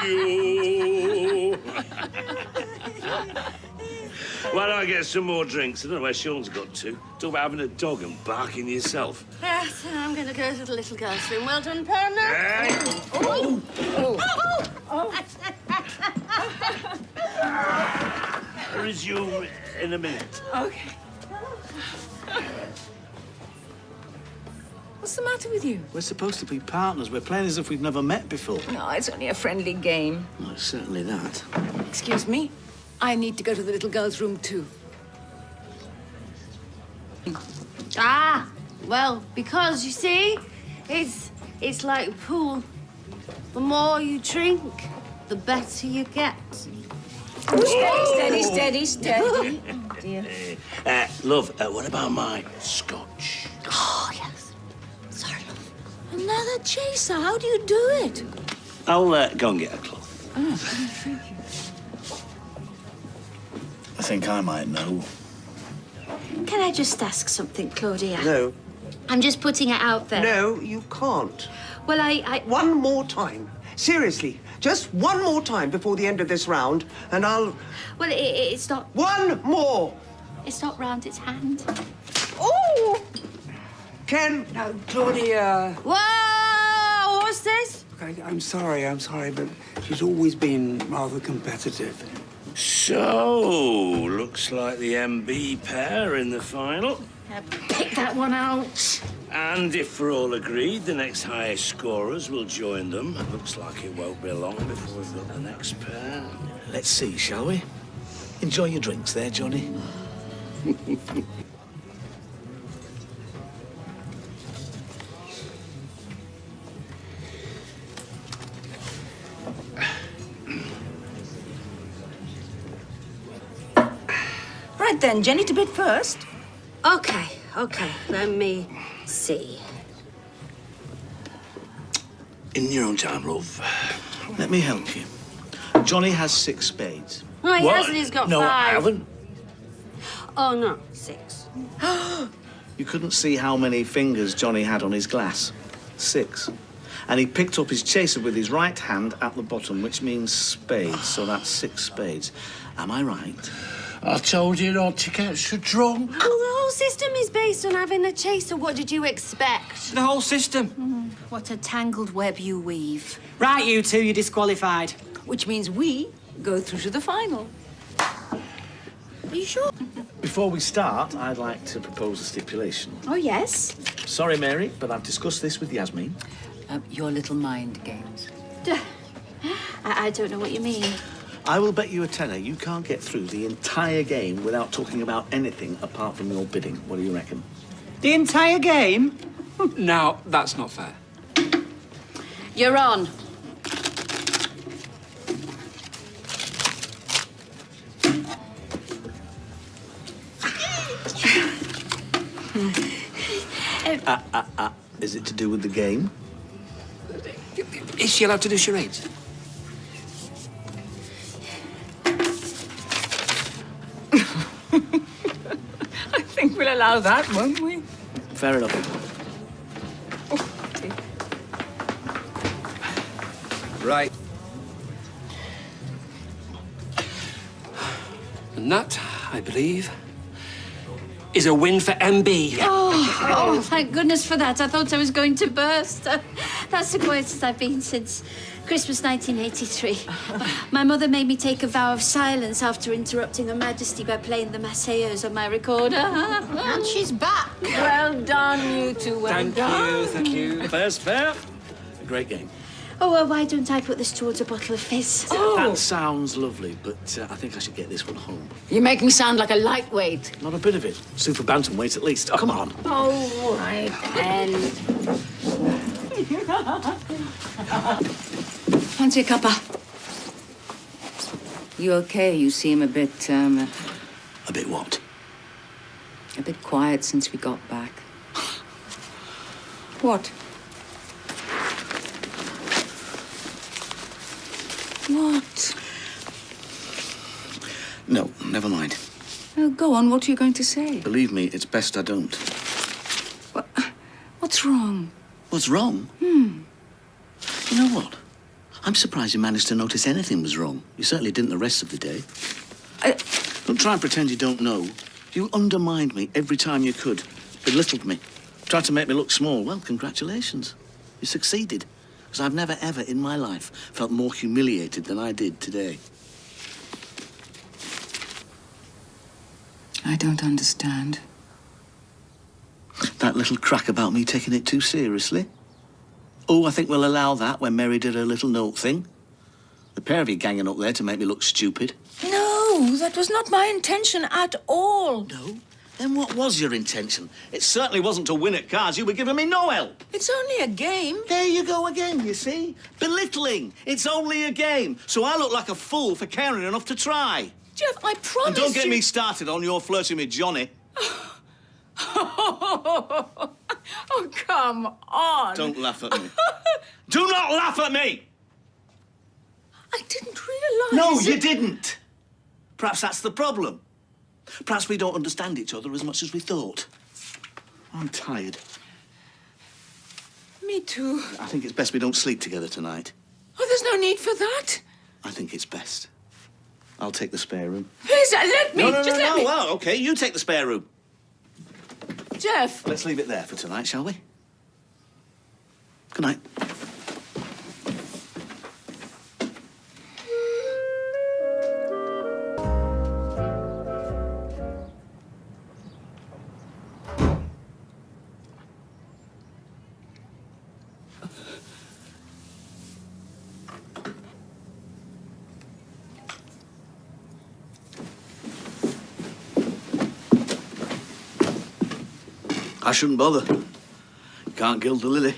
S20: you.
S22: Why don't I get some more drinks? I don't know where Sean's got to. Talk about having a dog and barking yourself.
S12: Yes, and I'm going to go to the little girl's room. Well done, partner.
S20: Hey.
S12: Oh.
S22: Resume in a minute.
S5: Okay. What's the matter with you?
S22: We're supposed to be partners. We're playing as if we've never met before.
S5: No, it's only a friendly game.
S22: Well, it's certainly that.
S5: Excuse me. I need to go to the little girl's room, too.
S12: Ah, well, because, you see, it's like a pool. The more you drink, the better you get.
S5: Steady.
S12: Oh,
S5: dear.
S22: Love, what about my scotch?
S12: Oh, yes. Sorry, love.
S5: Another chaser. How do you do it?
S22: I'll go and get a cloth.
S5: Oh, thank you.
S22: I think I might know.
S3: Can I just ask something, Claudia?
S18: No.
S3: I'm just putting it out there.
S18: No, you can't.
S3: Well,
S18: One more time. Seriously, just one more time before the end of this round, and I'll...
S3: Well, it's not...
S18: One more!
S3: It's not round, it's hand.
S18: Oh! Ken!
S19: Now, Claudia...
S12: Whoa! What's this?
S19: I'm sorry, but she's always been rather competitive.
S22: So, looks like the MB pair in the final.
S3: Pick that one out.
S22: And if we're all agreed, the next highest scorers will join them. Looks like it won't be long before we've got the next pair.
S10: Let's see, shall we? Enjoy your drinks there, Johnny.
S5: Right then, Jenny to bid first.
S12: Okay. Let me see.
S10: In your own time, love. Let me help you. Johnny has 6 spades.
S12: No, he hasn't. He's got 5.
S10: No, I haven't.
S12: Oh, no. 6.
S10: You couldn't see how many fingers Johnny had on his glass. 6. And he picked up his chaser with his right hand at the bottom, which means spades, so that's 6 spades. Am I right?
S20: I told you not to get so drunk.
S12: Well, the whole system is based on having a chaser. What did you expect?
S11: The whole system.
S3: What a tangled web you weave.
S9: Right, you two, you're disqualified.
S5: Which means we go through to the final.
S3: Are you sure?
S10: Before we start, I'd like to propose a stipulation.
S3: Oh, yes.
S10: Sorry, Mary, but I've discussed this with Yasmeen.
S5: Your little mind games.
S3: I don't know what you mean.
S10: I will bet you a tenner you can't get through the entire game without talking about anything apart from your bidding. What do you reckon?
S9: The entire game?
S11: Now, that's not fair.
S3: You're on.
S10: Is it to do with the game?
S11: Is she allowed to do charades?
S5: I think we'll allow that, won't we?
S10: Fair enough.
S11: Right. And that, I believe, is a win for MB.
S3: Oh, thank goodness for that. I thought I was going to burst. That's the quietest I've been since Christmas 1983. My mother made me take a vow of silence after interrupting Her Majesty by playing the Marseillaise on my recorder.
S7: And she's back.
S5: Well done, you two. Well done.
S11: Thank you.
S10: Fair's fair. A great game.
S3: Oh, well, why don't I put this towards a bottle of fizz?
S10: That sounds lovely, but I think I should get this one home.
S5: You make me sound like a lightweight.
S10: Not a bit of it. Super bantamweight at least. Oh, come on.
S5: Oh, all right, then. Fancy a cuppa? You okay? You seem a bit,
S10: A bit what?
S5: a bit quiet since we got back. What? What?
S10: No, never mind.
S5: Oh, go on. What are you going to say?
S10: Believe me, it's best I don't.
S5: What's wrong?
S10: What's wrong? You know what? I'm surprised you managed to notice anything was wrong. You certainly didn't the rest of the day. Don't try and pretend you don't know. You undermined me every time you could. Belittled me. Tried to make me look small. Well, congratulations. You succeeded. Because I've never, ever in my life felt more humiliated than I did today.
S5: I don't understand.
S10: That little crack about me taking it too seriously. Oh, I think we'll allow that when Mary did her little note thing. The pair of you ganging up there to make me look stupid.
S5: No, that was not my intention at all.
S10: No? Then what was your intention? It certainly wasn't to win at cards. You were giving me no help.
S5: It's only a game.
S10: There you go again, you see? Belittling. It's only a game. So I look like a fool for caring enough to try.
S5: Geoff, I promise
S10: And don't get
S5: you...
S10: me started on your flirting with Johnny.
S5: Oh, come on.
S10: Don't laugh at me. Do not laugh at me!
S5: I didn't realise...
S10: No, you didn't. Perhaps that's the problem. Perhaps we don't understand each other as much as we thought. I'm tired.
S5: Me too.
S10: I think it's best we don't sleep together tonight.
S5: Oh, there's no need for that.
S10: I think it's best. I'll take the spare room.
S5: Please, let me.
S10: No,
S5: Just let me.
S10: Well, OK, you take the spare room.
S5: Geoff.
S10: Let's leave it there for tonight, shall we? Good night. I shouldn't bother. You can't gild the lily.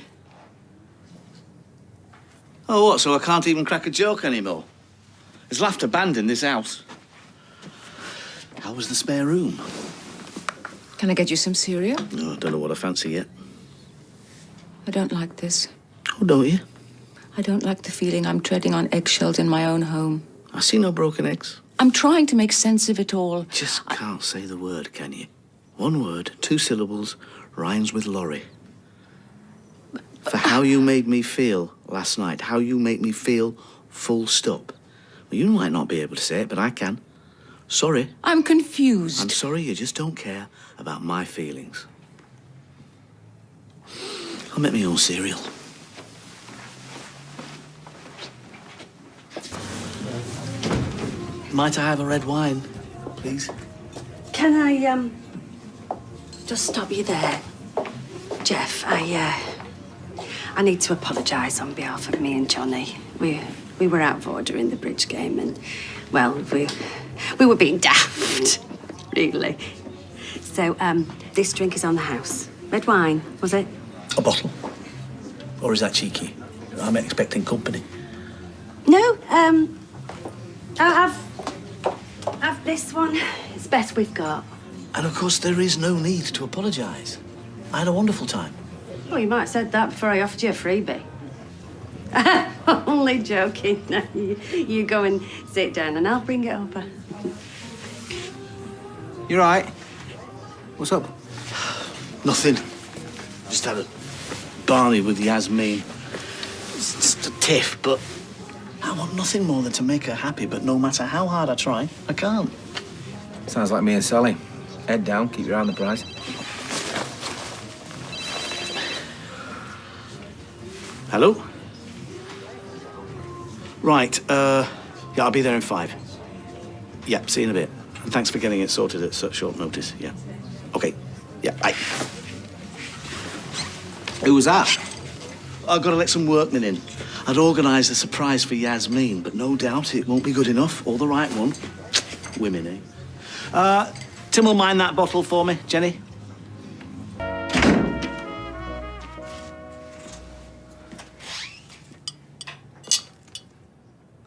S10: Oh, what, so I can't even crack a joke anymore? There's laughter banned in this house. How was the spare room?
S5: Can I get you some cereal?
S10: No, I don't know what I fancy yet.
S5: I don't like this.
S10: Oh, don't you?
S5: I don't like the feeling I'm treading on eggshells in my own home.
S10: I see no broken eggs.
S5: I'm trying to make sense of it all.
S10: Just can't say the word, can you? One word, 2 syllables, rhymes with lorry. For how you made me feel last night, how you make me feel, full stop. Well, you might not be able to say it, but I can. Sorry.
S5: I'm confused.
S10: I'm sorry you just don't care about my feelings. I'll make my own cereal. Might I have a red wine, please?
S13: Can I, just stop you there? Geoff, I need to apologise on behalf of me and Johnny. We were out of order in the bridge game and, well, we were being daft, really. So, this drink is on the house. Red wine, was it?
S10: A bottle? Or is that cheeky? I'm expecting company.
S13: No, I'll have this one. It's the best we've got.
S10: And of course, there is no need to apologise. I had a wonderful time.
S13: Well, you might have said that before I offered you a freebie. Only joking. No, you go and sit down and I'll bring it over.
S1: You right? What's up?
S10: Nothing. Just had a barney with Yasmeen. It's just a tiff, but I want nothing more than to make her happy, but no matter how hard I try, I can't.
S1: Sounds like me and Sally. Head down, keep your eye on the prize.
S10: Hello? Right, yeah, I'll be there in 5. Yeah, see you in a bit. And thanks for getting it sorted at such short notice, yeah. Okay, yeah, bye.
S1: Who was that?
S10: I've got to let some workmen in. I'd organised a surprise for Yasmeen, but no doubt it won't be good enough, or the right one. Women, eh? Tim will mind that bottle for me, Jenny.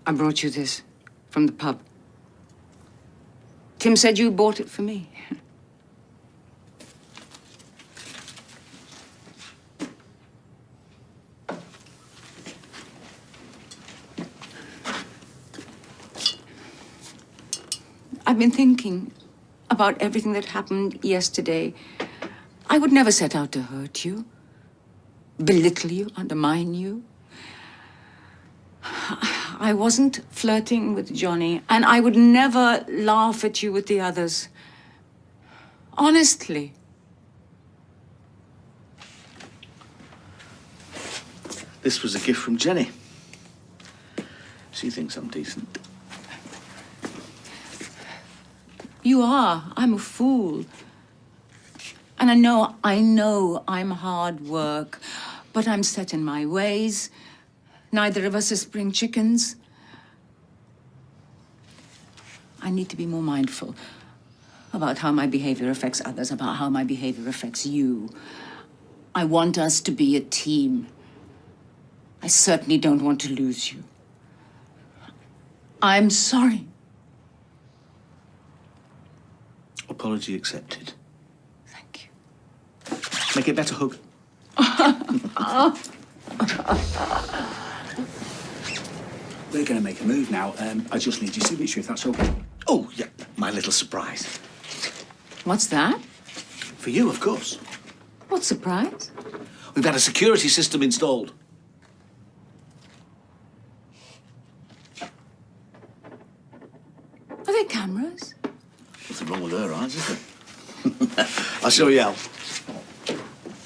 S5: I brought you this from the pub. Tim said you bought it for me. I've been thinking about everything that happened yesterday. I would never set out to hurt you, belittle you, undermine you. I wasn't flirting with Johnny, and I would never laugh at you with the others. Honestly.
S10: This was a gift from Jenny. She thinks I'm decent.
S5: You are. I'm a fool. And I know I'm hard work, but I'm set in my ways. Neither of us are spring chickens. I need to be more mindful about how my behavior affects others, about how my behavior affects you. I want us to be a team. I certainly don't want to lose you. I'm sorry.
S10: Apology accepted.
S5: Thank you.
S10: Make it better, hug.
S15: We're going to make a move now. I just need your signature, if that's okay.
S10: Oh, yeah, my little surprise.
S5: What's that?
S10: For you, of course.
S5: What surprise?
S10: We've had a security system installed.
S5: Are there cameras?
S10: Nothing wrong with her eyes, is there? I'll show you how.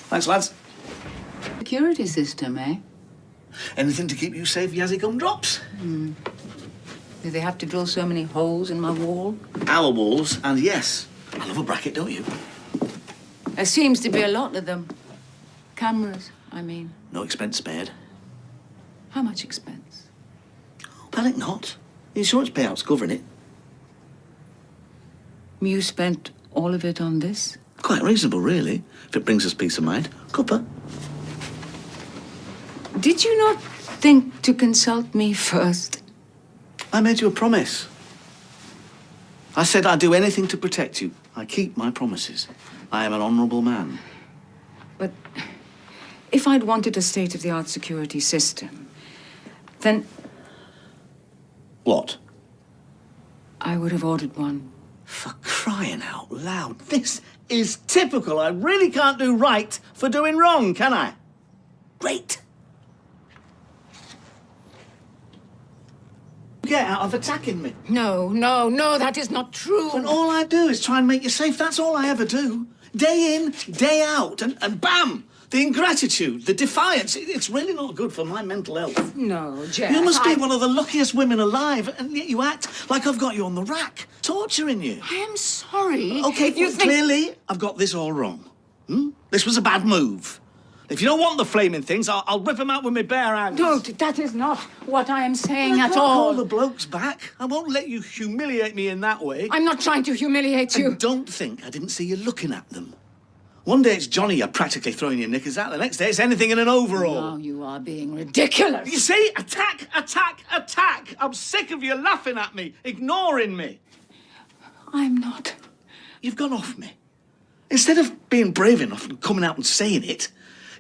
S10: Thanks, lads.
S5: Security system, eh?
S10: Anything to keep you safe, Yazzie gumdrops?
S5: Do they have to drill so many holes in my wall?
S10: Our walls, and yes, I love a bracket, don't you?
S5: There seems to be a lot of them. Cameras, I mean.
S10: No expense spared.
S5: How much expense?
S10: Panic not. The insurance payout's covering it.
S5: You spent all of it on this?
S10: Quite reasonable, really, if it brings us peace of mind. Cuppa.
S5: Did you not think to consult me first?
S10: I made you a promise. I said I'd do anything to protect you. I keep my promises. I am an honourable man.
S5: But if I'd wanted a state-of-the-art security system, then...
S10: What?
S5: I would have ordered one.
S10: For crying out loud, this is typical. I really can't do right for doing wrong, can I? Great. Get out of attacking me.
S5: No, that is not true.
S10: And all I do is try and make you safe. That's all I ever do. Day in, day out, and bam! The ingratitude, the defiance. It's really not good for my mental health.
S5: No, Geoff,
S10: You must be one of the luckiest women alive, and yet you act like I've got you on the rack, torturing you.
S5: I am sorry.
S10: OK,
S5: if you
S10: well,
S5: think...
S10: clearly I've got this all wrong. This was a bad move.
S22: If you don't want the flaming things, I'll rip them out with my bare hands.
S5: Dude, that is not what I am saying
S22: I
S5: at
S22: can't
S5: all.
S22: call the blokes back. I won't let you humiliate me in that way.
S5: I'm not trying to humiliate you.
S22: And don't think I didn't see you looking at them. One day it's Johnny you're practically throwing your knickers at. The next day it's anything in an overall.
S5: Now you are being ridiculous.
S22: You see? Attack, attack, attack. I'm sick of you laughing at me, ignoring me.
S5: I'm not.
S22: You've gone off me. Instead of being brave enough and coming out and saying it,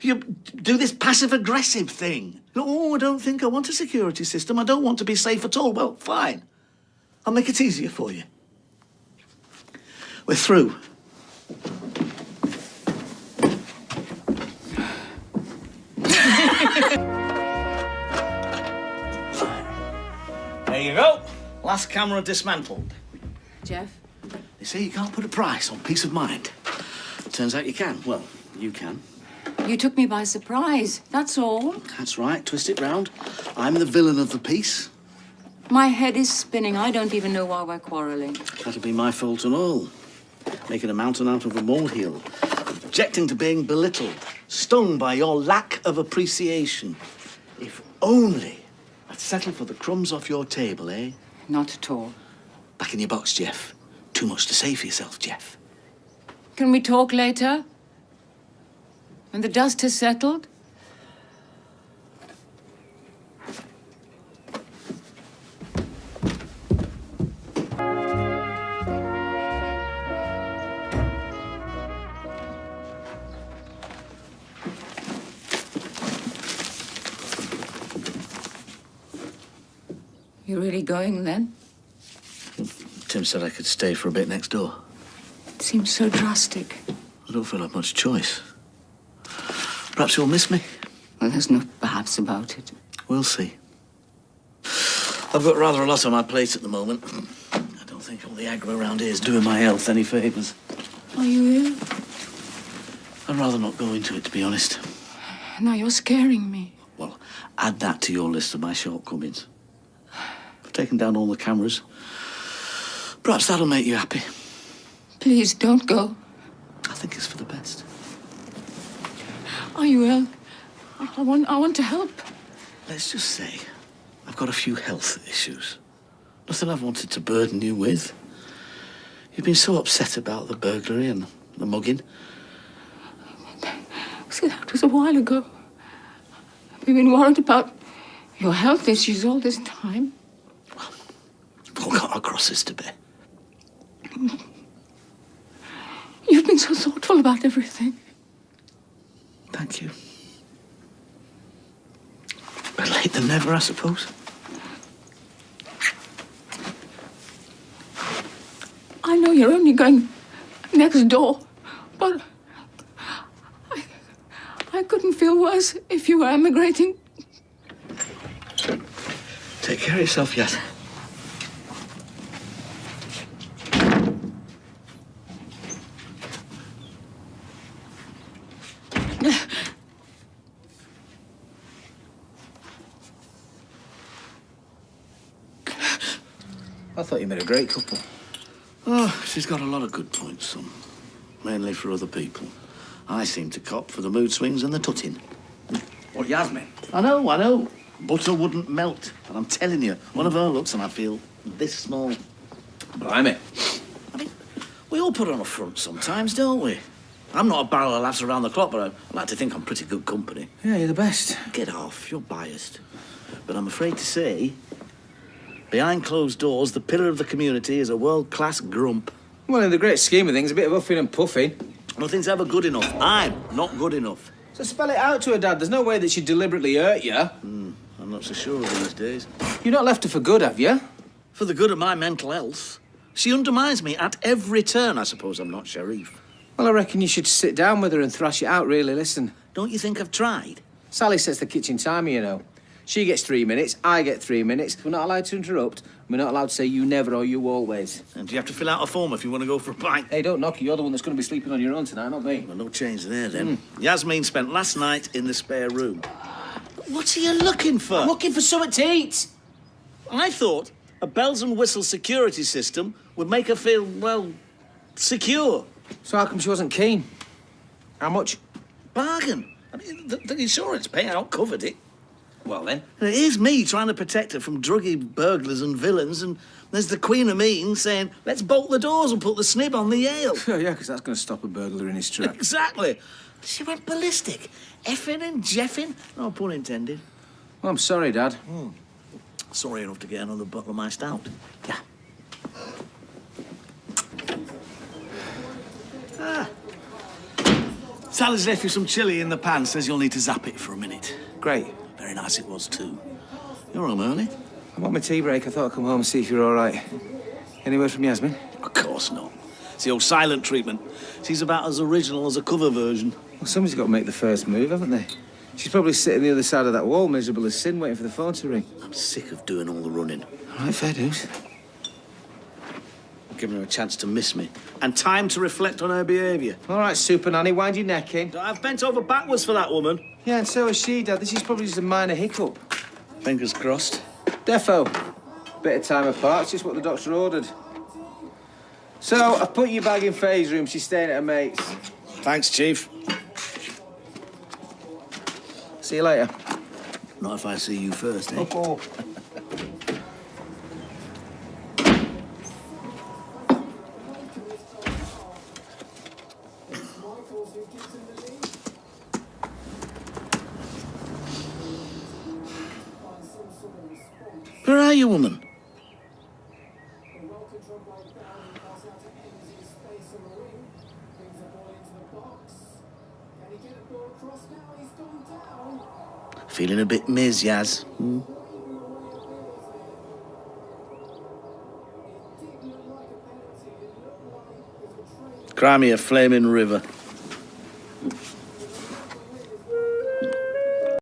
S22: you do this passive-aggressive thing. Oh, I don't think I want a security system. I don't want to be safe at all. Well, fine. I'll make it easier for you. We're through. There you go. Last camera dismantled.
S5: Geoff?
S22: They say you can't put a price on peace of mind. Turns out you can. Well, you can.
S5: You took me by surprise, that's all.
S22: That's right. Twist it round. I'm the villain of the piece.
S5: My head is spinning. I don't even know why we're quarrelling.
S22: That'll be my fault and all. Making a mountain out of a molehill. Objecting to being belittled. Stung by your lack of appreciation. If only I'd settle for the crumbs off your table, eh?
S5: Not at all.
S22: Back in your box, Geoff. Too much to say for yourself, Geoff.
S5: Can we talk later? When the dust has settled? You're really going then?
S22: Tim said I could stay for a bit next door.
S5: It seems so drastic.
S22: I don't feel I've much choice. Perhaps you'll miss me.
S5: Well, there's no perhaps about it.
S22: We'll see. I've got rather a lot on my plate at the moment. I don't think all the aggro around here is doing my health any favours.
S5: Are you ill?
S22: I'd rather not go into it, to be honest.
S5: Now you're scaring me.
S22: Well, add that to your list of my shortcomings. I've taken down all the cameras. Perhaps that'll make you happy.
S5: Please don't go.
S22: I think it's for the best.
S5: Are you ill? I want to help.
S22: Let's just say I've got a few health issues. Nothing I've wanted to burden you with. You've been so upset about the burglary and the mugging.
S5: See, that was a while ago. We've been worried about your health issues all this time.
S22: We've all got our crosses to bear.
S5: You've been so thoughtful about everything.
S22: Thank you. Better late than never, I suppose.
S5: I know you're only going next door, but I couldn't feel worse if you were emigrating.
S22: Take care of yourself, Yas.
S1: I thought you made a great couple.
S22: Oh, she's got a lot of good points, son. Mainly for other people. I seem to cop for the mood swings and the tutting.
S1: What, Yasmeen?
S22: I know. Butter wouldn't melt. And I'm telling you, one of her looks and I feel this small.
S1: Blimey.
S22: I mean, we all put on a front sometimes, don't we? I'm not a barrel of laughs around the clock, but I like to think I'm pretty good company.
S1: Yeah, you're the best.
S22: Get off, you're biased. But I'm afraid to say, behind closed doors, the pillar of the community is a world-class grump.
S1: Well, in the great scheme of things, a bit of huffing and puffing.
S22: Nothing's ever good enough. I'm not good enough.
S1: So spell it out to her, Dad. There's no way that she'd deliberately hurt you.
S22: I'm not so sure these days.
S1: You've not left her for good, have you?
S22: For the good of my mental health. She undermines me at every turn. I suppose I'm not Sharif.
S1: Well, I reckon you should sit down with her and thrash it out, really. Listen.
S22: Don't you think I've tried?
S1: Sally sets the kitchen timer, you know. She gets 3 minutes, I get 3 minutes. We're not allowed to interrupt. We're not allowed to say you never or you always.
S22: And do you have to fill out a form if you want to go for a pint?
S1: Hey, don't knock it. You're the one that's going to be sleeping on your own tonight, not me.
S22: Well, no change there, then. Yasmeen spent last night in the spare room. What are you looking for?
S1: I'm looking for something to eat.
S22: I thought a bells and whistles security system would make her feel, well, secure.
S1: So how come she wasn't keen? How much?
S22: Bargain.
S10: I mean, the insurance payout covered it.
S8: Well, then.
S10: And it is me trying to protect her from druggy burglars and villains, and there's the Queen of Mean saying, let's bolt the doors and put the snib on the Yale.
S1: Yeah, because that's going to stop a burglar in his tracks.
S10: Exactly. She went ballistic. Effing and jeffing. No pun intended.
S1: Well, I'm sorry, Dad.
S10: Sorry enough to get another bottle of my stout. Yeah. Sally's left you some chili in the pan. Says you'll need to zap it for a minute.
S1: Great.
S10: Very nice it was, too. You're home early?
S1: I'm on my tea break. I thought I'd come home and see if you're all right. Any word from Yasmeen?
S10: Of course not. It's the old silent treatment. She's about as original as a cover version.
S1: Well, somebody's got to make the first move, haven't they? She's probably sitting the other side of that wall, miserable as sin, waiting for the phone to ring.
S10: I'm sick of doing all the running.
S1: All right, fair dues.
S10: I'm giving her a chance to miss me. And time to reflect on her behaviour.
S1: All right, Super Nanny, wind your neck in.
S10: I've bent over backwards for that woman.
S1: Yeah, and so has she, Dad. This is probably just a minor hiccup.
S10: Fingers crossed.
S1: Defo. Bit of time apart. It's just what the doctor ordered. So, I've put your bag in Faye's room. She's staying at her mate's.
S10: Thanks, Chief.
S1: See you later.
S10: Not if I see you first, eh?
S1: Oh.
S10: Where are you, woman? Feeling a bit Ms, Yaz? Cry me a flaming river.